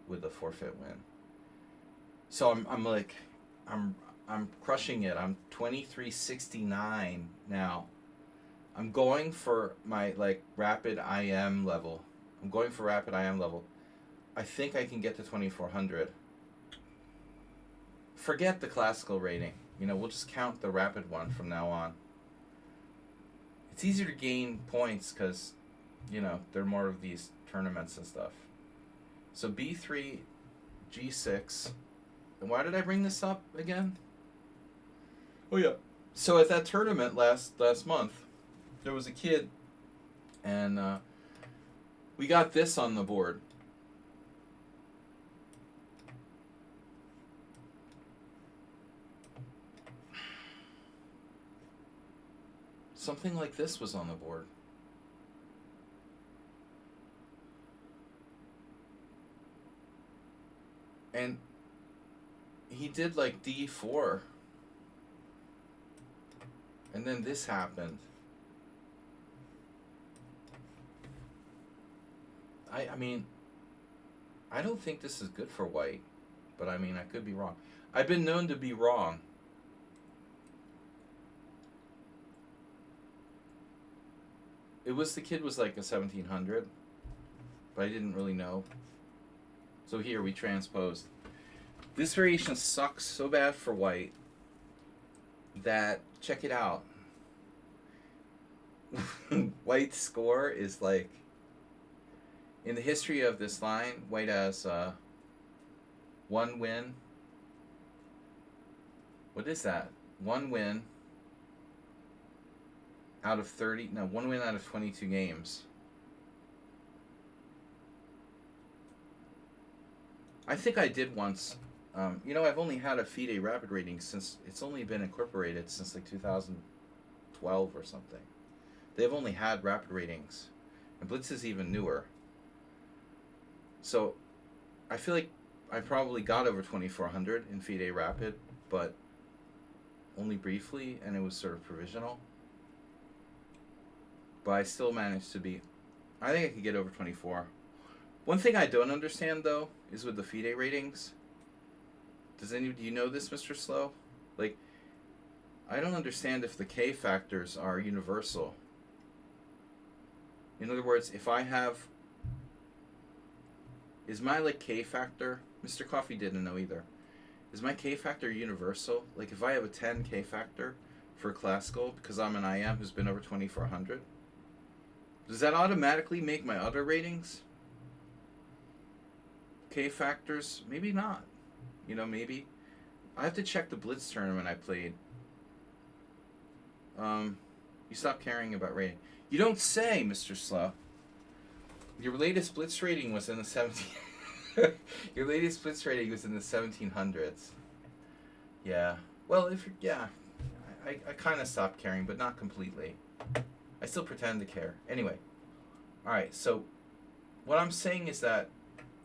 with a forfeit win. So I'm crushing it. I'm 2369 now. I'm going for my like rapid IM level. I think I can get to 2400. Forget the classical rating. We'll just count the rapid one from now on. It's easier to gain points because, there are more of these tournaments and stuff. So B3, G6. And why did I bring this up again? Oh yeah. So at that tournament last month, there was a kid, and we got this on the board. Something like this was on the board. And he did like D4. And then this happened. I mean, I don't think this is good for white. But I mean, I could be wrong. I've been known to be wrong. The kid was like a 1700, but I didn't really know. So here we transposed. This variation sucks so bad for white that, check it out. White's score is like, in the history of this line, white has 1 win. What is that? 1 win out of 30, no, 1 win out of 22 games. I think I did once. I've only had a FIDE rapid rating since, it's only been incorporated since like 2012 or something. They've only had rapid ratings. And Blitz is even newer. So I feel like I probably got over 2400 in FIDE rapid, but only briefly, and it was sort of provisional. But I still managed to be, I think I could get over 24. One thing I don't understand, though, is with the FIDE ratings. Do you know this, Mr. Slow? Like, I don't understand if the K factors are universal. In other words, if I have, is my like K factor, Mr. Coffee didn't know either, is my K factor universal? Like if I have a 10 K factor for classical because I'm an IM who's been over 2400, does that automatically make my other ratings K factors? Maybe not. Maybe. I have to check the Blitz tournament I played. You stop caring about rating. You don't say, Mr. Slow. Your latest Blitz rating was in the 1700s. Yeah. Well, I kind of stopped caring, but not completely. I still pretend to care. Anyway. All right. So, what I'm saying is that,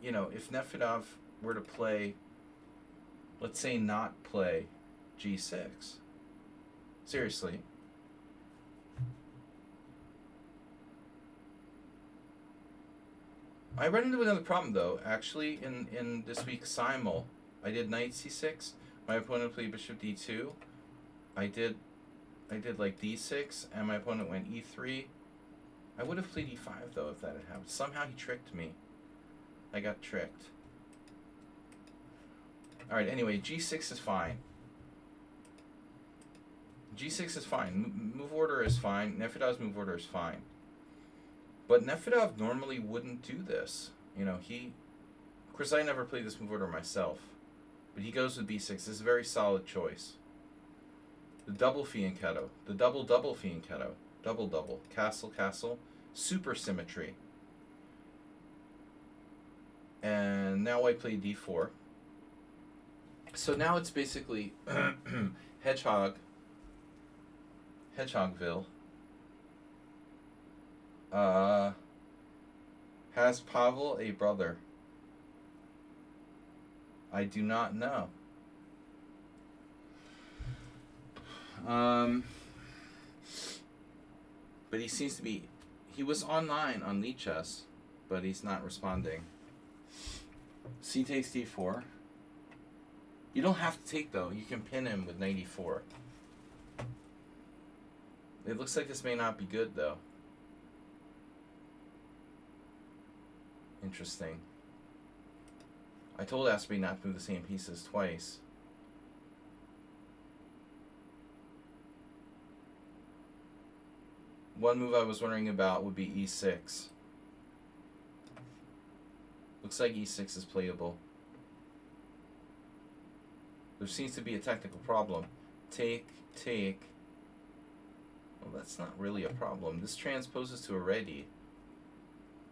if Nefedov were to play, let's say not play G6. Seriously. I run into another problem, though. Actually, in this week's Simul, I did knight c6. My opponent played bishop d2. I did like d6, and my opponent went e3. I would have played e5, though, if that had happened. Somehow he tricked me. I got tricked. Alright, anyway, g6 is fine. G6 is fine. Move order is fine. Nefedov's move order is fine. But Nefedov normally wouldn't do this. Of course, I never played this move order myself. But he goes with b6. This is a very solid choice. The double fianchetto. The double fianchetto. Double. Castle. Super symmetry. And now I play d4. So now it's basically Hedgehogville. Has Pavel a brother? I do not know. But he seems to be... He was online on Lichess, but he's not responding. C takes d4. You don't have to take, though. You can pin him with knight e4. It looks like this may not be good, though. Interesting. I told Aspie not to move the same pieces twice. One move I was wondering about would be e6. Looks like e6 is playable. There seems to be a technical problem. Take, take. Well, that's not really a problem. This transposes to a ready.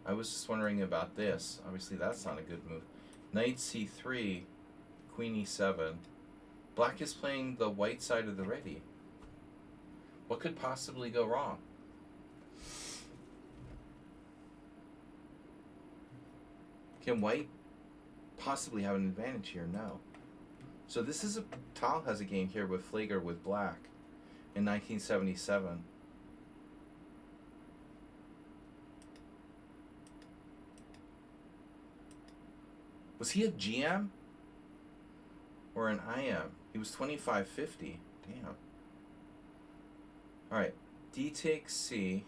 I was just wondering about this. Obviously, that's not a good move. Knight c3, queen e7. Black is playing the white side of the ready. What could possibly go wrong? Can white possibly have an advantage here? No. So this is Tal has a game here with Flager with black in 1977. Was he a GM or an IM? He was 2550. Damn. All right, D takes C.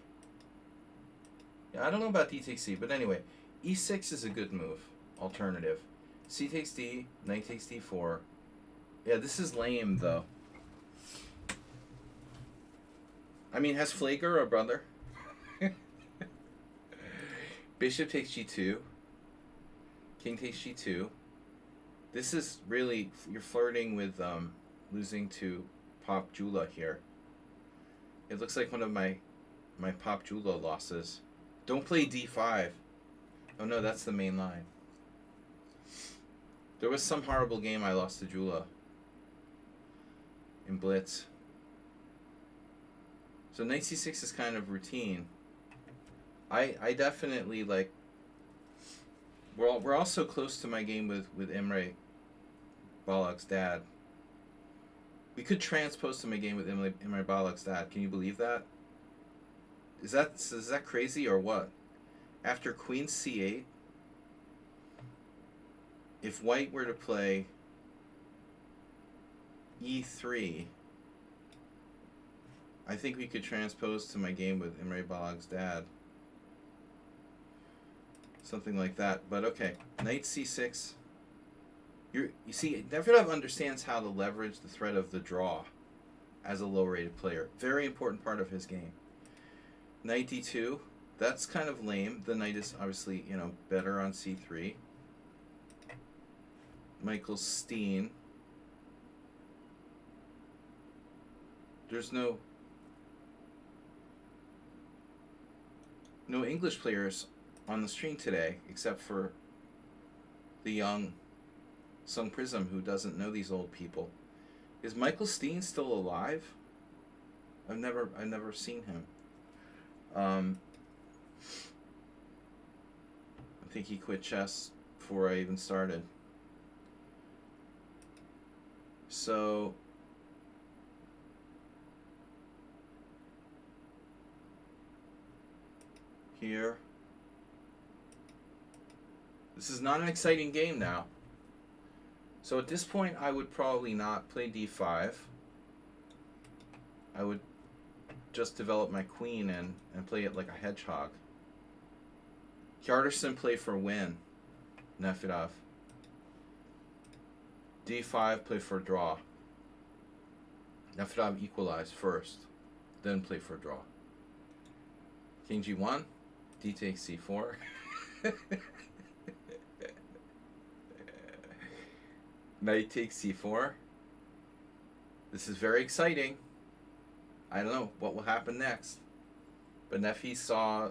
Yeah, I don't know about D takes C, but anyway, E6 is a good move. Alternative. C takes D. Knight takes D4. Yeah, this is lame though. I mean, has Flager a brother? Bishop takes G2. King takes G2. This is really, you're flirting with losing to Pop Jula here. It looks like one of my Pop Jula losses. Don't play D5. Oh no, that's the main line. There was some horrible game I lost to Jula in Blitz. So Knight C6 is kind of routine. I definitely like. We're also close to my game with Imre Balog's dad. We could transpose to my game with Imre Balog's dad. Can you believe that? Is that crazy or what? After Queen C8, if White were to play E3, I think we could transpose to my game with Imre Balog's dad. Something like that, but okay. Knight C6. You see, Nefedov understands how to leverage the threat of the draw as a low-rated player. Very important part of his game. Knight D2. That's kind of lame. The knight is obviously, better on C3. Michael Steen. There's no English players on the stream today, except for the young Sung Prism who doesn't know these old people. Is Michael Steen still alive? I've never seen him. I think he quit chess before I even started. So here. This is not an exciting game now. So at this point, I would probably not play d5. I would just develop my queen and play it like a hedgehog. Hjartarson play for win. Nefedov. d5, play for draw. Nefedov equalize first, then play for draw. King g1, d takes c4. Knight takes c4. This is very exciting. I don't know what will happen next, but Nefi saw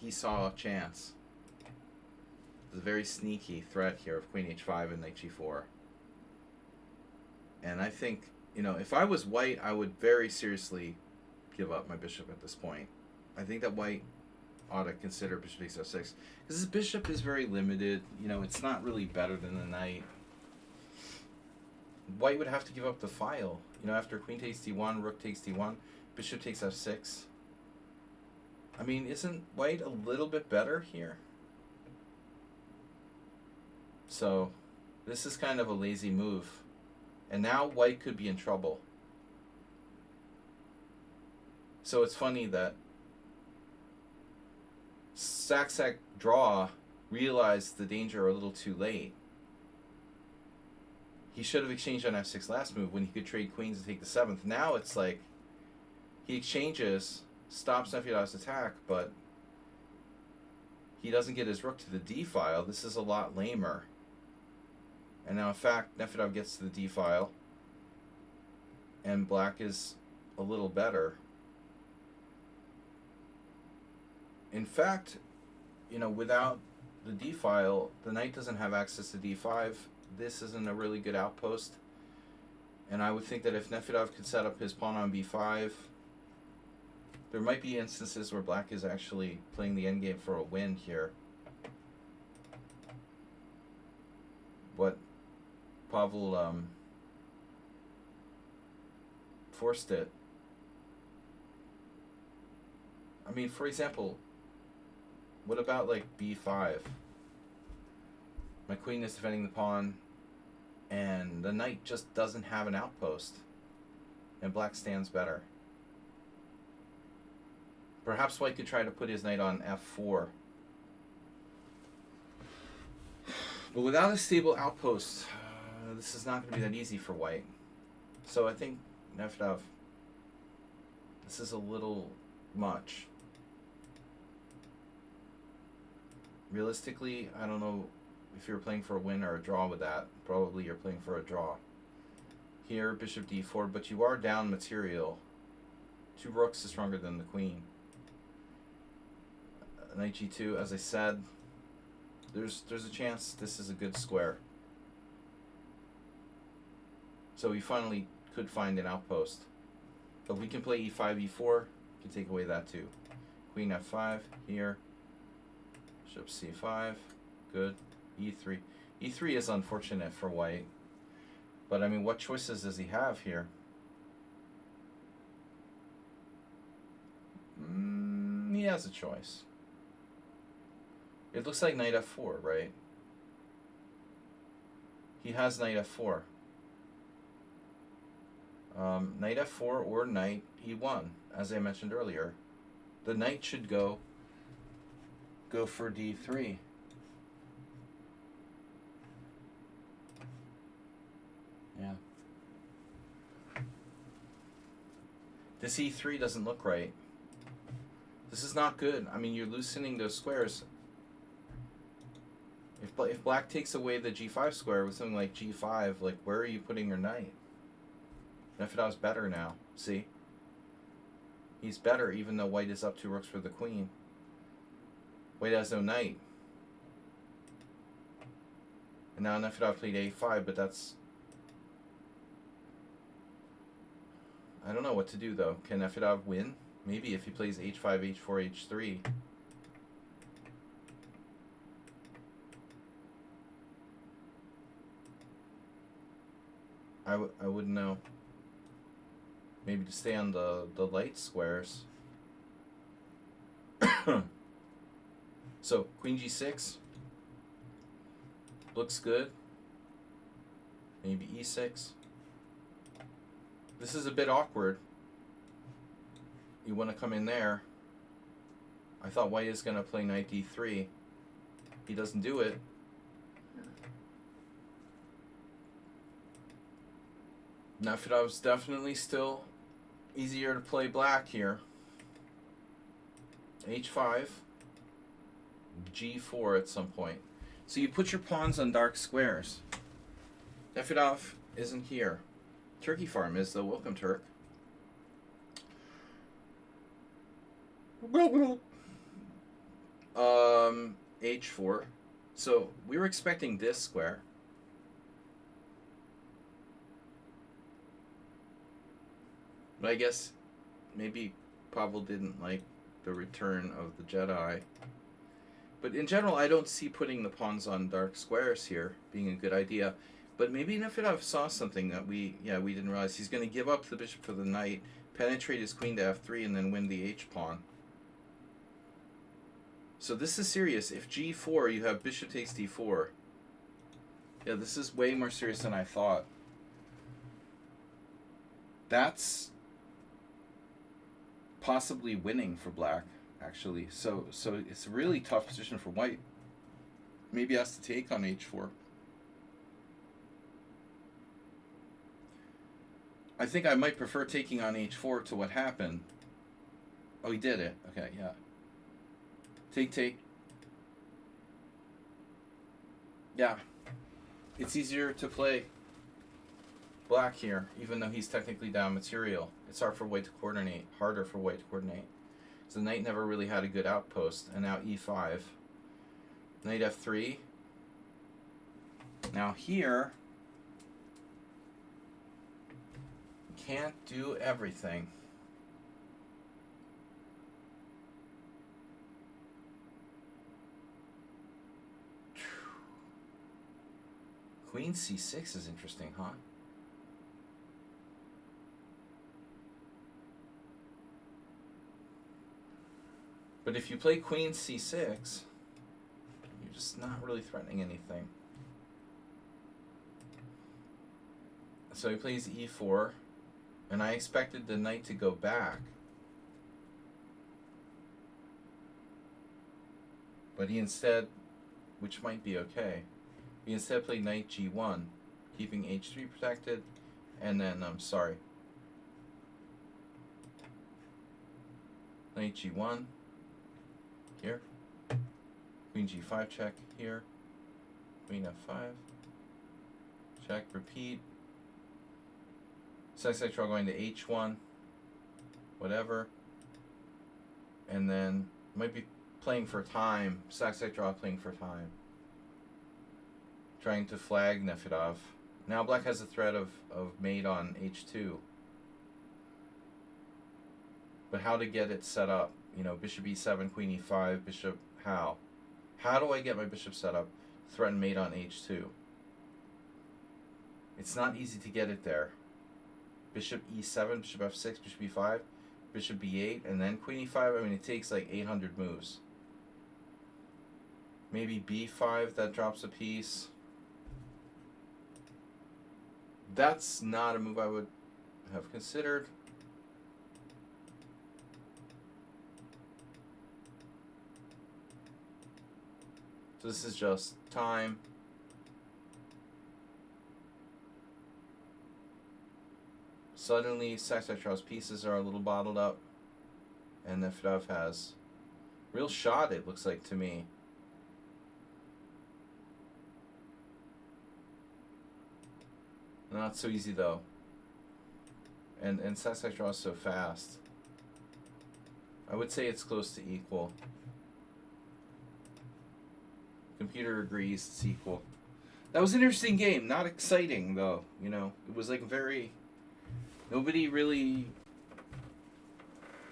a chance. There's a very sneaky threat here of queen h5 and knight g4. And I think, if I was white, I would very seriously give up my bishop at this point. I think that white ought to consider bishop takes f6, because this bishop is very limited. It's not really better than the knight. white would have to give up the file. You know, after queen takes d1, rook takes d1, bishop takes f6. I mean, isn't white a little bit better here? So, this is kind of a lazy move. And now white could be in trouble. So it's funny that Saksak Draw realized the danger a little too late. He should have exchanged on f6 last move when he could trade queens and take the 7th. Now it's like he exchanges, stops Nefedov's attack, but he doesn't get his rook to the d file. This is a lot lamer. And now, in fact, Nefedov gets to the d file, and black is a little better. In fact, you know, without the d file, the knight doesn't have access to d5. This isn't a really good outpost. And I would think that if Nefedov could set up his pawn on b5, there might be instances where black is actually playing the endgame for a win here. But Pavel forced it. I mean, for example, what about like b5? My queen is defending the pawn, and the knight just doesn't have an outpost, and black stands better. Perhaps white could try to put his knight on f4. But without a stable outpost, this is not going to be that easy for white. So I think Nefedov, this is a little much. Realistically, I don't know if you're playing for a win or a draw with that. Probably you're playing for a draw. Here, bishop d4, but you are down material. 2 rooks is stronger than the queen. Knight g2, as I said, there's a chance this is a good square. So we finally could find an outpost. But we can play e5, e4, can take away that too. Queen f5 here. Bishop c5, good. e3. e3 is unfortunate for white. But I mean, what choices does he have here? He has a choice. It looks like knight f4, right? He has knight f4. Knight f4 or knight e1, as I mentioned earlier. The knight should go for d3. Yeah. This e3 doesn't look right. This is not good. I mean, you're loosening those squares. If black takes away the g5 square with something like g5, like, where are you putting your knight? Nefedov's better now. See? He's better even though white is up 2 rooks for the queen. White has no knight. And now Nefedov played a5, but that's... I don't know what to do, though. Can Nefedov win? Maybe if he plays h5, h4, h3. I wouldn't know. Maybe to stay on the light squares. So, queen g6. Looks good. Maybe e6. This is a bit awkward. You want to come in there. I thought white is going to play knight d3. He doesn't do it. Nefedov's definitely still easier to play black here. h5. g4 at some point. So you put your pawns on dark squares. Nefedov isn't here. Turkey Farm is, though. Welcome, Turk. h4. So we were expecting this square. But I guess maybe Pavel didn't like the return of the Jedi. But in general, I don't see putting the pawns on dark squares here being a good idea. But maybe Nefedov saw something that we didn't realize. He's going to give up the bishop for the knight, penetrate his queen to f3, and then win the h-pawn. So this is serious. If g4, you have bishop takes d4. Yeah, this is way more serious than I thought. That's possibly winning for black, actually. So it's a really tough position for white. Maybe he has to take on h4. I think I might prefer taking on h4 to what happened. Oh, he did it. Okay, yeah. Take. Yeah. It's easier to play black here, even though he's technically down material. It's hard for white to coordinate. Harder for white to coordinate. So the knight never really had a good outpost. And now e5. Knight f3. Now here, can't do everything. Queen c6 is interesting, huh? But if you play queen c6, you're just not really threatening anything. So he plays e4, and I expected the knight to go back. But he instead, which might be okay, he instead played knight g1, keeping h3 protected, and then, knight g1, here, queen g5 check, here, queen f5, check, repeat, sac draw going to h1, whatever, and then might be playing for time, sac draw playing for time. Trying to flag Nefedov. Now black has a threat of mate on h2. But how to get it set up? You know, bishop e7, queen e5, bishop how? How do I get my bishop set up? Threaten mate on h2. It's not easy to get it there. Bishop e7, bishop f6, bishop e5, bishop b8, and then queen e5. I mean, it takes like 800 moves. Maybe b5, that drops a piece. That's not a move I would have considered. So this is just time. Suddenly, Sac-Sactraw's pieces are a little bottled up, and Nefedov has real shot, it looks like to me. Not so easy though. And Sac-Sactraw is so fast. I would say it's close to equal. Computer agrees it's equal. That was an interesting game. Not exciting though. You know, it was like nobody really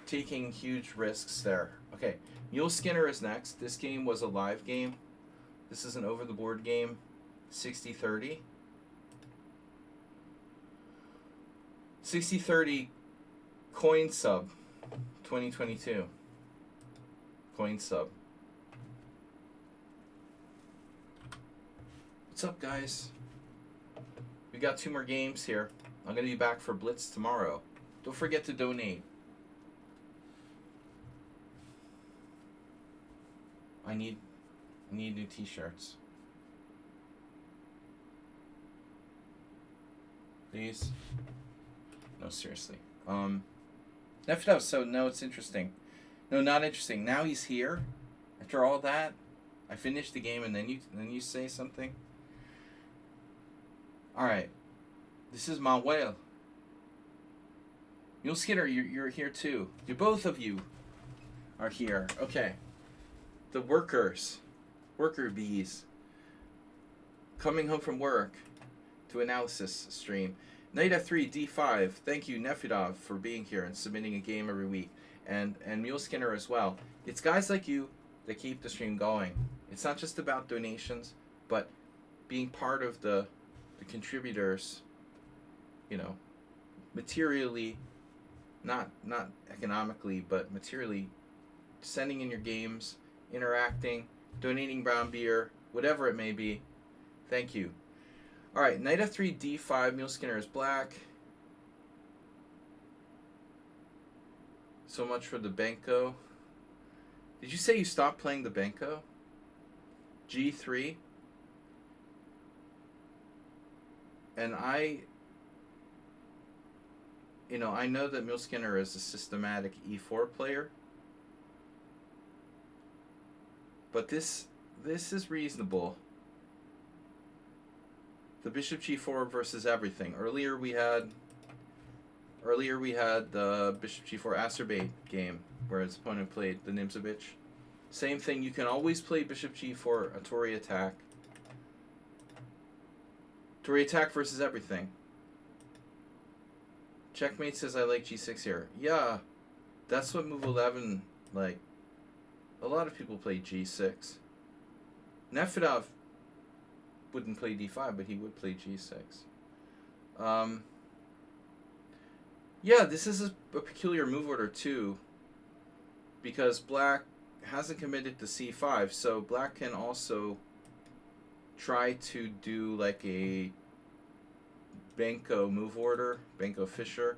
taking huge risks there. Okay, Mule Skinner is next. This game was a live game. This is an over-the-board game. 60-30. 60-30 coin sub 2022. Coin sub. What's up, guys? We got 2 more games here. I'm going to be back for Blitz tomorrow. Don't forget to donate. I need new t-shirts. Please. No, seriously. Nefedov, so no, it's interesting. No, not interesting. Now he's here. After all that, I finished the game and then you say something. Alright. This is Manuel. Mule Skinner, you're here too. Both of you are here. Okay. The worker bees, coming home from work to analysis stream. Knight f3, d5. Thank you, Nefedov, for being here and submitting a game every week. And Mule Skinner as well. It's guys like you that keep the stream going. It's not just about donations, but being part of the the contributors, you know, materially, not economically, but materially, sending in your games, interacting, donating brown beer, whatever it may be. Thank you. All right, knight f3, d5. Mule Skinner is black. So much for the Benko. Did you say you stopped playing the Benko? G3. And I know that Mule Skinner is a systematic e4 player. But this is reasonable. The bishop g4 versus everything. Earlier we had the bishop g4 acerbate game where his opponent played the Nimzovich. Same thing. You can always play bishop g4, a Tory attack. Tory attack versus everything. Checkmate says I like g6 here. Yeah, that's what move 11 like. A lot of people play g6. Nefedov wouldn't play d5, but he would play g6. Yeah, this is a peculiar move order too, because black hasn't committed to c5, so black can also try to do like a Benko move order, Benko Fischer,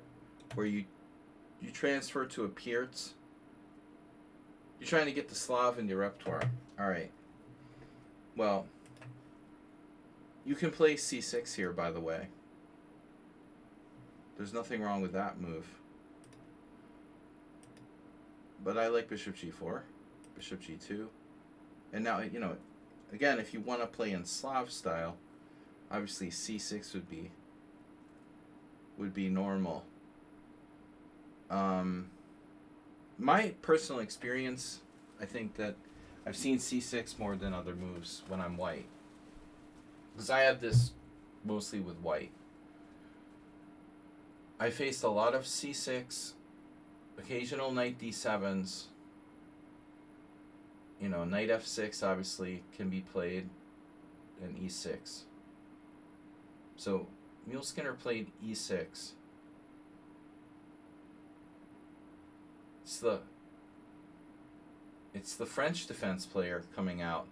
where you transfer to a Pirtz. You're trying to get the Slav in your repertoire. Alright. Well, you can play c6 here, by the way. There's nothing wrong with that move. But I like bishop g4, bishop g2. And now, again, if you want to play in Slav style, obviously c6 would be normal. My personal experience, I think that I've seen c6 more than other moves when I'm white. Because I have this mostly with white. I faced a lot of c6, occasional knight d7s. Knight f6 obviously can be played, and e6. So Mule Skinner played e6. It's the French defense player coming out.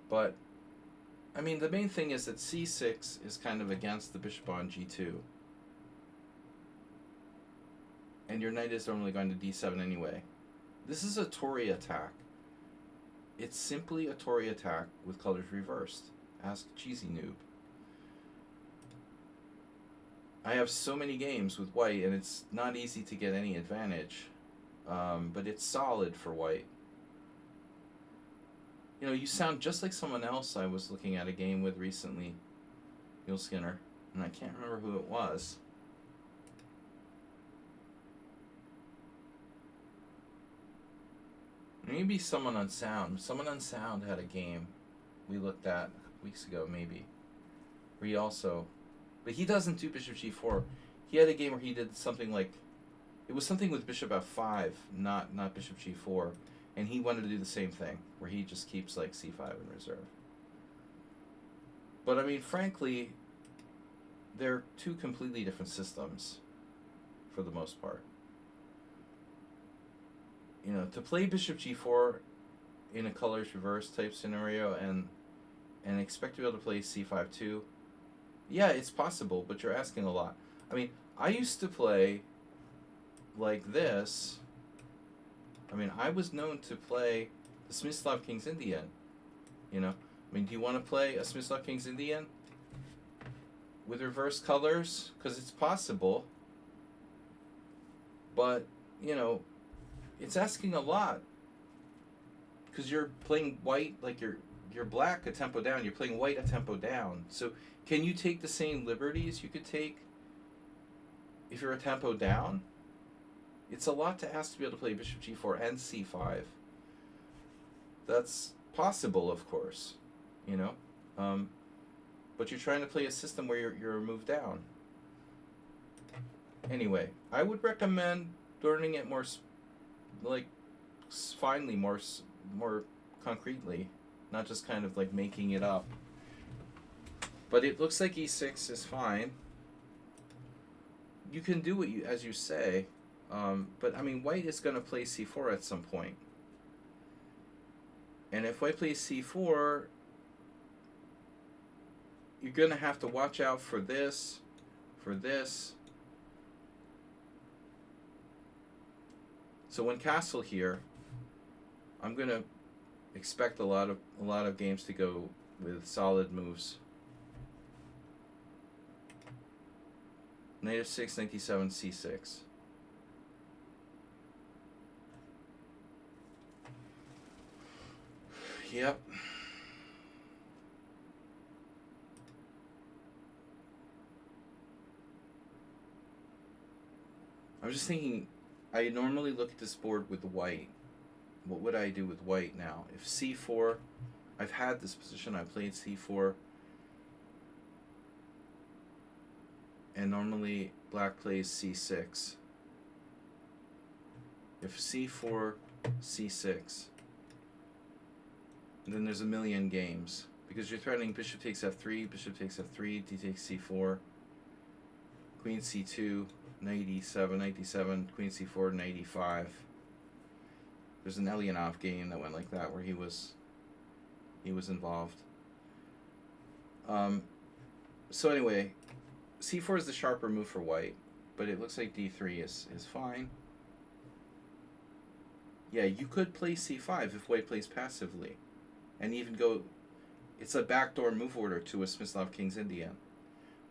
But I mean, the main thing is that c6 is kind of against the bishop on g2. And your knight is normally going to d7 anyway. This is a Tory attack. It's simply a Tory attack with colors reversed. Ask Cheesy Noob. I have so many games with white, and it's not easy to get any advantage. But it's solid for white. You sound just like someone else I was looking at a game with recently, Mule Skinner, and I can't remember who it was. Maybe Someone Unsound. Someone Unsound had a game we looked at weeks ago, maybe. Where he also... But he doesn't do bishop g4. He had a game where he did something like... It was something with bishop f5, not bishop g4. And he wanted to do the same thing, where he just keeps like c5 in reserve. But I mean, frankly, they're two completely different systems, for the most part. To play bishop g4 in a colors reverse type scenario and expect to be able to play c5 too, yeah, it's possible, but you're asking a lot. I mean, I used to play like this. I mean, I was known to play the Smyslov King's Indian. Do you want to play a Smyslov King's Indian with reverse colors? Because it's possible. But, it's asking a lot. Because you're playing white, like you're black a tempo down. You're playing white a tempo down. So can you take the same liberties you could take if you're a tempo down? It's a lot to ask to be able to play bishop g4 and c5. That's possible, of course, but you're trying to play a system where you're moved down. Anyway, I would recommend learning it more, finely, more concretely, not just kind of like making it up But it looks like e6 is fine. You can do what you as you say, but I mean, white is going to play c4 at some point. And if white plays c4, you're going to have to watch out for this, for this. So when castle here, I'm going to expect a lot of games to go with solid moves. Knight f6, knight d7, c6. Yep. I'm just thinking, I normally look at this board with white. What would I do with white now? If c4, I've had this position, I played c4. And normally black plays c6. If c4, c6, then there's a million games. Because you're threatening bishop takes f3, bishop takes f3, d takes c4, queen c2, knight e7, knight d7, queen c4, knight e5. There's an Elianov game that went like that where he was involved. So anyway, c4 is the sharper move for white, but it looks like d3 is fine. Yeah, you could play c5 if white plays passively, and even go. It's a backdoor move order to a Smyslov King's Indian.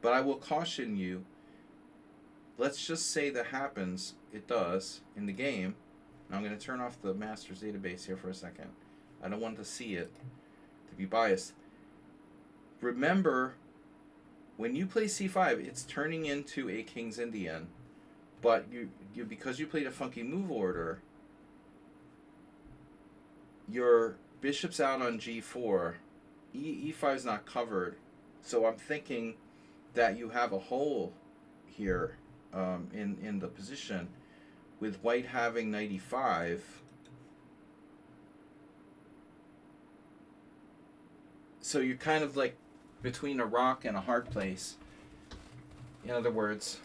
But I will caution you, let's just say that happens, it does, in the game. Now I'm going to turn off the master's database here for a second. I don't want to see it, to be biased. Remember, when you play c5, it's turning into a King's Indian. But you because you played a funky move order, your bishop's out on g4. E5 is not covered, so I'm thinking that you have a hole here in the position, with white having knight e5. So you're kind of like between a rock and a hard place. In other words,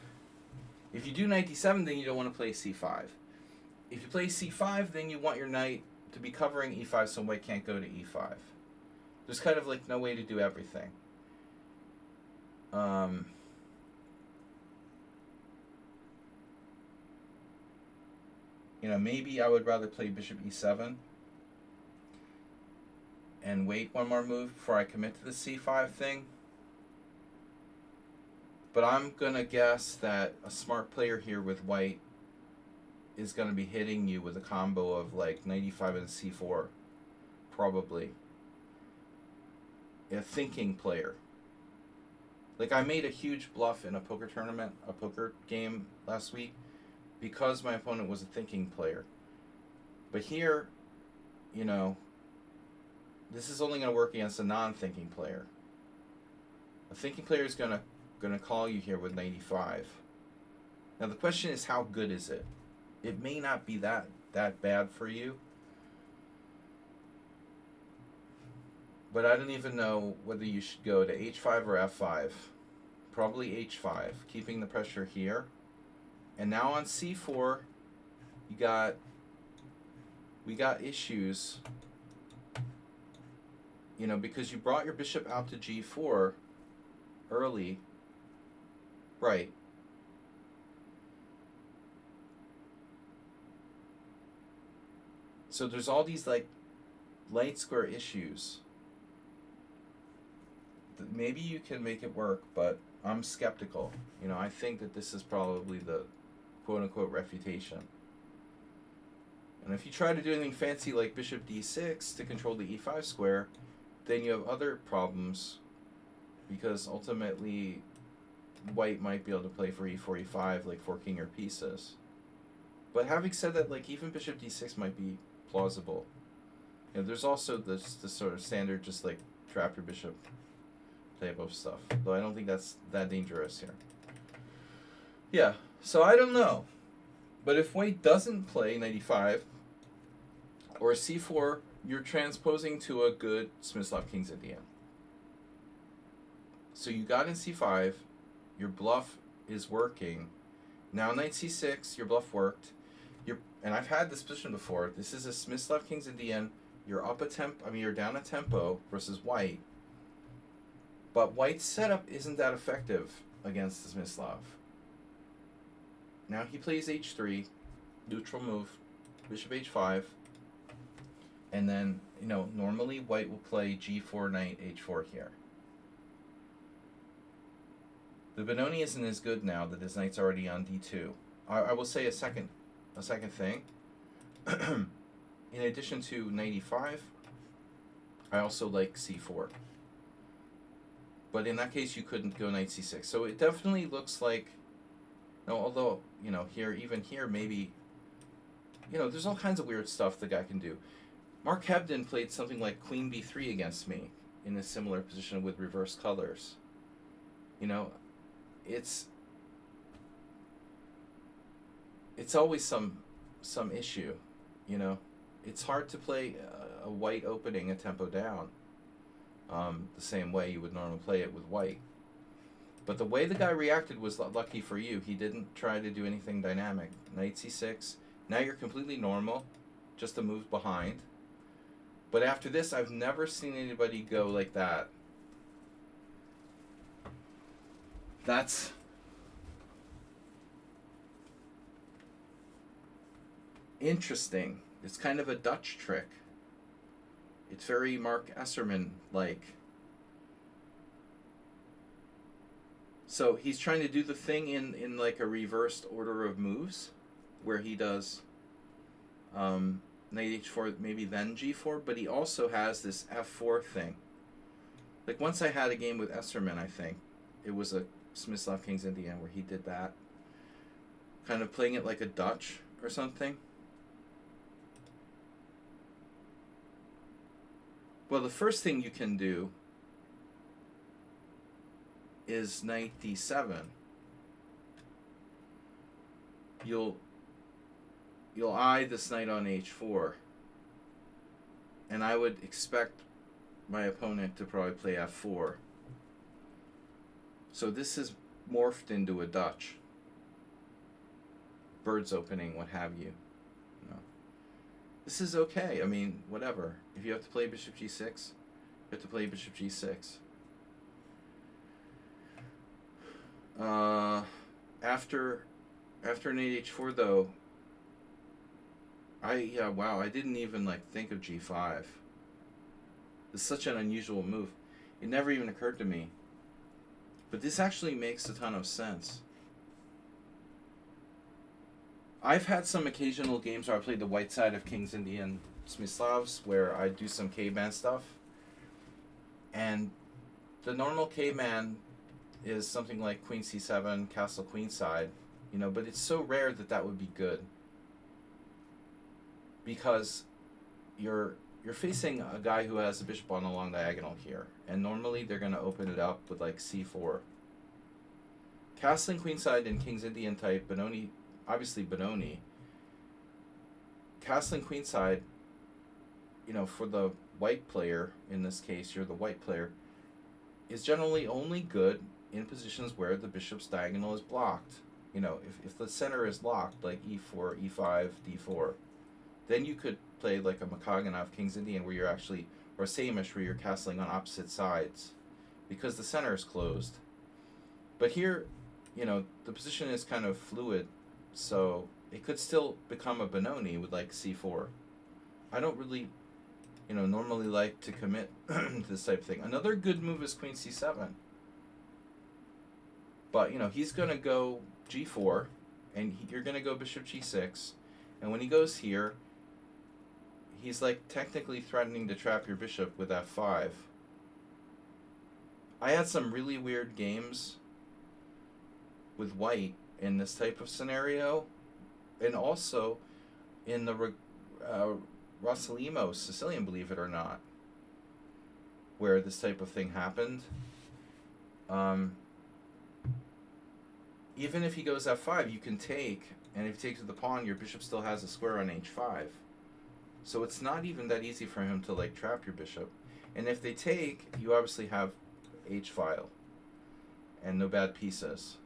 if you do knight d7, then you don't want to play c5. If you play c5, then you want your knight to be covering e5 so white can't go to e5. There's kind of like no way to do everything. Maybe I would rather play bishop e7 and wait one more move before I commit to the c5 thing. But I'm going to guess that a smart player here with white is going to be hitting you with a combo of like knight e5 and c4, probably. A thinking player. Like, I made a huge bluff in a poker tournament, a poker game last week, because my opponent was a thinking player. But here, this is only going to work against a non-thinking player. A thinking player is going to call you here with knight e5. Now the question is, how good is it? It may not be that bad for you. But I don't even know whether you should go to h5 or f5. Probably h5, keeping the pressure here. And now on c4, we got issues, because you brought your bishop out to g4 early, right? So there's all these like light square issues. Maybe you can make it work, but I'm skeptical. I think that this is probably the quote-unquote refutation. And if you try to do anything fancy like bishop d6 to control the e5 square, then you have other problems, because ultimately white might be able to play for e4, e5, like for king or pieces. But having said that, like even bishop d6 might be plausible. There's also this sort of standard just like trap your bishop type of stuff, though I don't think that's that dangerous here. Yeah, so I don't know. But if white doesn't play knight e5 or c4, you're transposing to a good Smyslov King's Indian. So you got in c5, your bluff is working. Now knight c6, your bluff worked. And I've had this position before. This is a Smyslov King's Indian. You're up a tempo. I mean, you're down a tempo versus white. But white's setup isn't that effective against the Smyslov. Now he plays h3, neutral move, bishop h5, and then, you know, normally white will play g4, knight h4 here. The Benoni isn't as good now that his knight's already on d2. I will say a second thing. In addition to knight e5, I also like c4. But in that case, you couldn't go knight c6. So it definitely looks like, no, although, you know, even here, maybe, you know, there's all kinds of weird stuff the guy can do. Mark Hebden played something like queen b3 against me in a similar position with reverse colors. You know, it's always some issue, you know. It's hard to play a white opening a tempo down the same way you would normally play it with white. But the way the guy reacted was lucky for you. He didn't try to do anything dynamic. Knight c6. Now you're completely normal, just a move behind. But after this, I've never seen anybody go like that. That's interesting. It's kind of a Dutch trick. It's very Mark Esserman-like. So he's trying to do the thing in like a reversed order of moves, where he does knight h4, maybe then g4, but he also has this f4 thing. Like once I had a game with Esserman, I think. It was a Smyslov King's Indian where he did that. Kind of playing it like a Dutch or something. Well, the first thing you can do is knight d7. You'll eye this knight on h4. And I would expect my opponent to probably play f4. So this is morphed into a Dutch. Bird's opening, what have you. No. This is okay. I mean, whatever. If you have to play bishop g6, you have to play bishop g6. After knight h4 though, wow, I didn't even like think of g5. It's such an unusual move. It never even occurred to me. But this actually makes a ton of sense. I've had some occasional games where I played the white side of King's Indian Smyslavs where I do some K-man stuff. And the normal K-man is something like queen c7, castle queenside, you know, but it's so rare that that would be good. Because you're facing a guy who has a bishop on a long diagonal here, and normally they're going to open it up with like c4. Castling queenside in King's Indian type, Benoni, obviously Benoni. Castling queenside, you know, for the white player, in this case you're the white player, is generally only good in positions where the bishop's diagonal is blocked. You know, if the center is locked, like e4, e5, d4, then you could play like a Makaganov King's Indian where you're actually, or Samish where you're castling on opposite sides because the center is closed. But here, you know, the position is kind of fluid, so it could still become a Benoni with like c4. I don't really, you know, normally like to commit to this type of thing. Another good move is queen c7. But, you know, he's going to go g4, and you're going to go bishop g6. And when he goes here, he's like technically threatening to trap your bishop with f5. I had some really weird games with white in this type of scenario, and also in the Rossolimo Sicilian, believe it or not, where this type of thing happened. Even if he goes f5, you can take, and if he takes with the pawn, your bishop still has a square on h5. So it's not even that easy for him to like trap your bishop. And if they take, you obviously have h-file. and no bad pieces.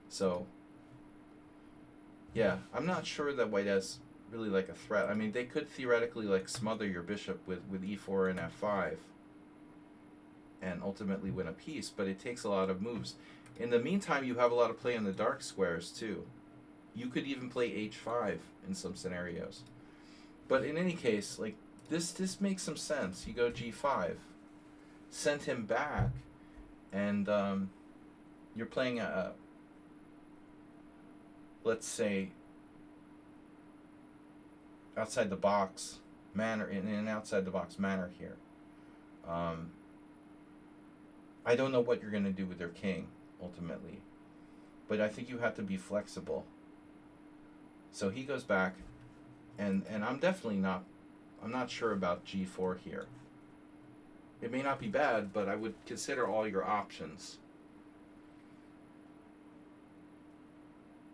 So, yeah, I'm not sure that white has really like a threat. I mean, they could theoretically like smother your bishop with e4 and f5 and ultimately win a piece, but it takes a lot of moves. In the meantime, you have a lot of play on the dark squares too. You could even play h5 in some scenarios. But in any case, like this makes some sense. You go g5, send him back, and you're playing a, let's say, outside the box manner, in an outside the box manner here. I don't know what you're going to do with your king ultimately, but I think you have to be flexible. So he goes back, and I'm definitely not, I'm not sure about g4 here. It may not be bad, but I would consider all your options.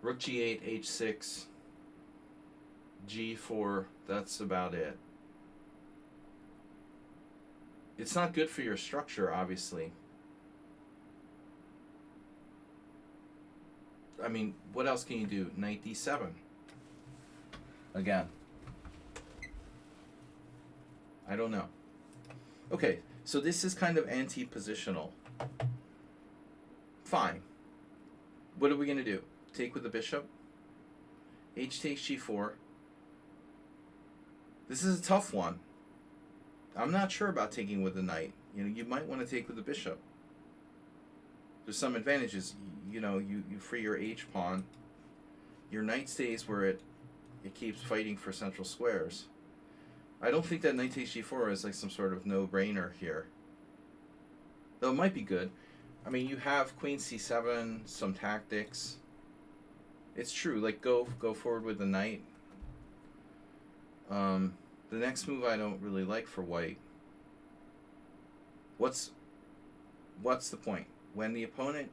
Rook g8, h6, g4, that's about it. It's not good for your structure, obviously. I mean, what else can you do? Knight d7. Again. I don't know. Okay, so this is kind of anti-positional. Fine. What are we going to do? Take with the bishop? H takes g4. This is a tough one. I'm not sure about taking with the knight. You know, you might want to take with the bishop. There's some advantages. You know, you free your h pawn. Your knight stays where it keeps fighting for central squares. I don't think that knight takes g4 is like some sort of no-brainer here. Though it might be good. I mean, you have queen c7, some tactics. It's true, like go forward with the knight. The next move I don't really like for white. What's the point? When the opponent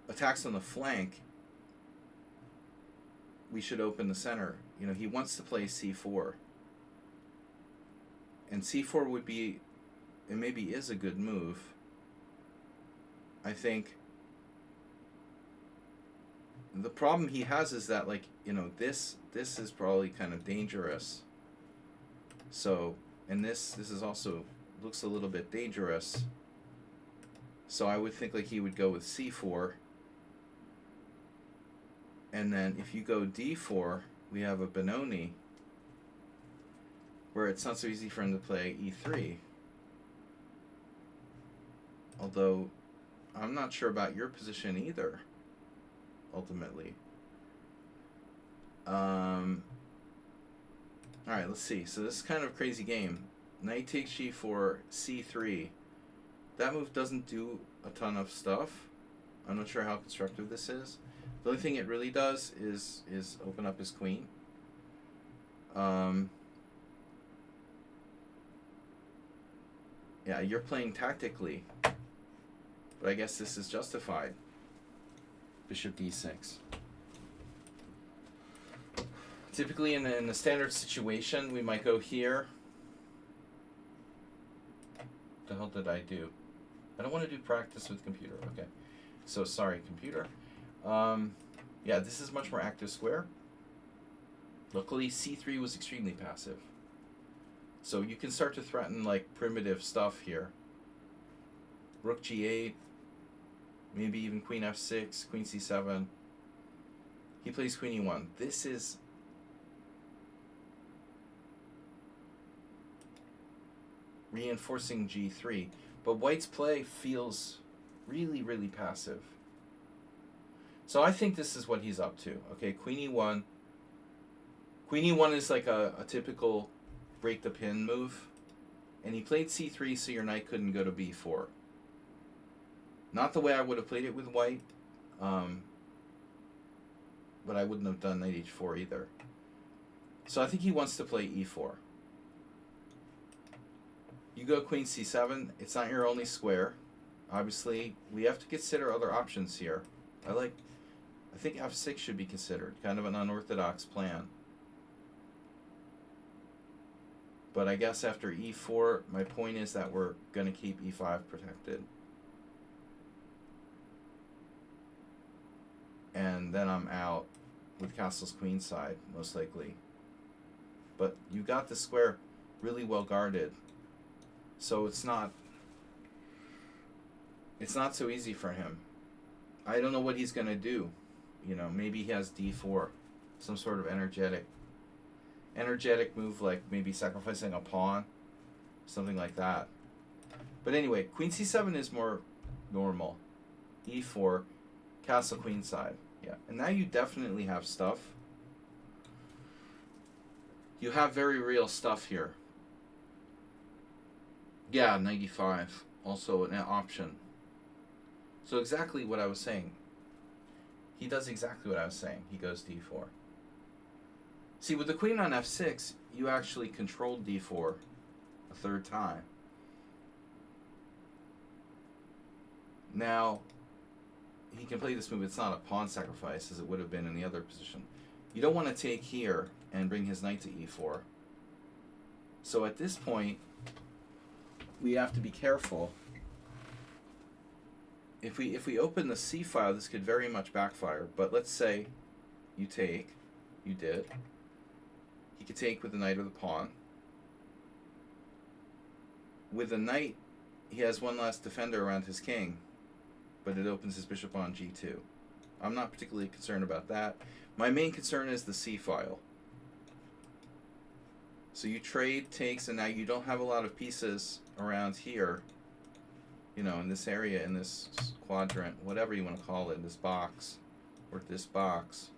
attacks on the flank, we should open the center. You know, he wants to play c4. And c4 would be, it maybe is a good move. I think the problem he has is that, like, you know, this is probably kind of dangerous. So, and this is also looks a little bit dangerous. So I would think like he would go with c4. And then if you go d4, we have a Benoni where it's not so easy for him to play e3. Although I'm not sure about your position either, ultimately. Alright, let's see. So this is kind of a crazy game. Knight takes g4, c3. That move doesn't do a ton of stuff. I'm not sure how constructive this is. The only thing it really does is open up his queen. Yeah, you're playing tactically, but I guess this is justified. Bishop d6. Typically in the standard situation, we might go here. What the hell did I do? I don't want to do practice with computer. Okay. So sorry, computer. Yeah, this is much more active square. Luckily, c3 was extremely passive. So you can start to threaten like primitive stuff here. Rook g8, maybe even queen f6, queen c7. He plays queen e1. This is reinforcing g3, but white's play feels really, really passive. So I think this is what he's up to. Okay, queen e1. Queen e1 is like a typical break the pin move, and he played c3 so your knight couldn't go to b4. Not the way I would have played it with white, but I wouldn't have done knight h4 either. So I think he wants to play e4. You go queen c7. It's not your only square. Obviously, we have to consider other options here. I think f6 should be considered. Kind of an unorthodox plan. But I guess after e4, my point is that we're going to keep e5 protected. And then I'm out with castle's queenside, most likely. But you got the square really well guarded. So it's not so easy for him. I don't know what he's going to do. You know, maybe he has d4, some sort of energetic move, like maybe sacrificing a pawn, something like that. But anyway, queen c7 is more normal. e4, castle queenside. Yeah, and now you definitely have stuff. You have very real stuff here. Yeah, 95, also an option. So exactly what I was saying. He does exactly what I was saying. He goes d4. See, with the queen on f6, you actually controlled d4 a third time. Now, he can play this move. It's not a pawn sacrifice as it would have been in the other position. You don't want to take here and bring his knight to e4. So at this point, we have to be careful. If we open the c file, this could very much backfire. But let's say you take, you did. He could take with the knight or the pawn. With the knight, he has one last defender around his king, but it opens his bishop on g2. I'm not particularly concerned about that. My main concern is the c file. So you trade, takes, and now you don't have a lot of pieces around here, you know, in this area, in this quadrant, whatever you want to call it, this box, or this box.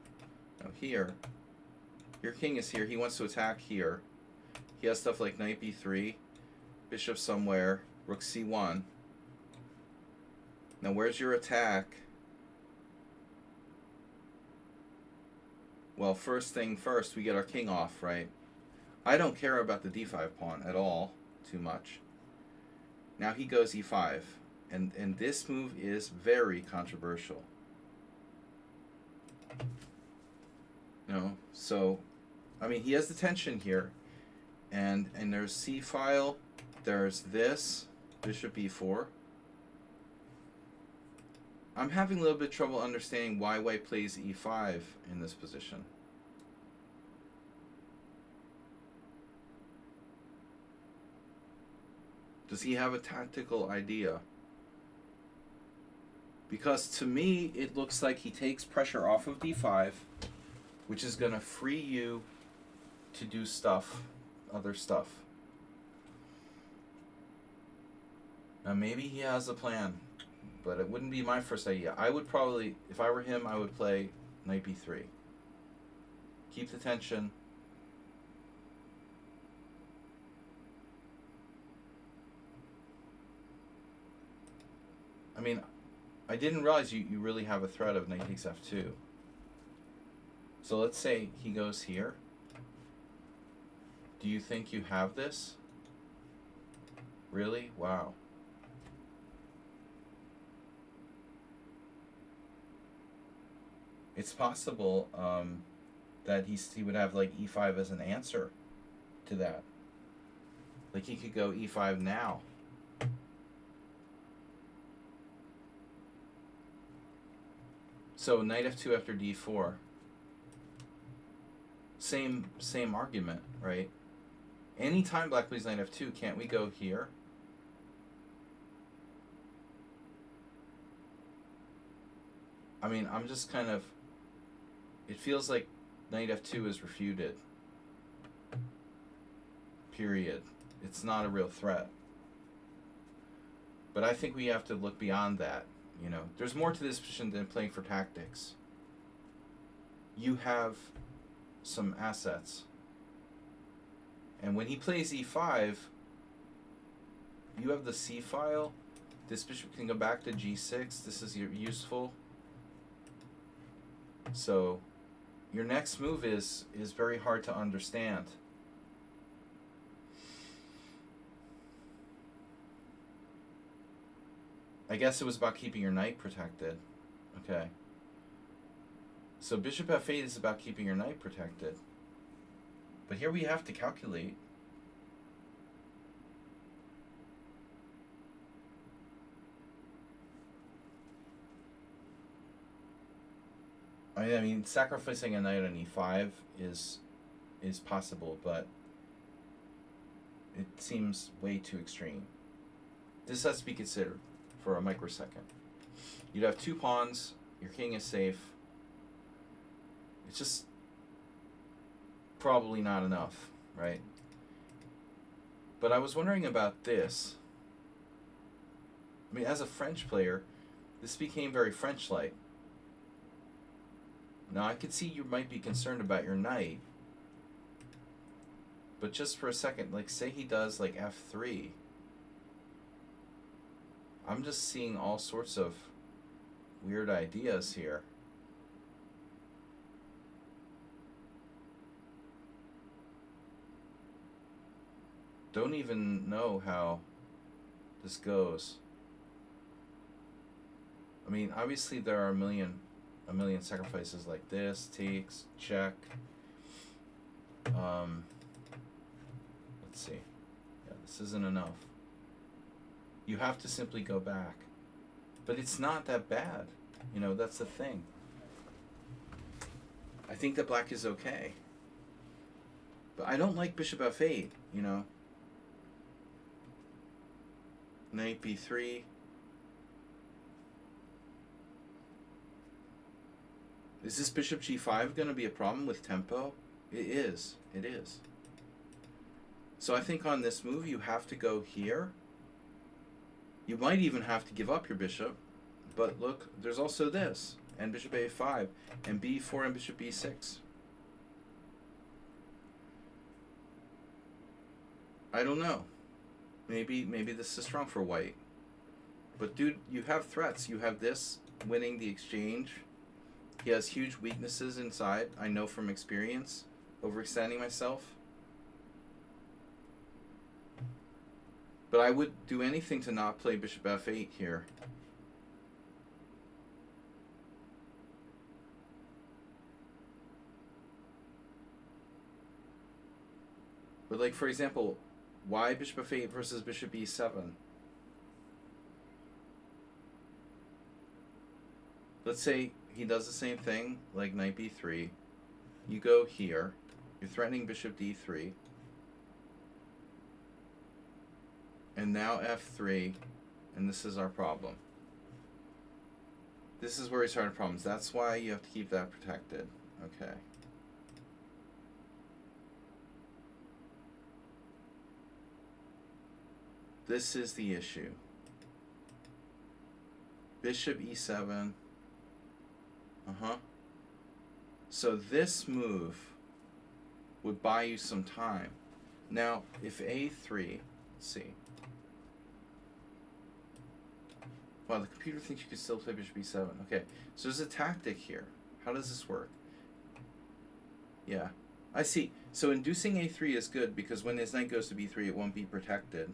Now here, your king is here. He wants to attack here. He has stuff like knight b3, bishop somewhere, rook c1. Now where's your attack? Well, first thing first, we get our king off, right? I don't care about the d5 pawn at all, too much. Now he goes e5, and this move is very controversial. No, so, I mean, he has the tension here, and there's c file, there's this, bishop e4. I'm having a little bit of trouble understanding why white plays e5 in this position. Does he have a tactical idea? Because to me, it looks like he takes pressure off of d5, which is going to free you to do stuff, other stuff. Now maybe he has a plan, but it wouldn't be my first idea. I would probably, if I were him, I would play knight b3. Keep the tension. I mean, I didn't realize you really have a threat of knight takes f2. So let's say he goes here. Do you think you have this? Really? Wow. It's possible that he would have like e5 as an answer to that. Like he could go e5 now. So knight f2 after d4. Same argument, right? Anytime black plays knight f2, can't we go here? I mean, I'm just kind of... It feels like knight f2 is refuted. Period. It's not a real threat. But I think we have to look beyond that. You know, there's more to this position than playing for tactics. You have some assets. And when he plays e5, you have the c file. This bishop can go back to g6. This is useful. So your next move is very hard to understand. I guess it was about keeping your knight protected. Okay. So bishop f8 is about keeping your knight protected. But here we have to calculate. I mean, sacrificing a knight on e5 is possible, but it seems way too extreme. This has to be considered for a microsecond. You'd have 2 pawns, your king is safe. It's just probably not enough, right? But I was wondering about this. I mean, as a French player, this became very French-like. Now, I could see you might be concerned about your knight, but just for a second, like, say he does, like, f3. I'm just seeing all sorts of weird ideas here. Don't even know how this goes. I mean, obviously there are a million sacrifices like this. Takes, check. Let's see. Yeah, this isn't enough. You have to simply go back. But it's not that bad. You know, that's the thing. I think that black is okay. But I don't like bishop f8, you know. Knight b3. Is this bishop g5 going to be a problem with tempo? It is. It is. So I think on this move you have to go here. You might even have to give up your bishop. But look, there's also this. And bishop a5. And b4 and bishop b6. I don't know. Maybe this is strong for white. But dude, you have threats. You have this winning the exchange. He has huge weaknesses inside. I know from experience. Overextending myself. But I would do anything to not play bishop f8 here. But like, for example, why bishop f8 versus bishop e7? Let's say he does the same thing, like knight b3. You go here. You're threatening bishop d3. And now f3. And this is our problem. This is where we started problems. That's why you have to keep that protected. Okay. This is the issue. Bishop e7. So this move would buy you some time. Now, if a3, let's see. Wow, the computer thinks you can still play bishop e7. Okay, so there's a tactic here. How does this work? Yeah, I see. So inducing a3 is good because when his knight goes to b3, it won't be protected.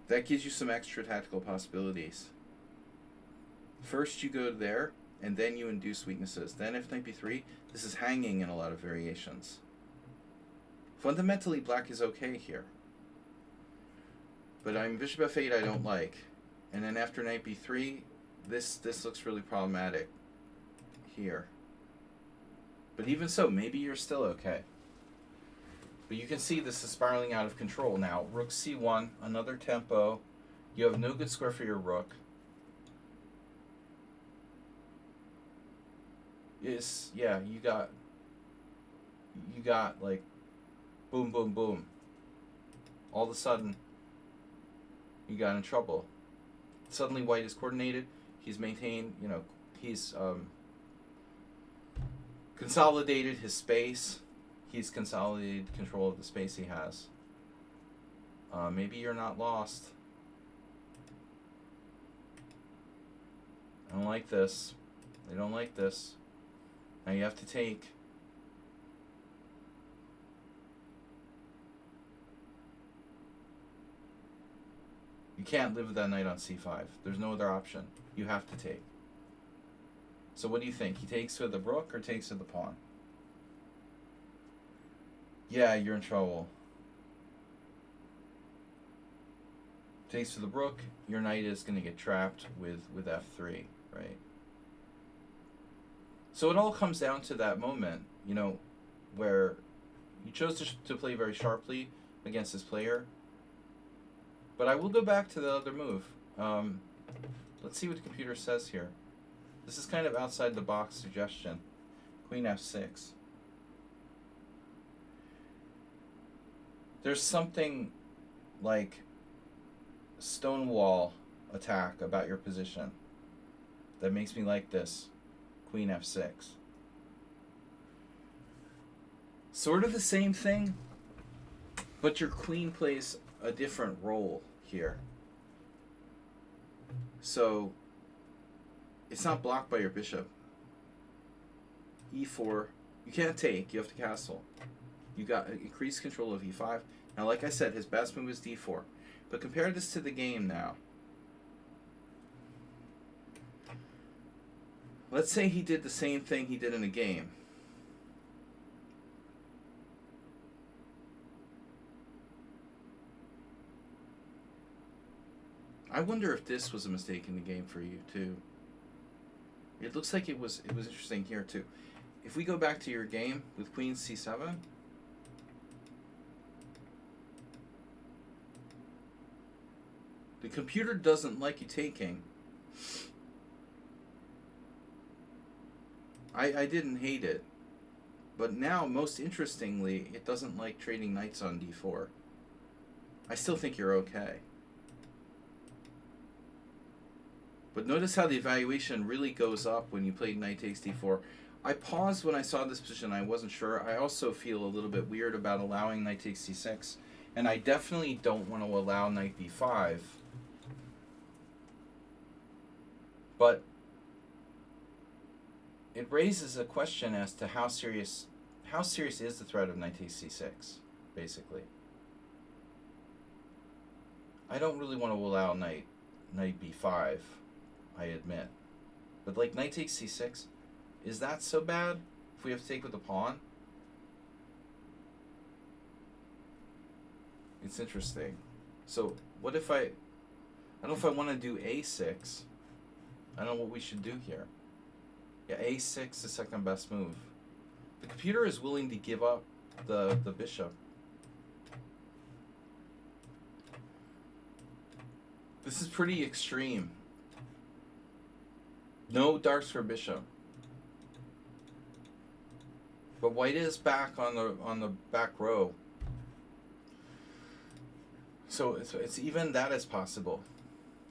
That gives you some extra tactical possibilities. First you go there, and then you induce weaknesses. Then if knight b3, this is hanging in a lot of variations. Fundamentally, black is okay here. But bishop f8 I don't like. And then after knight b3, this looks really problematic here. But even so, maybe you're still okay. But you can see this is spiraling out of control now. Rook c1, another tempo. You have no good square for your rook. Yeah, you got like boom, boom, boom. All of a sudden, you got in trouble. Suddenly white is coordinated. He's maintained, you know, he's consolidated his space. He's consolidated control of the space he has. Maybe you're not lost. I don't like this. They don't like this. Now you have to take. You can't live with that knight on c5. There's no other option. You have to take. So what do you think? He takes with the rook or takes with the pawn? Yeah, you're in trouble. Takes to the rook, your knight is going to get trapped with f3, right? So it all comes down to that moment, you know, where you chose to play very sharply against this player. But I will go back to the other move. Let's see what the computer says here. This is kind of outside the box suggestion. Queen f6. There's something like stonewall attack about your position that makes me like this. Queen f6. Sort of the same thing, but your queen plays a different role here. So it's not blocked by your bishop. e4. You can't take. You have to castle. You got increased control of e5. Now, like I said, his best move is d4. But compare this to the game now. Let's say he did the same thing he did in the game. I wonder if this was a mistake in the game for you too. It looks like it was interesting here too. If we go back to your game with queen c7, the computer doesn't like you taking. I didn't hate it, but now, most interestingly, it doesn't like trading knights on d4. I still think you're okay. But notice how the evaluation really goes up when you played knight takes d4. I paused when I saw this position. I wasn't sure. I also feel a little bit weird about allowing knight takes c6. And I definitely don't want to allow knight b5. But it raises a question as to how serious is the threat of knight takes c6, basically. I don't really want to allow knight b5, I admit. But like knight takes c6, is that so bad if we have to take with the pawn? It's interesting. So what if I don't know if I want to do a6. I don't know what we should do here. Yeah, a6 is second best move. The computer is willing to give up the bishop. This is pretty extreme. No darks for bishop. But white is back on the back row. So it's even that is possible.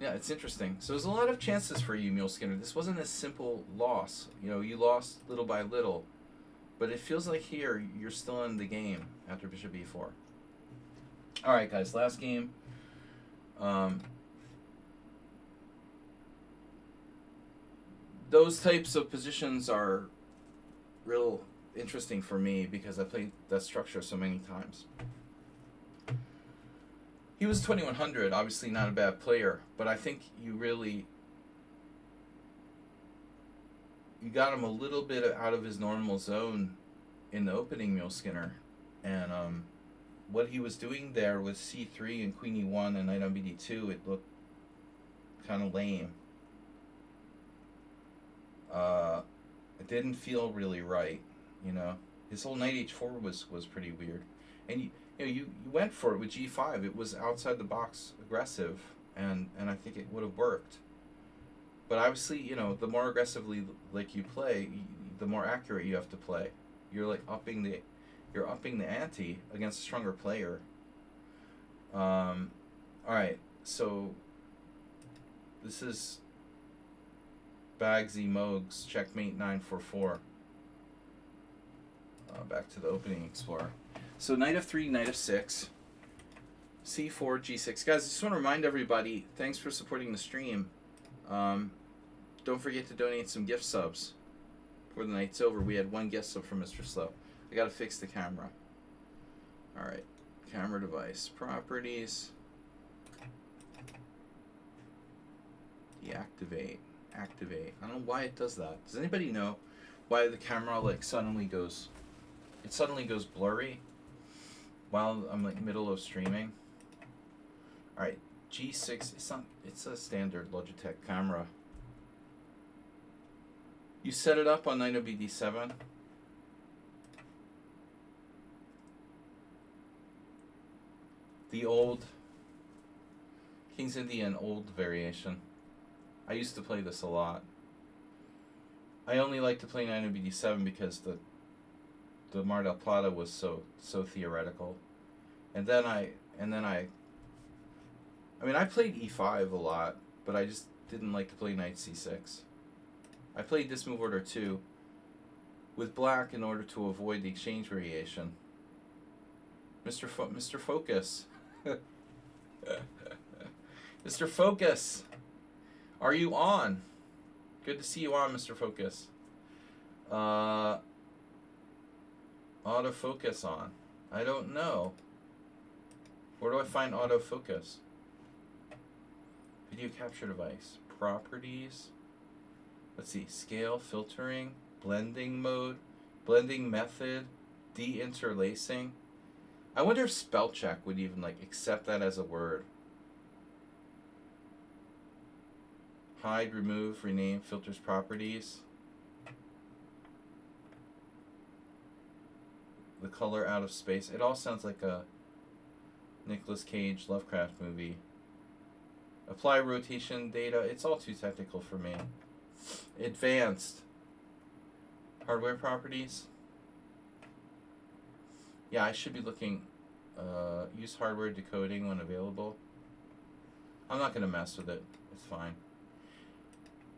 Yeah, it's interesting. So there's a lot of chances for you, Mule Skinner. This wasn't a simple loss. You know, you lost little by little. But it feels like here you're still in the game after bishop e4. All right, guys, last game. Those types of positions are real interesting for me because I played that structure so many times. He was 2100, obviously not a bad player, but I think you got him a little bit out of his normal zone in the opening, Mule Skinner. And what he was doing there with c3 and queen e1 and knight on bd2, it looked kind of lame. It didn't feel really right, you know. His whole knight h4 was pretty weird. And you went for it with g5. It was outside the box aggressive, and I think it would have worked. But obviously, you know, the more aggressively like you play, the more accurate you have to play. You're like upping the ante against a stronger player. All right, so this is Bagsy Mogs, checkmate 944. Back to the opening Explorer. So knight f3, knight f6, c4, g6. Guys, I just want to remind everybody, thanks for supporting the stream. Don't forget to donate some gift subs before the night's over. We had one gift sub from Mr. Slow. I got to fix the camera. All right, camera device, properties, deactivate, activate. I don't know why it does that. Does anybody know why the camera like suddenly goes blurry while I'm like middle of streaming? All right, G6. It's a standard Logitech camera. You set it up on knight of bd7. The old King's Indian old variation. I used to play this a lot. I only like to play knight of bd7 because the Mar del Plata was so theoretical. And then I mean I played e5 a lot, but I just didn't like to play knight c6. I played this move order too with black in order to avoid the exchange variation. Mr. Focus. Mr. Focus. Are you on? Good to see you on, Mr. Focus. Autofocus on. I don't know. Where do I find autofocus? Video capture device. Properties. Let's see. Scale, filtering, blending mode, blending method, deinterlacing. I wonder if spell check would even like accept that as a word. Hide, remove, rename, filters, properties. The color out of space. It all sounds like a Nicolas Cage Lovecraft movie. Apply rotation data. It's all too technical for me. Advanced. Hardware properties. Yeah, I should be looking. Use hardware decoding when available. I'm not going to mess with it. It's fine.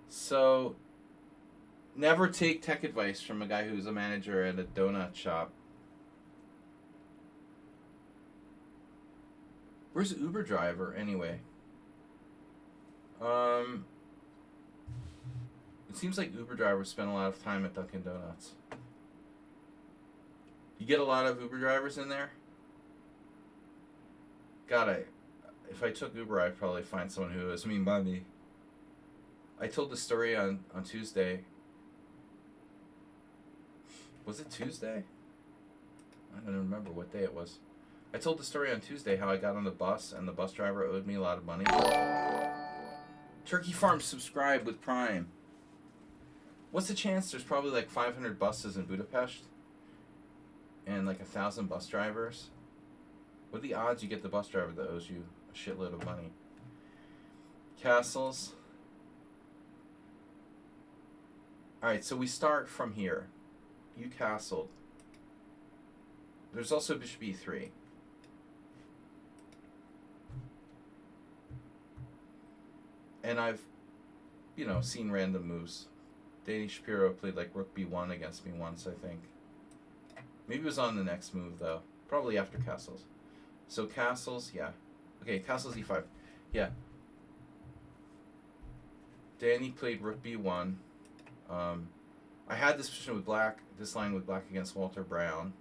So, never take tech advice from a guy who's a manager at a donut shop. Where's the Uber driver anyway? It seems like Uber drivers spend a lot of time at Dunkin' Donuts. You get a lot of Uber drivers in there? God, if I took Uber, I'd probably find someone who owes me money. I told the story on Tuesday. Was it Tuesday? I don't remember what day it was. I told the story on Tuesday how I got on the bus and the bus driver owed me a lot of money. Turkey Farm subscribe with Prime. What's the chance there's probably like 500 buses in Budapest and like 1,000 bus drivers? What are the odds you get the bus driver that owes you a shitload of money? Castles. Alright, so we start from here. You castled. There's also bishop e3. And I've, seen random moves. Danny Shapiro played like rook b1 against me once, I think. Maybe it was on the next move, though. Probably after castles. So castles, yeah. Okay, castles e5. Yeah. Danny played rook b1. I had this position with black, this line with black against Walter Brown.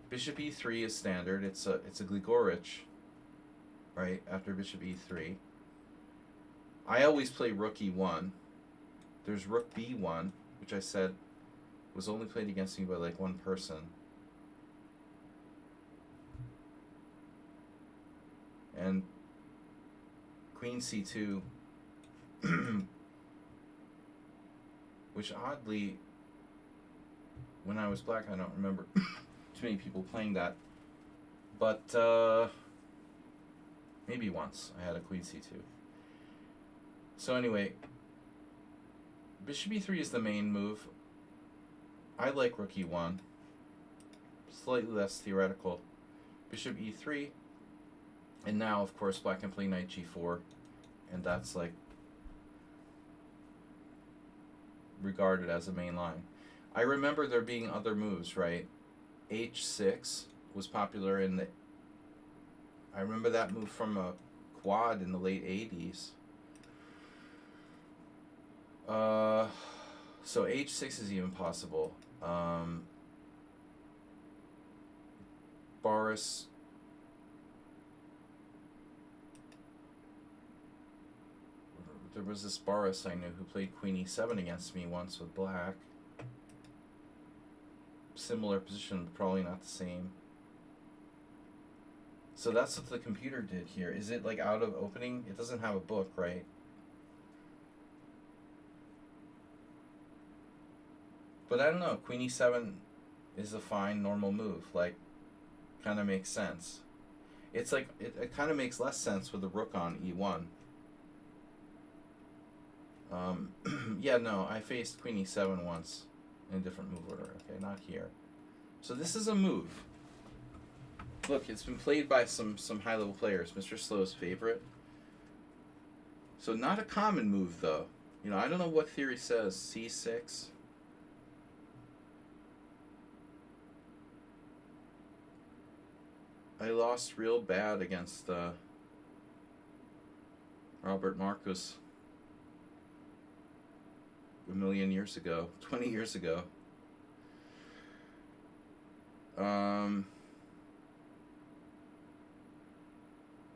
Bishop e3 is standard. It's a Gligorich, right? After bishop e3. I always play rook e1. There's rook b1, which I said was only played against me by like one person. And queen c2, which oddly, when I was black, I don't remember too many people playing that. But maybe once I had a queen c2. So anyway, bishop e3 is the main move. I like rook e1. Slightly less theoretical. Bishop e3. And now, of course, black can play knight g4. And that's like regarded as a main line. I remember there being other moves, right? h6 was popular in the... I remember that move from a quad in the late 80s. So h6 is even possible. Boris... There was this Boris I knew who played queen e7 against me once with black. Similar position, but probably not the same. So that's what the computer did here. Is it like out of opening? It doesn't have a book, right? But I don't know. Queen e7 is a fine normal move. Like, kind of makes sense. It's like it kind of makes less sense with the rook on e1. Yeah, no, I faced Queen e7 once in a different move order. Okay, not here. So this is a move. Look, it's been played by some high level players. Mr. Slow's favorite. So not a common move though. You know, I don't know what theory says c6. I lost real bad against Robert Marcus a million years ago, 20 years ago. The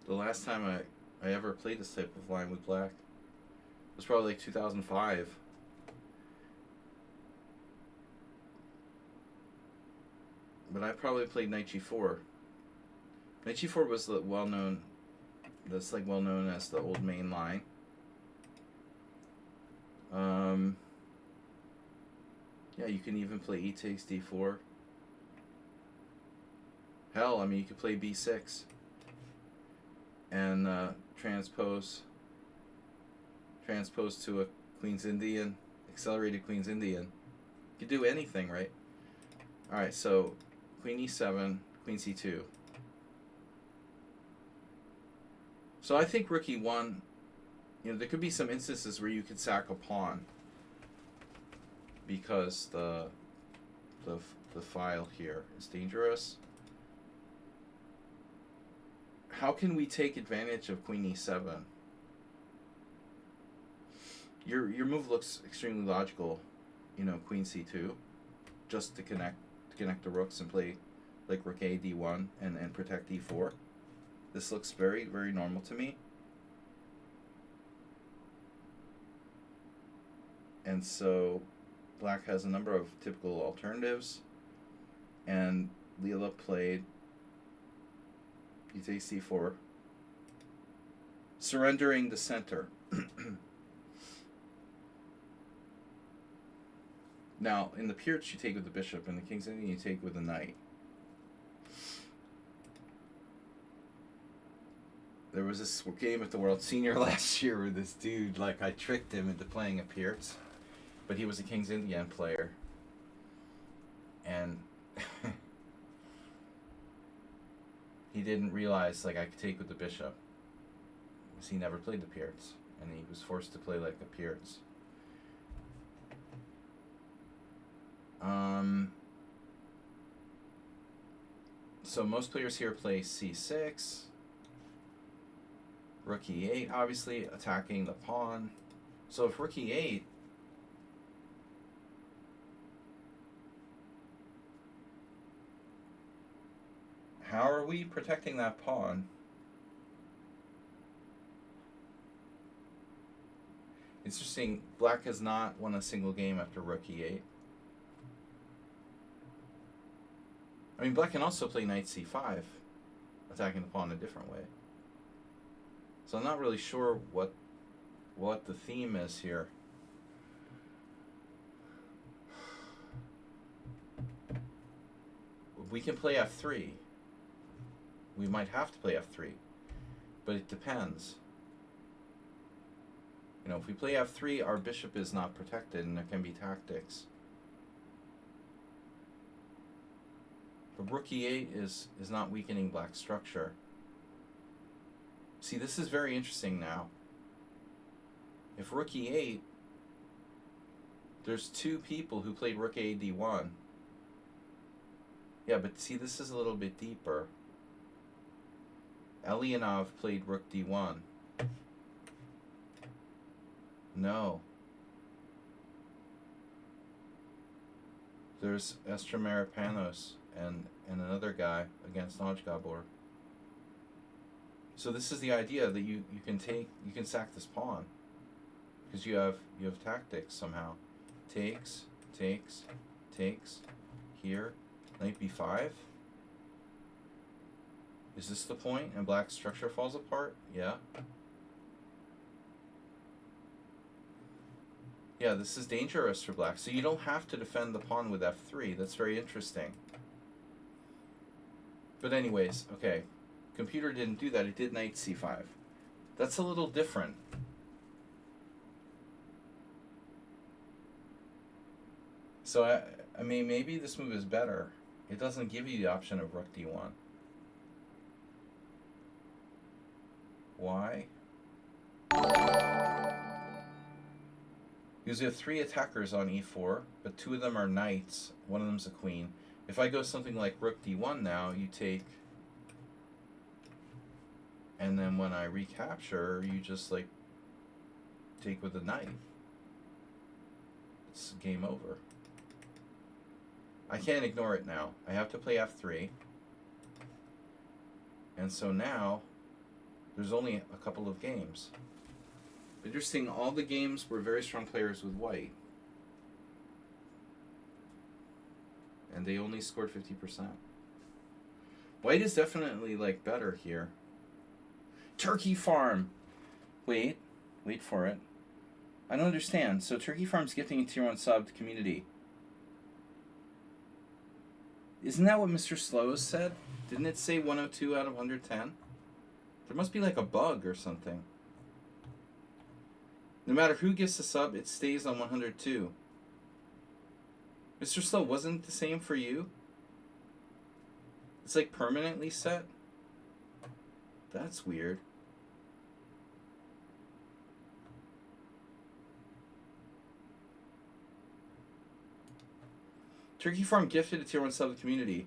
last time I ever played this type of line with black was probably like 2005. But I probably played knight g4. Knight g4 was the well-known, that's like well-known as the old main line. Yeah, you can even play e takes d4. Hell, I mean, you could play b6 and transpose to a Queen's Indian, accelerated Queen's Indian. You could do anything, right? All right, so Queen e7, Queen c2. So I think rook e1, you know, there could be some instances where you could sack a pawn because the file here is dangerous. How can we take advantage of Queen e7? Your move looks extremely logical, you know, Queen c2, just to connect the rooks and play like rook a d1 and protect e4. This looks very, very normal to me. And so black has a number of typical alternatives, and Leela played e takes c4, surrendering the center. Now, in the Peerage, you take with the bishop, and the King's Indian, you take with the knight. There was this game at the World Senior last year where this dude, like, I tricked him into playing a Peerage, but he was a King's Indian player. And he didn't realize, like, I could take with the bishop, because he never played the Peerage, and he was forced to play, like, a Peerage. So most players here play c6, rook e8, obviously attacking the pawn. So if rook e8, how are we protecting that pawn? It's interesting, black has not won a single game after rook e8. I mean, black can also play knight c5, attacking the pawn a different way. So I'm not really sure what the theme is here. We can play f3. We might have to play f3, but it depends. You know, if we play f3, our bishop is not protected, and there can be tactics. But rook e8 is not weakening black's structure. See, this is very interesting now. If rook e8, there's two people who played rook a d1. Yeah, but see, this is a little bit deeper. Elianov played rook d1. No. There's Estramerepanos and another guy against Nojgabor. So this is the idea that you can sack this pawn because you have tactics somehow. Takes here, knight b5. Is this the point? And black's structure falls apart? Yeah. Yeah, this is dangerous for black. So you don't have to defend the pawn with f3. That's very interesting. But anyways, okay. Computer didn't do that. It did knight c5. That's a little different. So, I mean, maybe this move is better. It doesn't give you the option of rook d1. Why? Because you have 3 attackers on e4, but 2 of them are knights. One of them's a queen. If I go something like rook d1 now, you take... And then when I recapture, you just, like, take with a knight. It's game over. I can't ignore it now. I have to play f3. And so now, there's only a couple of games. But you're seeing all the games were very strong players with white. And they only scored 50%. White is definitely, like, better here. Turkey Farm! Wait for it. I don't understand. So Turkey Farm's gifting a tier 1 sub to community. Isn't that what Mr. Slows said? Didn't it say 102 out of 110? There must be like a bug or something. No matter who gets a sub, it stays on 102. Mr. Slow, wasn't it the same for you? It's like permanently set? That's weird. Turkey Farm gifted a tier 1 sub to the community.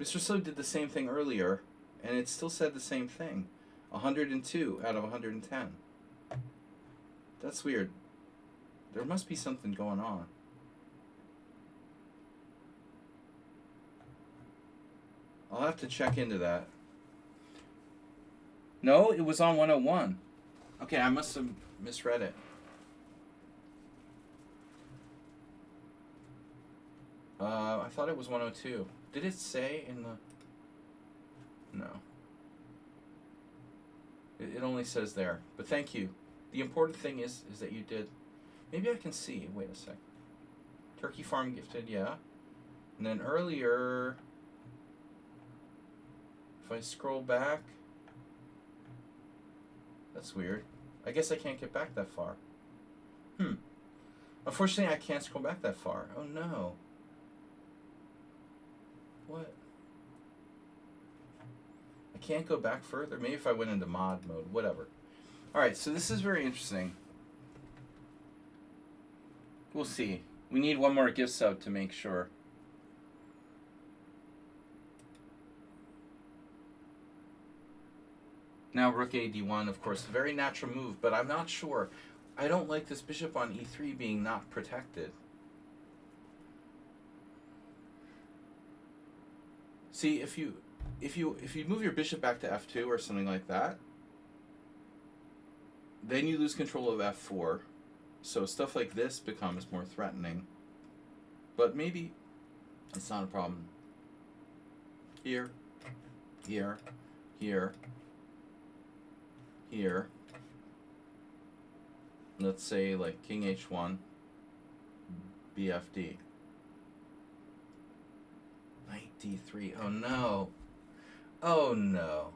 Mr. Slow did the same thing earlier, and it still said the same thing. 102 out of 110. That's weird. There must be something going on. I'll have to check into that. No, it was on 101. Okay, I must have misread it. I thought it was 102. Did it say in the... No. It only says there. But thank you. The important thing is that you did... Maybe I can see. Wait a sec. Turkey Farm gifted, yeah. And then earlier... If I scroll back... That's weird. I guess I can't get back that far. Unfortunately, I can't scroll back that far. Oh no. What? I can't go back further. Maybe if I went into mod mode. Whatever. Alright, so this is very interesting. We'll see. We need one more gift sub to make sure. Now rook a d1, of course, a very natural move, but I'm not sure. I don't like this bishop on e3 being not protected. See, if you move your bishop back to f2 or something like that, then you lose control of f4. So stuff like this becomes more threatening. But maybe it's not a problem. Here, here, here, here. Let's say like king h1, bfd. Knight d3. Oh no. Oh no.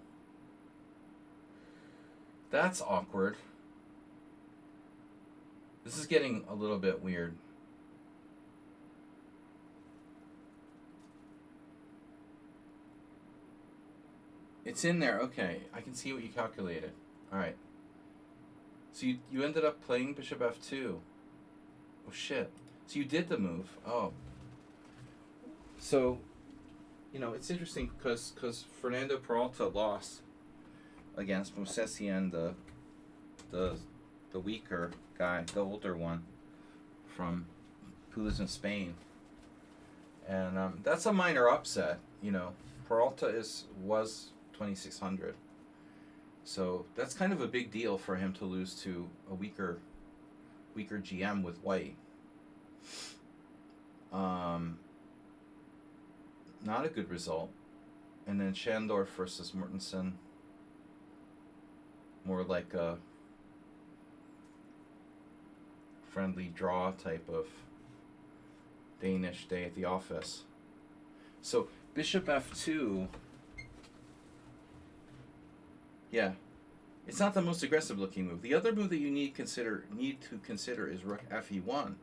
That's awkward. This is getting a little bit weird. It's in there. Okay, I can see what you calculated. Alright. So you ended up playing bishop f2. Oh shit. So you did the move. Oh. So, you know, it's interesting because Fernando Peralta lost against Mosesian, the weaker guy, the older one from who lives in Spain. And that's a minor upset, you know. Peralta was 2600. So that's kind of a big deal for him to lose to a weaker GM with white. Not a good result. And then Schandorf versus Mortensen. More like a friendly draw type of Danish day at the office. So bishop f2. Yeah, it's not the most aggressive looking move. The other move that you need to consider is rook fe1.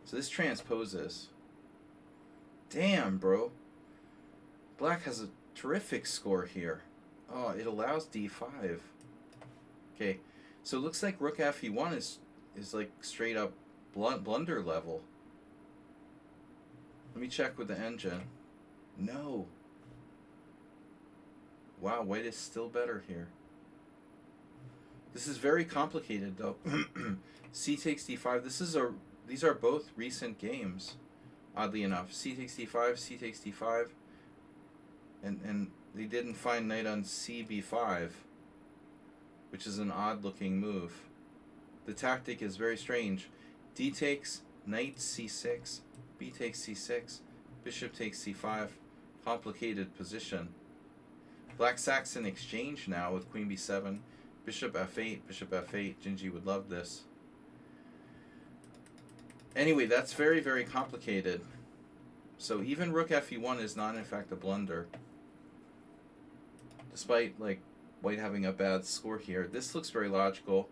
So this transposes. Damn, bro. Black has a terrific score here. Oh, it allows d5. Okay, so it looks like rook fe1 is like straight up blunder level. Let me check with the engine. No. Wow, white is still better here. This is very complicated though. C takes d5. These are both recent games, oddly enough. C takes d5, C takes d5. And they didn't find knight on cb5, which is an odd looking move. The tactic is very strange. D takes, knight c6, B takes c6, bishop takes c5. Complicated position. Black Saxon exchange now with queen b7, bishop f8, bishop f8. Gingy would love this. Anyway, that's very, very complicated. So even rook fe1 is not in fact a blunder. Despite like white having a bad score here, this looks very logical,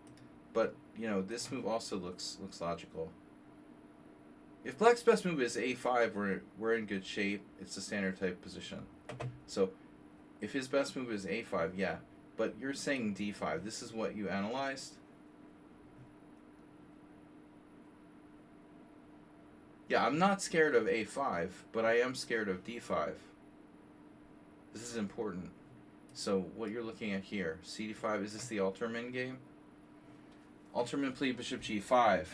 but you know, this move also looks logical. If black's best move is a5, we're in good shape. It's a standard type position. So if his best move is a5, yeah, but you're saying d5. This is what you analyzed? Yeah, I'm not scared of a5, but I am scared of d5. This is important. So what you're looking at here, cd5, is this the Alterman game? Alterman played bishop g5.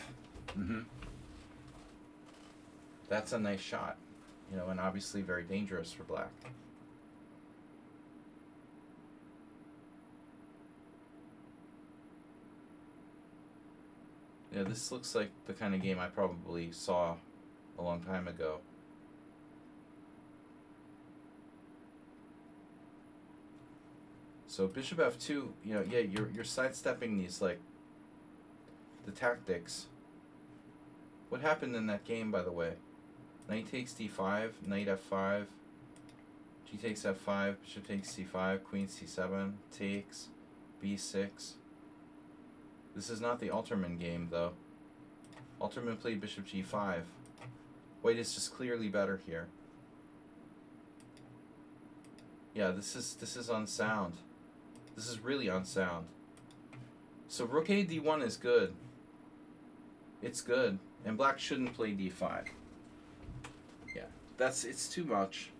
That's a nice shot, you know, and obviously very dangerous for black. Yeah, this looks like the kind of game I probably saw a long time ago. So bishop f2, you know, yeah, you're sidestepping these, like, the tactics. What happened in that game, by the way? Knight takes d5, knight f5, g takes f5, bishop takes c5, queen c7, takes, b6. This is not the Alterman game, though. Alterman played bishop g5. White is just clearly better here. Yeah, this is unsound. This is really unsound. So rook a d1 is good. It's good, and black shouldn't play d5. Yeah, it's too much.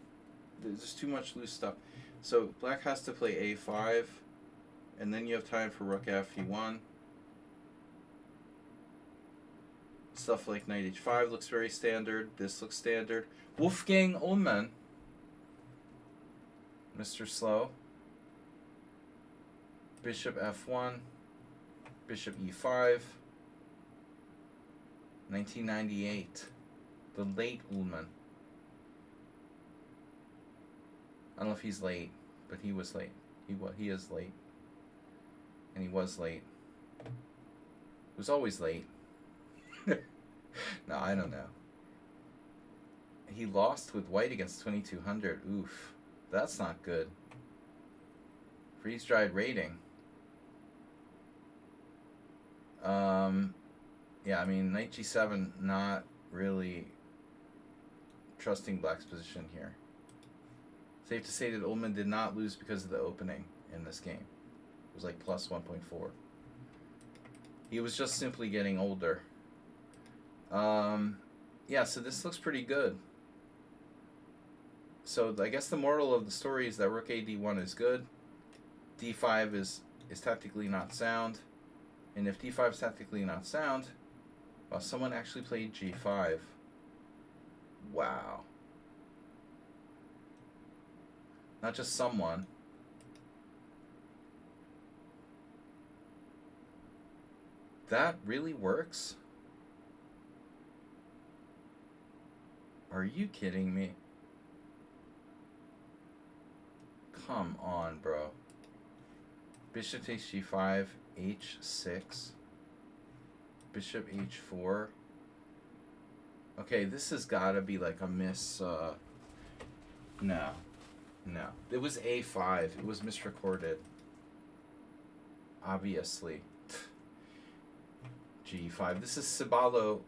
There's too much loose stuff. So black has to play a5, and then you have time for rook fe1. Stuff like knight h5 looks very standard. This looks standard. Wolfgang Ullmann, Mr. Slow. Bishop f1, bishop e5. 1998. The late Ullmann. I don't know if he's late, but he was late. He is late. And he was late. He was always late. No, I don't know. He lost with white against 2200. Oof. That's not good. Freeze-dried rating. Yeah, I mean, knight g7, not really trusting black's position here. Safe to say that Ullmann did not lose because of the opening in this game. It was like plus 1.4. He was just simply getting older. Yeah, so this looks pretty good. So I guess the moral of the story is that rook a d1 is good. d5 is tactically not sound. And if d5 is tactically not sound, well, someone actually played g5. Wow. Not just someone. That really works? Are you kidding me? Come on, bro. Bishop takes g5, h6. Bishop h4. Okay, this has got to be like a miss. No. No. It was a5. It was misrecorded. Obviously. g5. This is Cibalo,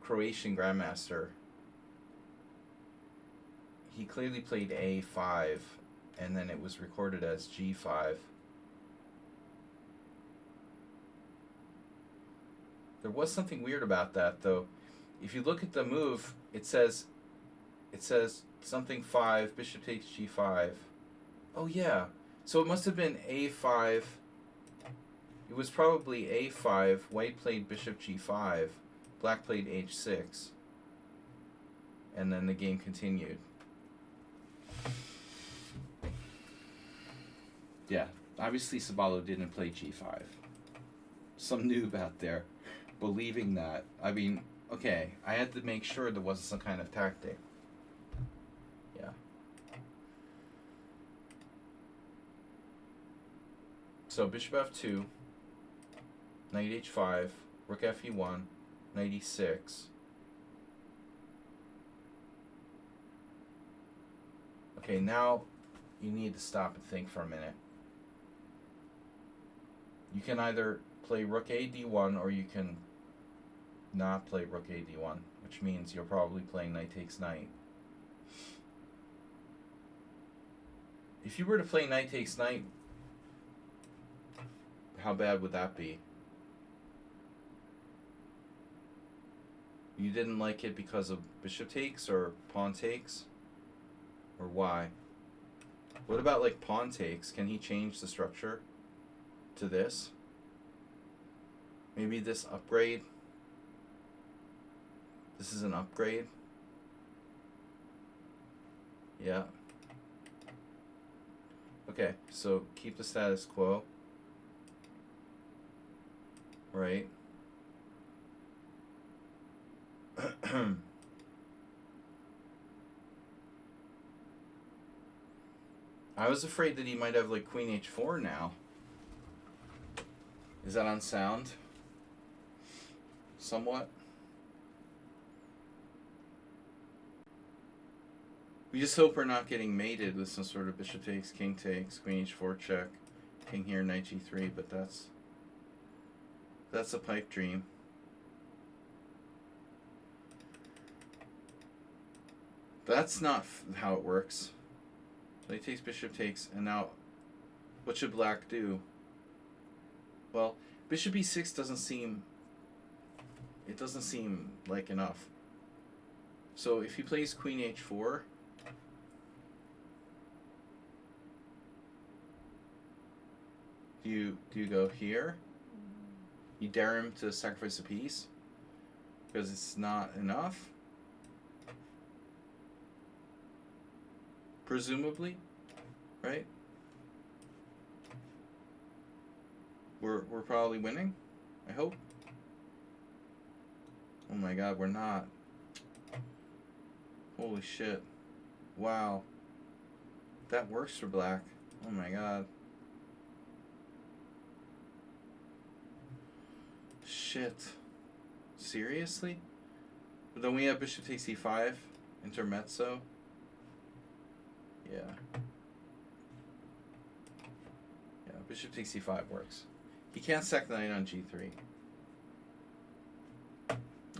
Croatian Grandmaster. He clearly played a5, and then it was recorded as g5. There was something weird about that, though. If you look at the move, it says something 5, bishop takes g5. Oh yeah, so it must have been a5. It was probably a5. White played bishop g5. Black played h6. And then the game continued. Yeah, obviously Cibalo didn't play g5. Some noob out there believing that. I mean, okay, I had to make sure there wasn't some kind of tactic. Yeah. So bishop f2, knight h5, rook fe1, knight e6. Okay, now you need to stop and think for a minute. You can either play rook a d1, or you can not play rook a d1, which means you're probably playing knight takes knight. If you were to play knight takes knight, how bad would that be? You didn't like it because of bishop takes or pawn takes? Or why? What about like pawn takes? Can he change the structure to this? Maybe this upgrade? This is an upgrade? Yeah. Okay, so keep the status quo. Right. I was afraid that he might have like queen h4 now. Is that unsound? Somewhat? We just hope we're not getting mated with some sort of bishop takes, king takes, queen h4 check, king here, knight g3, but that's a pipe dream. That's not how it works. So he takes bishop takes, and now what should black do? Well, bishop e6 doesn't seem like enough. So if he plays queen h4, do you go here? You dare him to sacrifice a piece because it's not enough? Presumably, right? We're probably winning, I hope. Oh my god, we're not. Holy shit. Wow. That works for black. Oh my god. Shit. Seriously? But then we have bishop takes e5, intermezzo. Yeah. Yeah, bishop takes e5 works. He can't sack the knight on g3.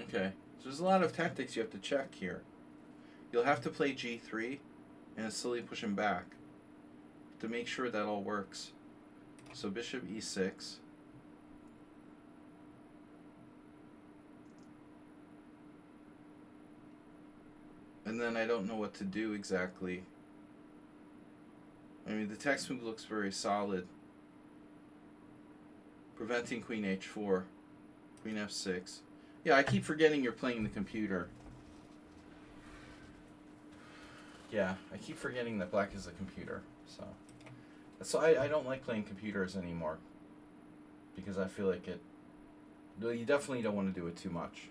Okay, so there's a lot of tactics you have to check here. You'll have to play g3 and slowly push him back to make sure that all works. So bishop e6. And then I don't know what to do exactly. I mean, the text move looks very solid. Preventing queen h4. Queen f6. Yeah, I keep forgetting you're playing the computer. Yeah, I keep forgetting that black is a computer. So I don't like playing computers anymore. Because I feel like you definitely don't want to do it too much.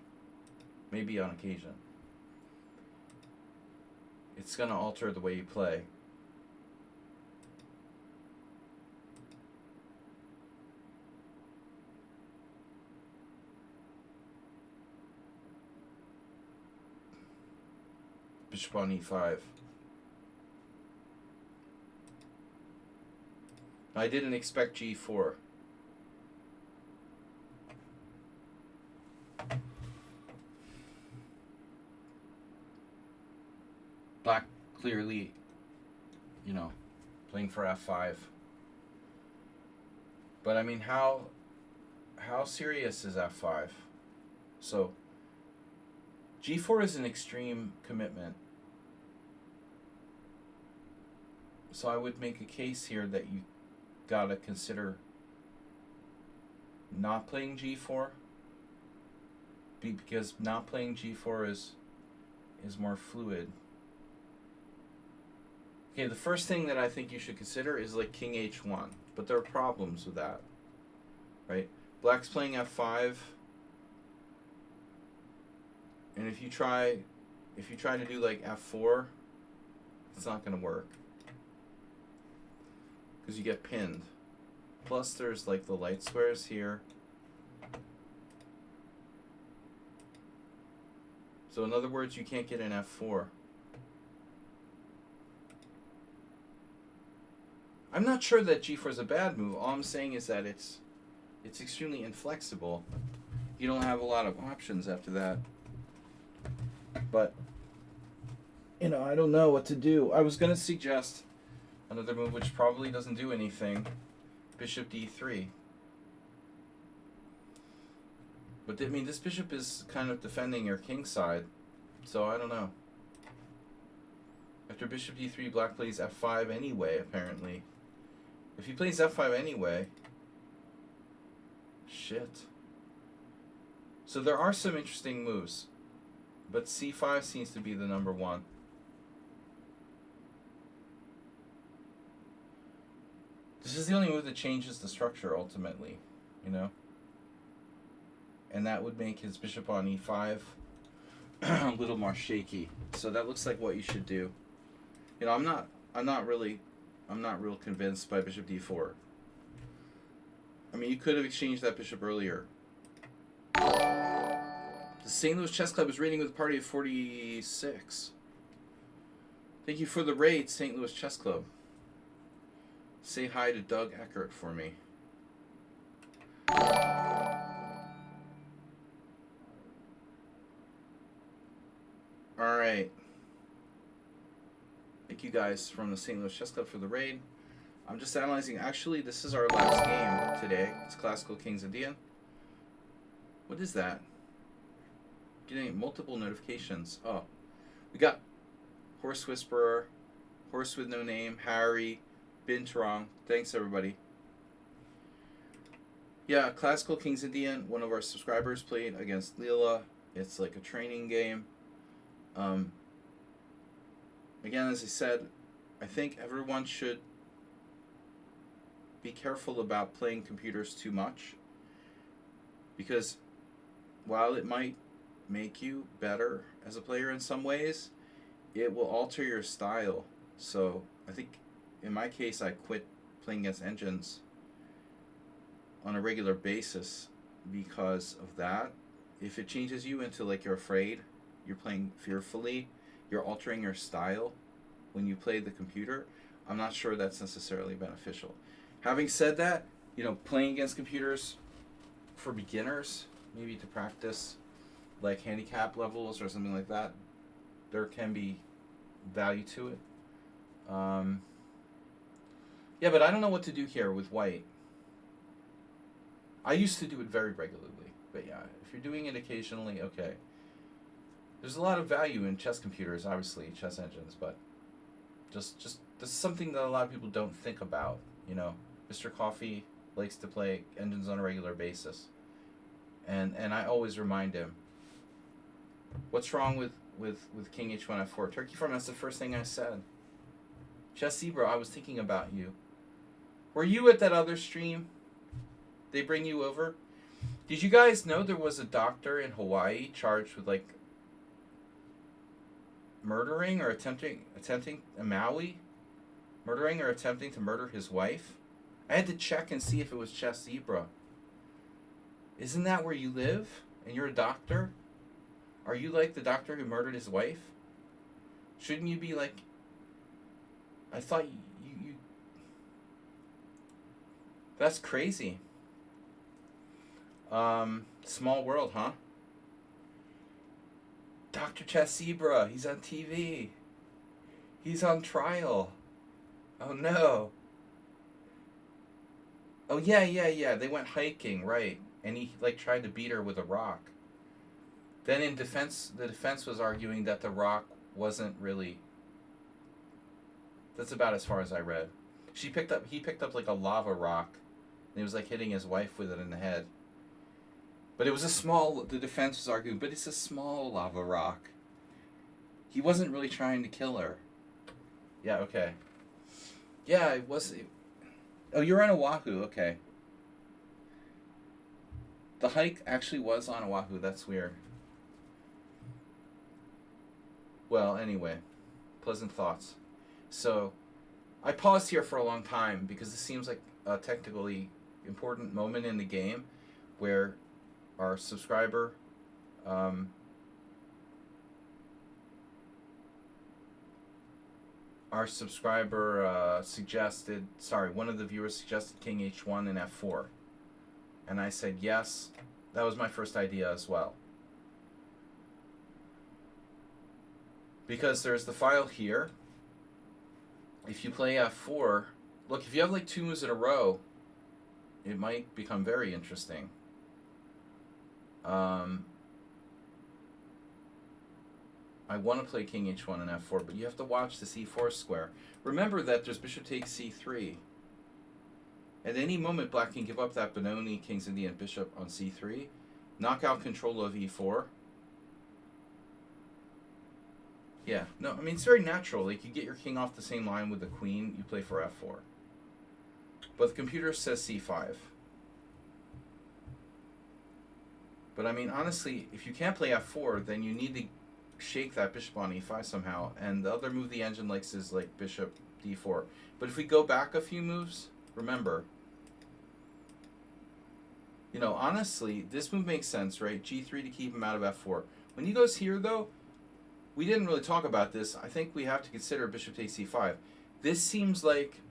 Maybe on occasion. It's going to alter the way you play. bishop on e5. I didn't expect g4. Black clearly, you know, playing for f5. But I mean, how serious is f5? So g4 is an extreme commitment. So I would make a case here that you gotta consider not playing g4, because not playing g4 is more fluid. Okay, the first thing that I think you should consider is like king h1, but there are problems with that, right? Black's playing f5, and if you try to do like f4, it's not going to work because you get pinned. Plus, there's like the light squares here. So in other words, you can't get an f4. I'm not sure that g4 is a bad move. All I'm saying is that it's extremely inflexible. You don't have a lot of options after that. But, you know, I don't know what to do. I was going to suggest another move which probably doesn't do anything. Bishop d3. But, I mean, this bishop is kind of defending your king side. So, I don't know. After bishop d3, black plays f5 anyway, apparently. If he plays f5 anyway... Shit. So there are some interesting moves. But c5 seems to be the number one. This is the only move that changes the structure, ultimately. You know? And that would make his bishop on e5 a little more shaky. So that looks like what you should do. You know, I'm not real convinced by bishop d4. I mean, you could have exchanged that bishop earlier. The St. Louis Chess Club is rating with a party of 46. Thank you for the raid, St. Louis Chess Club. Say hi to Doug Eckert for me. Alright. Thank you guys from the St. Louis Chess Club for the raid. I'm just analyzing. Actually, this is our last game today. It's Classical Kings Indian. What is that? Getting multiple notifications. Oh. We got Horse Whisperer, Horse with No Name, Harry, Binturong. Thanks, everybody. Yeah, Classical Kings Indian. One of our subscribers played against Leela. It's like a training game. Again, as I said, I think everyone should be careful about playing computers too much, because while it might make you better as a player in some ways, it will alter your style. So I think in my case, I quit playing against engines on a regular basis because of that. If it changes you into like you're afraid, you're playing fearfully, you're altering your style when you play the computer, I'm not sure that's necessarily beneficial. Having said that, you know, playing against computers for beginners, maybe to practice like handicap levels or something like that, there can be value to it. Yeah, but I don't know what to do here with white. I used to do it very regularly, but yeah, if you're doing it occasionally, okay. There's a lot of value in chess computers, obviously, chess engines, but just this is something that a lot of people don't think about, you know. Mr. Coffee likes to play engines on a regular basis. And I always remind him, what's wrong with King H1 F4? Turkey Farm, that's the first thing I said. Chess Zebra, I was thinking about you. Were you at that other stream? They bring you over? Did you guys know there was a doctor in Hawaii charged with like murdering or attempting a Maui? Murdering or attempting to murder his wife? I had to check and see if it was Chess Zebra. Isn't that where you live? And you're a doctor? Are you like the doctor who murdered his wife? Shouldn't you be like... I thought you that's crazy. Small world, huh? Dr. Chessibra, he's on TV. He's on trial. Oh no. Oh yeah. They went hiking, right? And he like tried to beat her with a rock. Then in defense, the defense was arguing that the rock wasn't really. That's about as far as I read. He picked up like a lava rock, and he was like hitting his wife with it in the head. But it was a small. The defense was arguing, but it's a small lava rock. He wasn't really trying to kill her. Yeah. Okay. Yeah, it was. Oh, you're on Oahu. Okay. The hike actually was on Oahu. That's weird. Well, anyway, pleasant thoughts. So, I paused here for a long time because this seems like a technically important moment in the game where our subscriber um, suggested, one of the viewers suggested King H1 and F4. And I said yes. That was my first idea as well. Because there's the file here. If you play F4, look, if you have like 2 moves in a row, it might become very interesting. I want to play King H1 and F4, but you have to watch the C4 square. Remember that there's bishop takes C3. At any moment, black can give up that Benoni, King's Indian bishop on C3, knock out control of E4. Yeah, no, I mean, it's very natural. Like, you get your king off the same line with the queen, you play for F4. But the computer says C5. But, I mean, honestly, if you can't play F4, then you need to shake that bishop on E5 somehow. And the other move the engine likes is, like, bishop D4. But if we go back a few moves, remember, you know, honestly, this move makes sense, right? G3 to keep him out of F4. When he goes here, though, we didn't really talk about this. I think we have to consider bishop takes C5. This seems like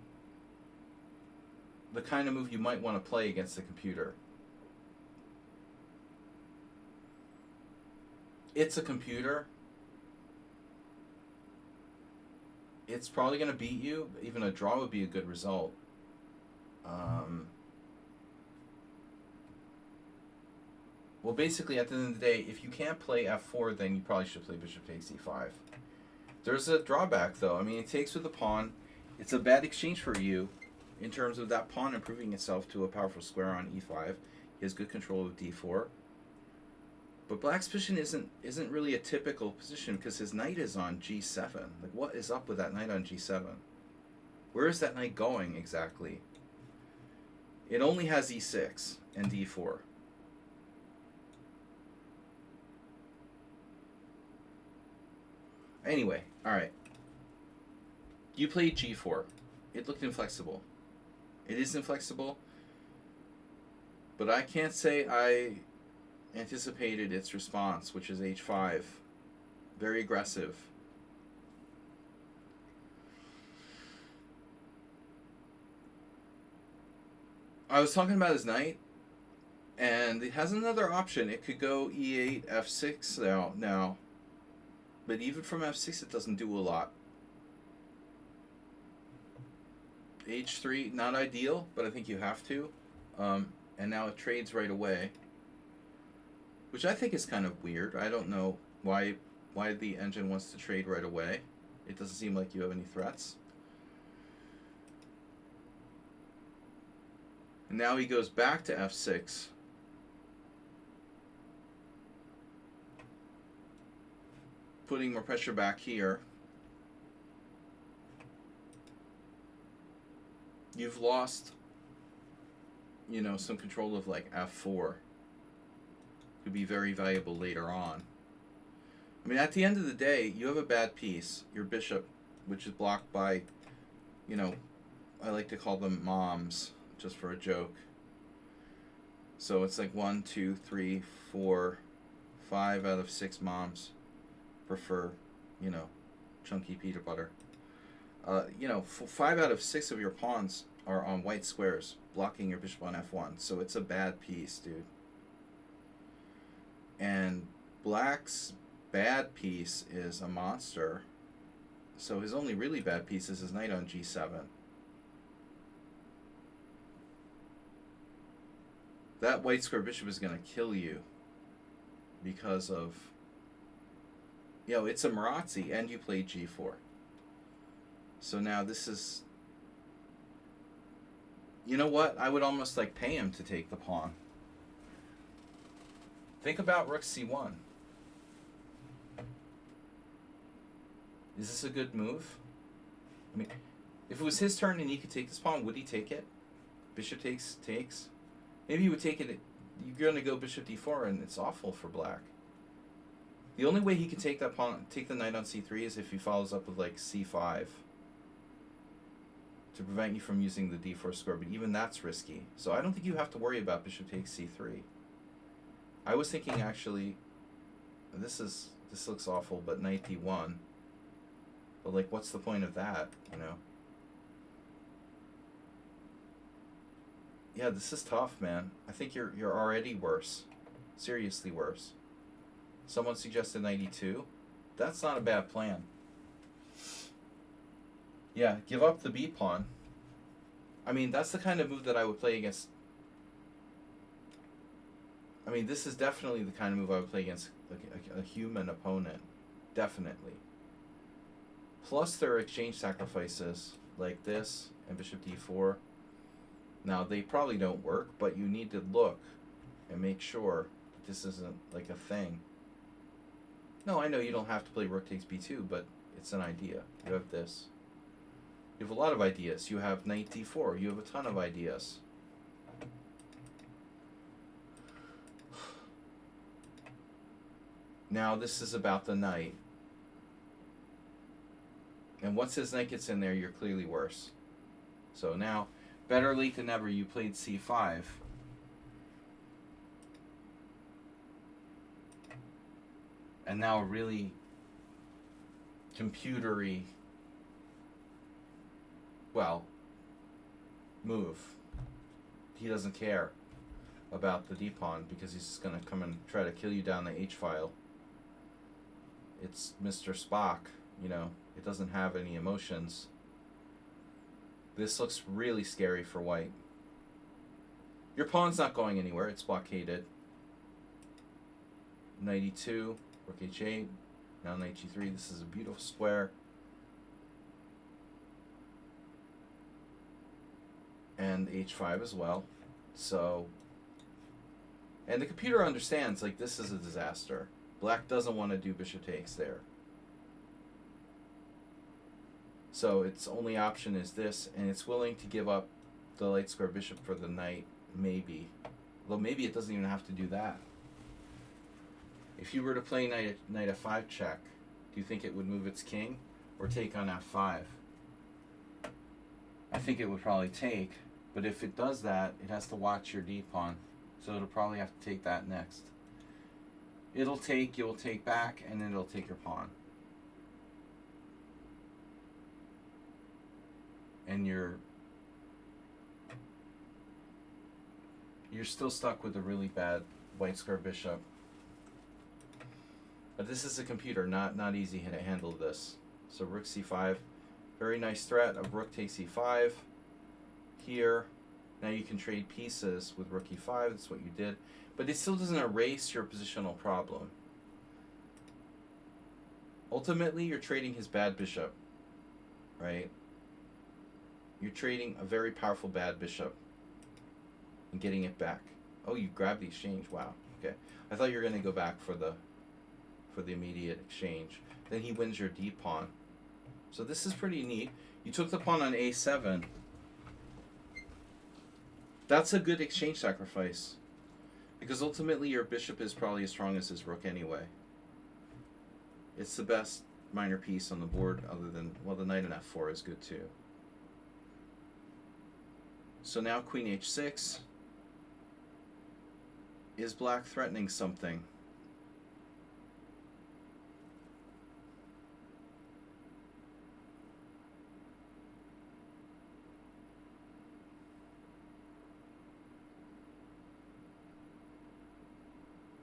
the kind of move you might want to play against the computer. It's a computer. It's probably going to beat you. Even a draw would be a good result. Well, basically, at the end of the day, if you can't play F4, then you probably should play bishop takes E5. There's a drawback, though. I mean, it takes with the pawn. It's a bad exchange for you in terms of that pawn improving itself to a powerful square on E5. He has good control of D4. But black's position isn't really a typical position because his knight is on G7. Like, what is up with that knight on G7? Where is that knight going exactly? It only has E6 and D4. Anyway, alright. You played G4. It looked inflexible. It is inflexible, but I can't say I anticipated its response, which is H5. Very aggressive. I was talking about his knight, and it has another option. It could go E8, F6 now. But even from F6, it doesn't do a lot. H3, not ideal, but I think you have to. And now it trades right away, which I think is kind of weird. I don't know why the engine wants to trade right away. It doesn't seem like you have any threats. And now he goes back to F6. Putting more pressure back here. You've lost, you know, some control of like F4. Could be very valuable later on. I mean, at the end of the day, you have a bad piece. Your bishop, which is blocked by, you know, I like to call them moms, just for a joke. So it's like 1, 2, 3, 4, 5 out of 6 moms prefer, you know, chunky peanut butter. You know, 5 out of 6 of your pawns are on white squares, blocking your bishop on f1. So it's a bad piece, dude. And black's bad piece is a monster. So his only really bad piece is his knight on g7. That white square bishop is going to kill you because of, you know, it's a Marazzi, and you played g4. So now this is, you know what? I would almost like pay him to take the pawn. Think about rook c1. Is this a good move? I mean, if it was his turn and he could take this pawn, would he take it? Bishop takes. Maybe he would take it. You're going to go bishop d4, and it's awful for black. The only way he can take that pawn, take the knight on c3, is if he follows up with like c5 to prevent you from using the d4 square. But even that's risky. So I don't think you have to worry about bishop takes c3. I was thinking actually, this looks awful, but knight d1. But like, what's the point of that? You know. Yeah, this is tough, man. I think you're already worse, seriously worse. Someone suggested knight e2. That's not a bad plan. Yeah, give up the b pawn. I mean, that's the kind of move that I would play against. I mean, this is definitely the kind of move I would play against like a human opponent, definitely. Plus, there are exchange sacrifices like this and bishop d4. Now, they probably don't work, but you need to look and make sure that this isn't like a thing. No, I know you don't have to play rook takes b2, but it's an idea. You have this. You have a lot of ideas. You have knight d4. You have a ton of ideas. Now, this is about the knight. And once his knight gets in there, you're clearly worse. So now, better late than never, you played c5. And now a really computery, well, move. He doesn't care about the d-pawn because he's just going to come and try to kill you down the h-file. It's Mr. Spock, you know. It doesn't have any emotions. This looks really scary for white. Your pawn's not going anywhere. It's blockaded. Knight e2, rook h8, now knight g3. This is a beautiful square. And h5 as well. So, and the computer understands, like, this is a disaster. Black doesn't want to do bishop takes there. So its only option is this, and it's willing to give up the light square bishop for the knight, maybe. Although maybe it doesn't even have to do that. If you were to play knight f5 check, do you think it would move its king or take on f5? I think it would probably take, but if it does that, it has to watch your d-pawn. So it'll probably have to take that next. It'll take, you'll take back, and then it'll take your pawn. And you're still stuck with a really bad white square bishop. But this is a computer, not easy to handle this. So rook c5, very nice threat of rook takes e5 here. Now you can trade pieces with rook e5, that's what you did. But it still doesn't erase your positional problem. Ultimately, you're trading his bad bishop, right? You're trading a very powerful bad bishop and getting it back. Oh, you grabbed the exchange. Wow. Okay. I thought you were going to go back for the immediate exchange. Then he wins your d pawn. So this is pretty neat. You took the pawn on a7. That's a good exchange sacrifice, because ultimately your bishop is probably as strong as his rook anyway. It's the best minor piece on the board, other than, well, the knight on f4 is good too. So now queen h6. Is black threatening something?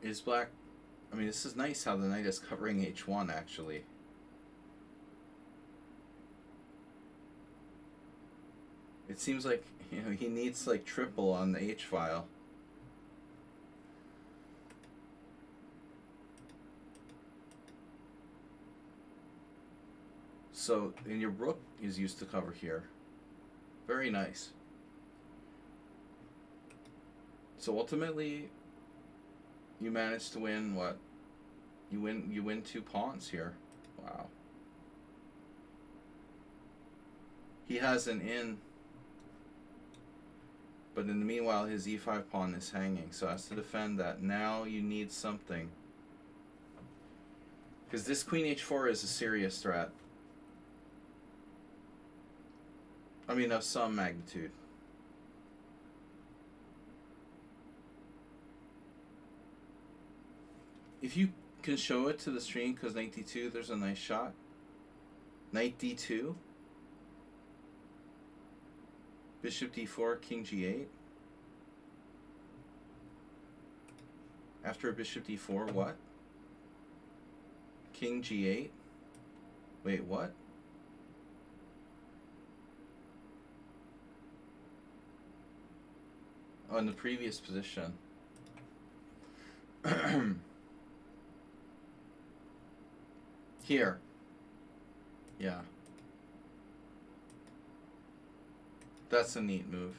Is black... I mean, this is nice how the knight is covering h1, actually. It seems like, you know, he needs, like, triple on the h-file. So, and your rook is used to cover here. Very nice. So ultimately, you managed to win what? You win 2 pawns here. Wow. He has an in, but in the meanwhile his e5 pawn is hanging, so as to defend that, now you need something. Because this queen h4 is a serious threat. I mean, of some magnitude. If you can show it to the stream, because knight d2, there's a nice shot. Knight d2. Bishop d4, king g8. After bishop d4, what? King g8. Wait, what? Oh, in the previous position. Here. Yeah. That's a neat move.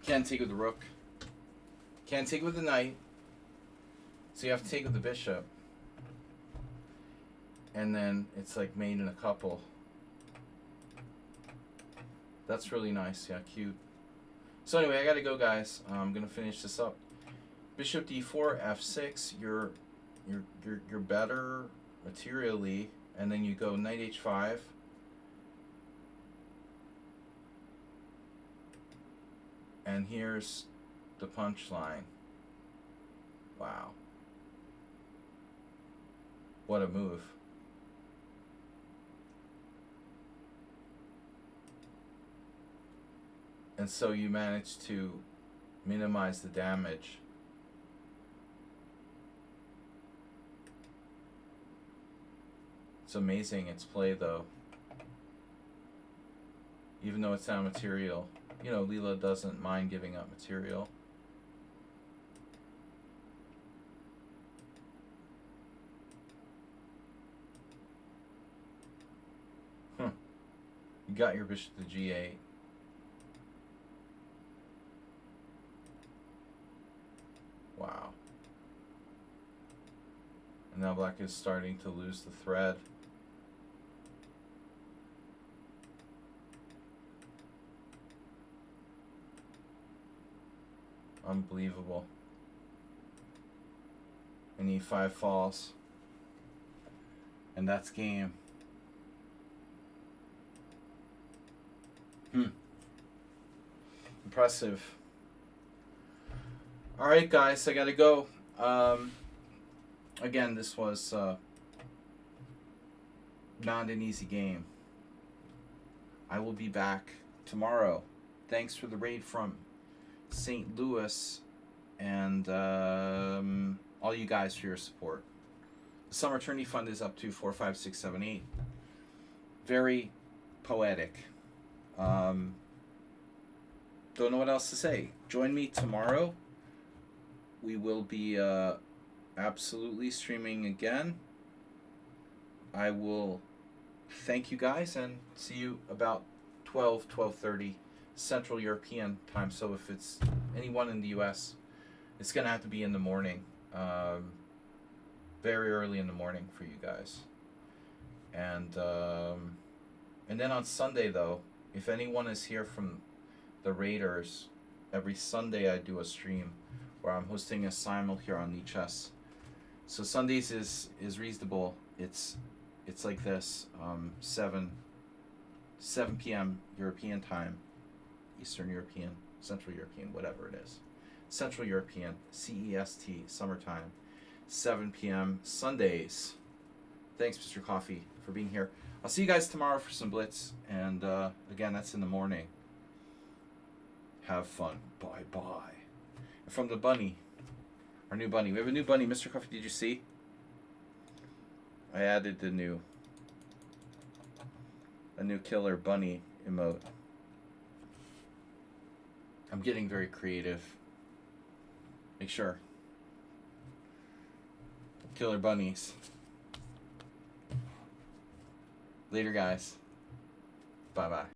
Can't take with the rook. Can't take with the knight. So you have to take with the bishop. And then it's like made in a couple. That's really nice. Yeah, cute. So anyway, I gotta go, guys. I'm gonna finish this up. Bishop d4, f6. You're better materially, and then you go knight h5. And here's the punchline. Wow. What a move. And so you manage to minimize the damage. It's amazing its play, though. Even though it's not material. You know, Leela doesn't mind giving up material. You got your bishop to g8. Wow. And now black is starting to lose the thread. Unbelievable. And e5 falls. And that's game. Impressive. Alright, guys, I gotta go. Again, this was not an easy game. I will be back tomorrow. Thanks for the raid from St. Louis, and all you guys for your support. The Summer Tourney Fund is up to 4, 5, 6, 7, 8. Very poetic. Don't know what else to say. Join me tomorrow. We will be absolutely streaming again. I will thank you guys and see you about 12:30 Central European time. So if it's anyone in the US, it's gonna have to be in the morning, very early in the morning for you guys. And then on Sunday, though, if anyone is here from the Raiders, every Sunday I do a stream where I'm hosting a simul here on Lichess. So Sundays is reasonable. It's like this, 7 p.m. European time, Eastern European, Central European, whatever it is. Central European, CEST, summertime, 7 p.m. Sundays. Thanks, Mr. Coffee, for being here. I'll see you guys tomorrow for some Blitz, and again, that's in the morning. Have fun. Bye-bye. from the bunny. Our new bunny. We have a new bunny. Mr. Coffee, did you see? I added a new killer bunny emote. I'm getting very creative. Make sure. Killer bunnies. Later, guys. Bye-bye.